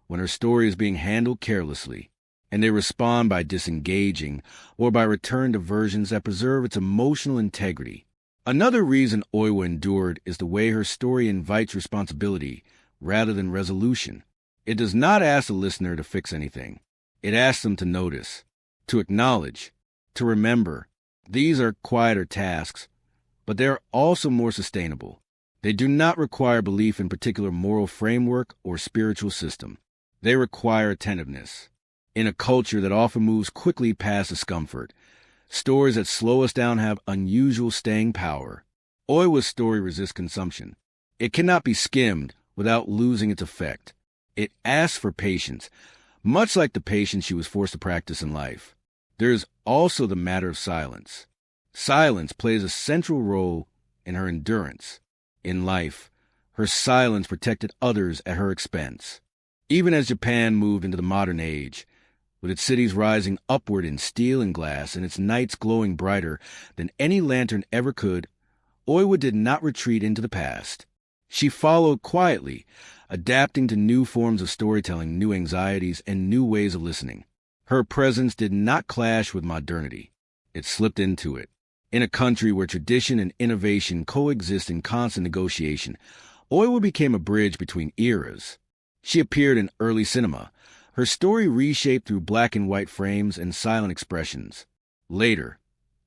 when her story is being handled carelessly, and they respond by disengaging or by return to versions that preserve its emotional integrity. Another reason Oiwa endured is the way her story invites responsibility rather than resolution. It does not ask the listener to fix anything. It asks them to notice, to acknowledge, to remember. These are quieter tasks, but they are also more sustainable. They do not require belief in particular moral framework or spiritual system. They require attentiveness. In a culture that often moves quickly past discomfort, stories that slow us down have unusual staying power. Oiwa's story resists consumption. It cannot be skimmed without losing its effect. It asks for patience, much like the patience she was forced to practice in life. There is also the matter of silence. Silence plays a central role in her endurance. In life, her silence protected others at her expense. Even as Japan moved into the modern age, with its cities rising upward in steel and glass and its nights glowing brighter than any lantern ever could, Oiwa did not retreat into the past. She followed quietly, adapting to new forms of storytelling, new anxieties, and new ways of listening. Her presence did not clash with modernity. It slipped into it. In a country where tradition and innovation coexist in constant negotiation, Oiwa became a bridge between eras. She appeared in early cinema, her story reshaped through black and white frames and silent expressions. Later,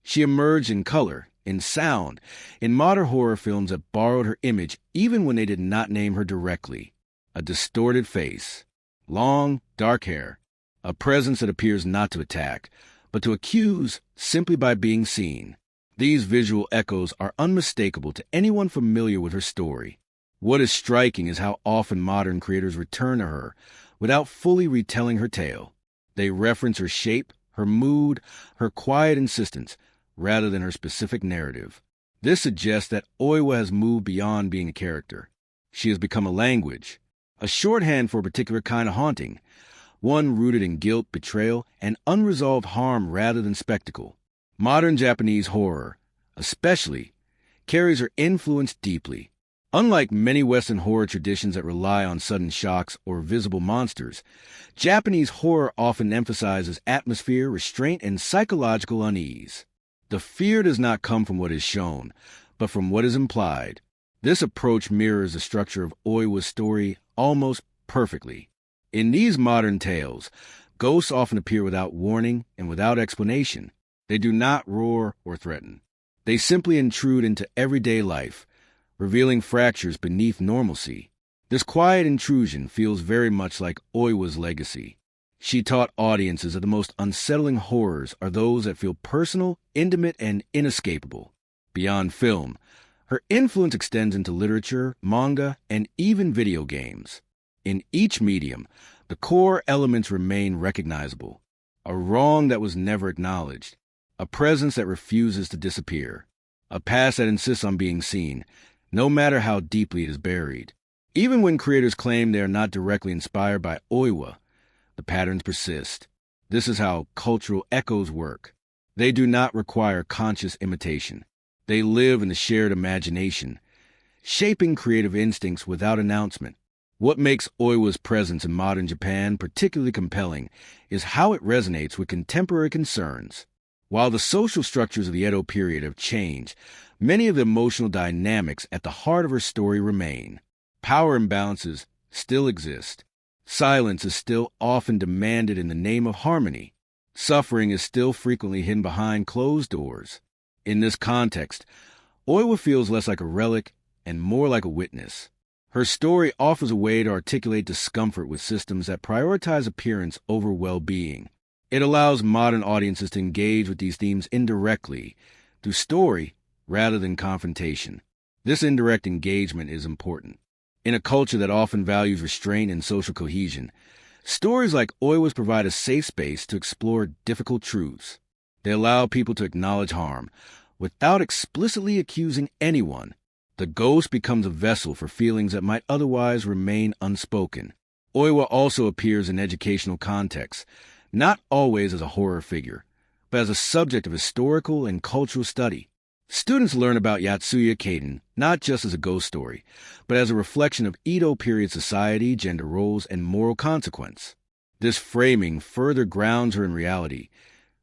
she emerged in color, in sound, in modern horror films that borrowed her image even when they did not name her directly. A distorted face, long, dark hair, a presence that appears not to attack, but to accuse simply by being seen. These visual echoes are unmistakable to anyone familiar with her story. What is striking is how often modern creators return to her without fully retelling her tale. They reference her shape, her mood, her quiet insistence, rather than her specific narrative. This suggests that Oiwa has moved beyond being a character. She has become a language, a shorthand for a particular kind of haunting, one rooted in guilt, betrayal, and unresolved harm rather than spectacle. Modern Japanese horror, especially, carries her influence deeply. Unlike many Western horror traditions that rely on sudden shocks or visible monsters, Japanese horror often emphasizes atmosphere, restraint, and psychological unease. The fear does not come from what is shown, but from what is implied. This approach mirrors the structure of Oiwa's story almost perfectly. In these modern tales, ghosts often appear without warning and without explanation. They do not roar or threaten. They simply intrude into everyday life, revealing fractures beneath normalcy. This quiet intrusion feels very much like Oiwa's legacy. She taught audiences that the most unsettling horrors are those that feel personal, intimate, and inescapable. Beyond film, her influence extends into literature, manga, and even video games. In each medium, the core elements remain recognizable. A wrong that was never acknowledged, a presence that refuses to disappear, a past that insists on being seen, no matter how deeply it is buried. Even when creators claim they are not directly inspired by Oiwa, the patterns persist. This is how cultural echoes work. They do not require conscious imitation. They live in the shared imagination, shaping creative instincts without announcement. What makes Oiwa's presence in modern Japan particularly compelling is how it resonates with contemporary concerns. While the social structures of the Edo period have changed, many of the emotional dynamics at the heart of her story remain. Power imbalances still exist. Silence is still often demanded in the name of harmony. Suffering is still frequently hidden behind closed doors. In this context, Oiwa feels less like a relic and more like a witness. Her story offers a way to articulate discomfort with systems that prioritize appearance over well-being. It allows modern audiences to engage with these themes indirectly, through story rather than confrontation. This indirect engagement is important. In a culture that often values restraint and social cohesion, stories like Oiwa's provide a safe space to explore difficult truths. They allow people to acknowledge harm without explicitly accusing anyone. The ghost becomes a vessel for feelings that might otherwise remain unspoken. Oiwa also appears in educational contexts, not always as a horror figure, but as a subject of historical and cultural study. Students learn about Yatsuya Kaden not just as a ghost story, but as a reflection of Edo period society, gender roles, and moral consequence. This framing further grounds her in reality,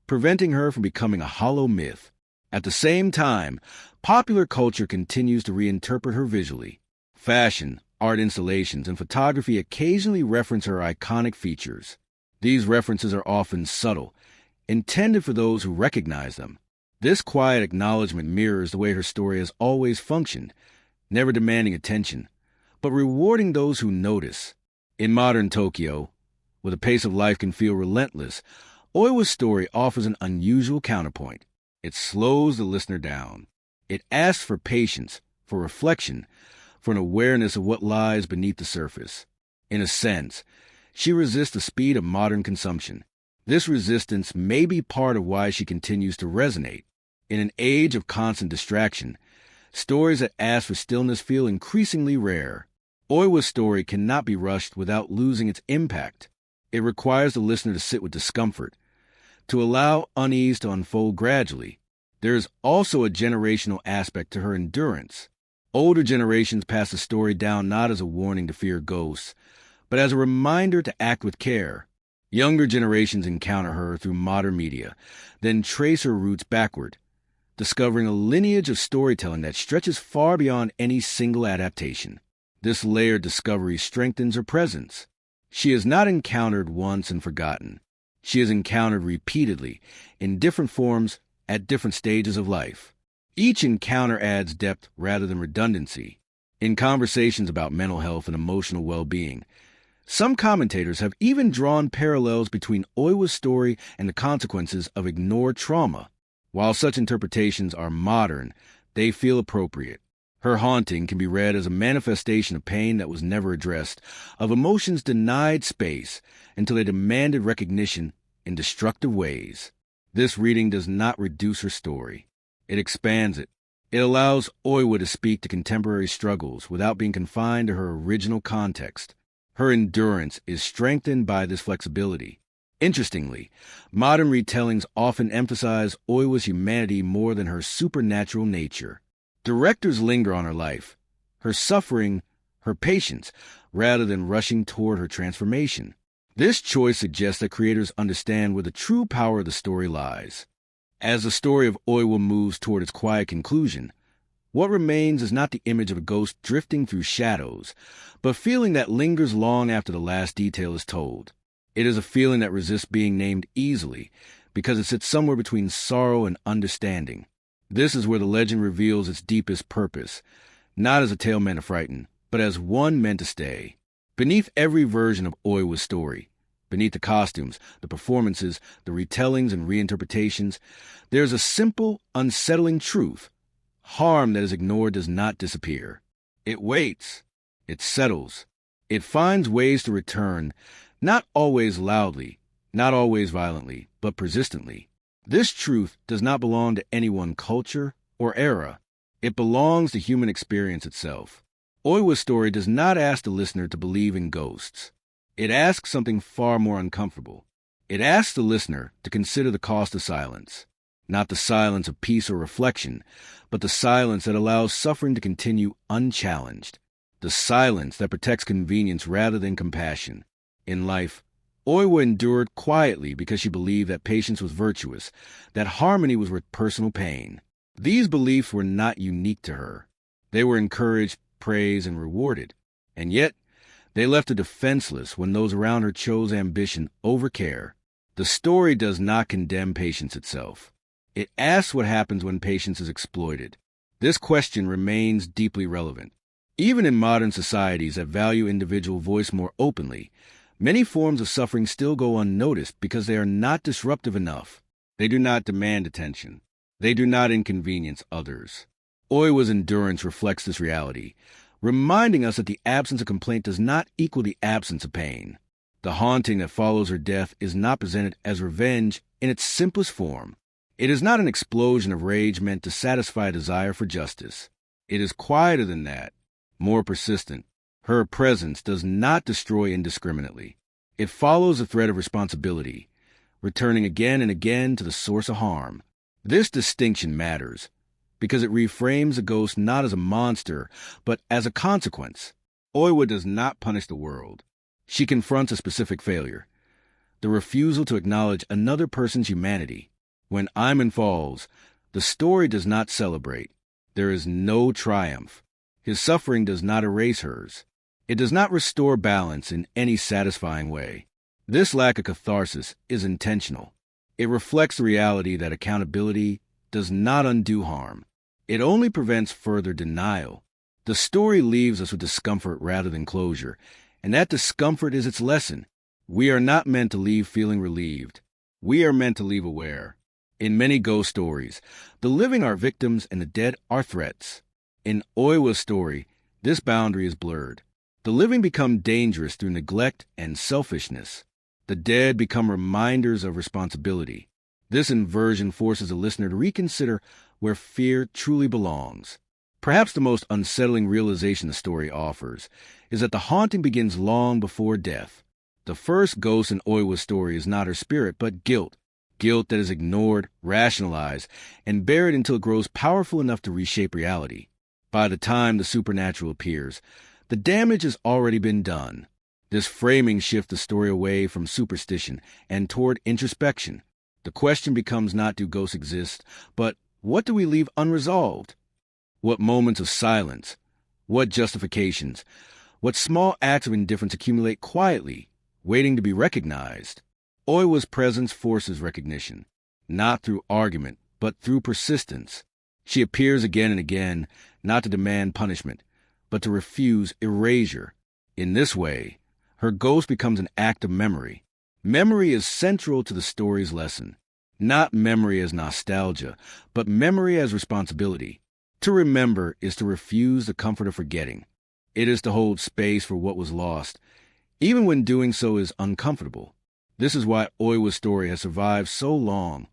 preventing her from becoming a hollow myth. At the same time, popular culture continues to reinterpret her visually. Fashion, art installations, and photography occasionally reference her iconic features. These references are often subtle, intended for those who recognize them. This quiet acknowledgement mirrors the way her story has always functioned, never demanding attention, but rewarding those who notice. In modern Tokyo, where the pace of life can feel relentless, Oiwa's story offers an unusual counterpoint. It slows the listener down. It asks for patience, for reflection, for an awareness of what lies beneath the surface. In a sense, she resists the speed of modern consumption. This resistance may be part of why she continues to resonate. In an age of constant distraction, stories that ask for stillness feel increasingly rare. Oiwa's story cannot be rushed without losing its impact. It requires the listener to sit with discomfort, to allow unease to unfold gradually. There is also a generational aspect to her endurance. Older generations pass the story down not as a warning to fear ghosts, but as a reminder to act with care. Younger generations encounter her through modern media, then trace her roots backward, discovering a lineage of storytelling that stretches far beyond any single adaptation. This layered discovery strengthens her presence. She is not encountered once and forgotten. She is encountered repeatedly, in different forms, at different stages of life. Each encounter adds depth rather than redundancy. In conversations about mental health and emotional well-being, some commentators have even drawn parallels between Oiwa's story and the consequences of ignored trauma. While such interpretations are modern, they feel appropriate. Her haunting can be read as a manifestation of pain that was never addressed, of emotions denied space until they demanded recognition in destructive ways. This reading does not reduce her story. It expands it. It allows Oiwa to speak to contemporary struggles without being confined to her original context. Her endurance is strengthened by this flexibility. Interestingly, modern retellings often emphasize Oiwa's humanity more than her supernatural nature. Directors linger on her life, her suffering, her patience, rather than rushing toward her transformation. This choice suggests that creators understand where the true power of the story lies. As the story of Oiwa moves toward its quiet conclusion, what remains is not the image of a ghost drifting through shadows, but a feeling that lingers long after the last detail is told. It is a feeling that resists being named easily, because it sits somewhere between sorrow and understanding. This is where the legend reveals its deepest purpose, not as a tale meant to frighten, but as one meant to stay. Beneath every version of Oiwa's story, beneath the costumes, the performances, the retellings and reinterpretations, there is a simple, unsettling truth. Harm that is ignored does not disappear. It waits. It settles. It finds ways to return, not always loudly, not always violently, but persistently. This truth does not belong to any one culture or era. It belongs to human experience itself. Oiwa's story does not ask the listener to believe in ghosts. It asks something far more uncomfortable. It asks the listener to consider the cost of silence. Not the silence of peace or reflection, but the silence that allows suffering to continue unchallenged. The silence that protects convenience rather than compassion. In life, Oiwa endured quietly because she believed that patience was virtuous, that harmony was worth personal pain. These beliefs were not unique to her. They were encouraged, praised, and rewarded. And yet, they left her defenseless when those around her chose ambition over care. The story does not condemn patience itself. It asks what happens when patience is exploited. This question remains deeply relevant. Even in modern societies that value individual voice more openly, many forms of suffering still go unnoticed because they are not disruptive enough. They do not demand attention. They do not inconvenience others. Oiwa's endurance reflects this reality, reminding us that the absence of complaint does not equal the absence of pain. The haunting that follows her death is not presented as revenge in its simplest form. It is not an explosion of rage meant to satisfy a desire for justice. It is quieter than that, more persistent. Her presence does not destroy indiscriminately. It follows the thread of responsibility, returning again and again to the source of harm. This distinction matters because it reframes a ghost not as a monster, but as a consequence. Oiwa does not punish the world. She confronts a specific failure, the refusal to acknowledge another person's humanity. When Iman falls, the story does not celebrate. There is no triumph. His suffering does not erase hers. It does not restore balance in any satisfying way. This lack of catharsis is intentional. It reflects the reality that accountability does not undo harm. It only prevents further denial. The story leaves us with discomfort rather than closure, and that discomfort is its lesson. We are not meant to leave feeling relieved. We are meant to leave aware. In many ghost stories, the living are victims and the dead are threats. In Oiwa's story, this boundary is blurred. The living become dangerous through neglect and selfishness. The dead become reminders of responsibility. This inversion forces the listener to reconsider where fear truly belongs. Perhaps the most unsettling realization the story offers is that the haunting begins long before death. The first ghost in Oiwa's story is not her spirit, but guilt. Guilt that is ignored, rationalized, and buried until it grows powerful enough to reshape reality. By the time the supernatural appears, the damage has already been done. This framing shifts the story away from superstition and toward introspection. The question becomes not do ghosts exist, but what do we leave unresolved? What moments of silence? What justifications? What small acts of indifference accumulate quietly, waiting to be recognized? Oiwa's presence forces recognition, not through argument, but through persistence. She appears again and again, not to demand punishment, but to refuse erasure. In this way, her ghost becomes an act of memory. Memory is central to the story's lesson. Not memory as nostalgia, but memory as responsibility. To remember is to refuse the comfort of forgetting. It is to hold space for what was lost, even when doing so is uncomfortable. This is why Oiwa's story has survived so long,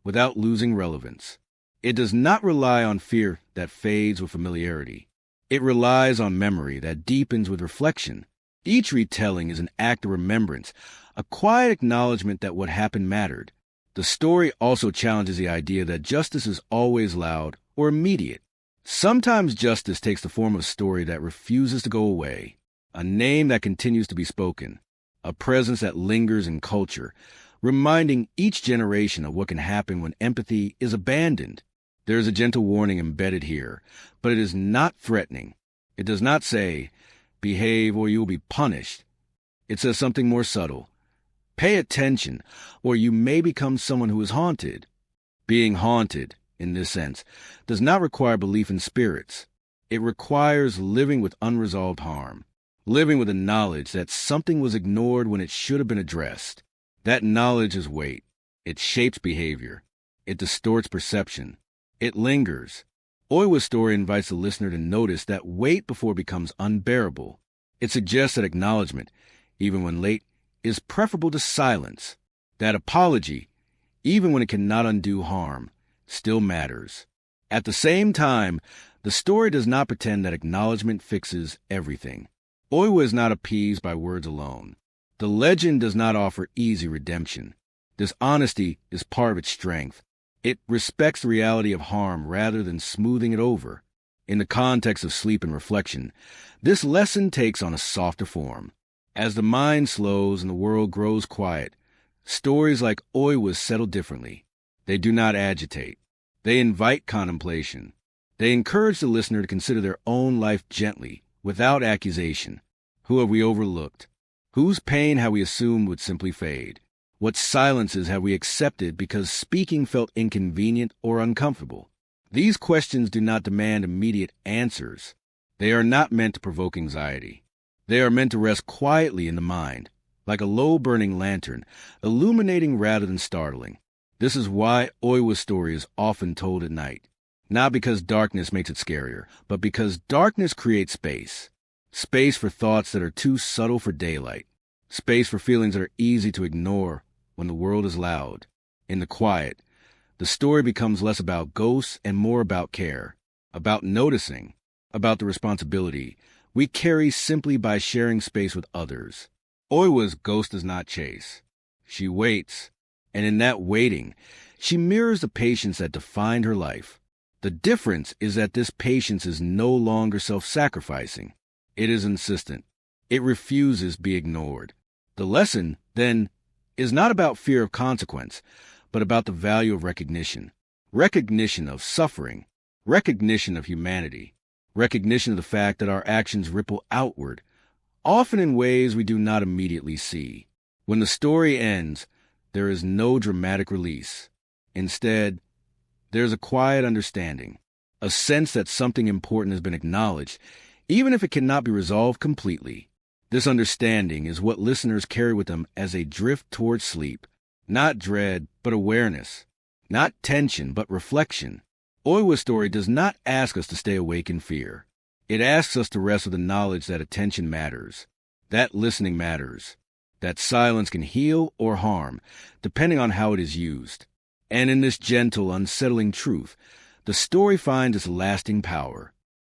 without losing relevance. It does not rely on fear that fades with familiarity. It relies on memory that deepens with reflection. Each retelling is an act of remembrance, a quiet acknowledgement that what happened mattered. The story also challenges the idea that justice is always loud or immediate. Sometimes justice takes the form of a story that refuses to go away, a name that continues to be spoken, a presence that lingers in culture, reminding each generation of what can happen when empathy is abandoned. There is a gentle warning embedded here, but it is not threatening. It does not say, behave or you will be punished. It says something more subtle. Pay attention, or you may become someone who is haunted. Being haunted, in this sense, does not require belief in spirits. It requires living with unresolved harm, living with the knowledge that something was ignored when it should have been addressed. That knowledge is weight. It shapes behavior. It distorts perception. It lingers. Oiwa's story invites the listener to notice that weight before it becomes unbearable. It suggests that acknowledgement, even when late, is preferable to silence. That apology, even when it cannot undo harm, still matters. At the same time, the story does not pretend that acknowledgement fixes everything. Oiwa is not appeased by words alone. The legend does not offer easy redemption. This honesty is part of its strength. It respects the reality of harm rather than smoothing it over. In the context of sleep and reflection, this lesson takes on a softer form. As the mind slows and the world grows quiet, stories like Oiwas settle differently. They do not agitate. They invite contemplation. They encourage the listener to consider their own life gently, without accusation. Who have we overlooked? Whose pain have we assumed would simply fade? What silences have we accepted because speaking felt inconvenient or uncomfortable? These questions do not demand immediate answers. They are not meant to provoke anxiety. They are meant to rest quietly in the mind, like a low-burning lantern, illuminating rather than startling. This is why Oiwa's story is often told at night. Not because darkness makes it scarier, but because darkness creates space. Space for thoughts that are too subtle for daylight. Space for feelings that are easy to ignore when the world is loud. In the quiet, the story becomes less about ghosts and more about care, about noticing, about the responsibility we carry simply by sharing space with others. Oiwa's ghost does not chase. She waits, and in that waiting, she mirrors the patience that defined her life. The difference is that this patience is no longer self-sacrificing. It is insistent. It refuses to be ignored. The lesson, then, is not about fear of consequence, but about the value of recognition. Recognition of suffering. Recognition of humanity. Recognition of the fact that our actions ripple outward, often in ways we do not immediately see. When the story ends, there is no dramatic release. Instead, there is a quiet understanding, a sense that something important has been acknowledged, even if it cannot be resolved completely. This understanding is what listeners carry with them as they drift towards sleep. Not dread, but awareness. Not tension, but reflection. Oiwa's story does not ask us to stay awake in fear. It asks us to rest with the knowledge that attention matters, that listening matters, that silence can heal or harm, depending on how it is used. And in this gentle, unsettling truth, the story finds its lasting power.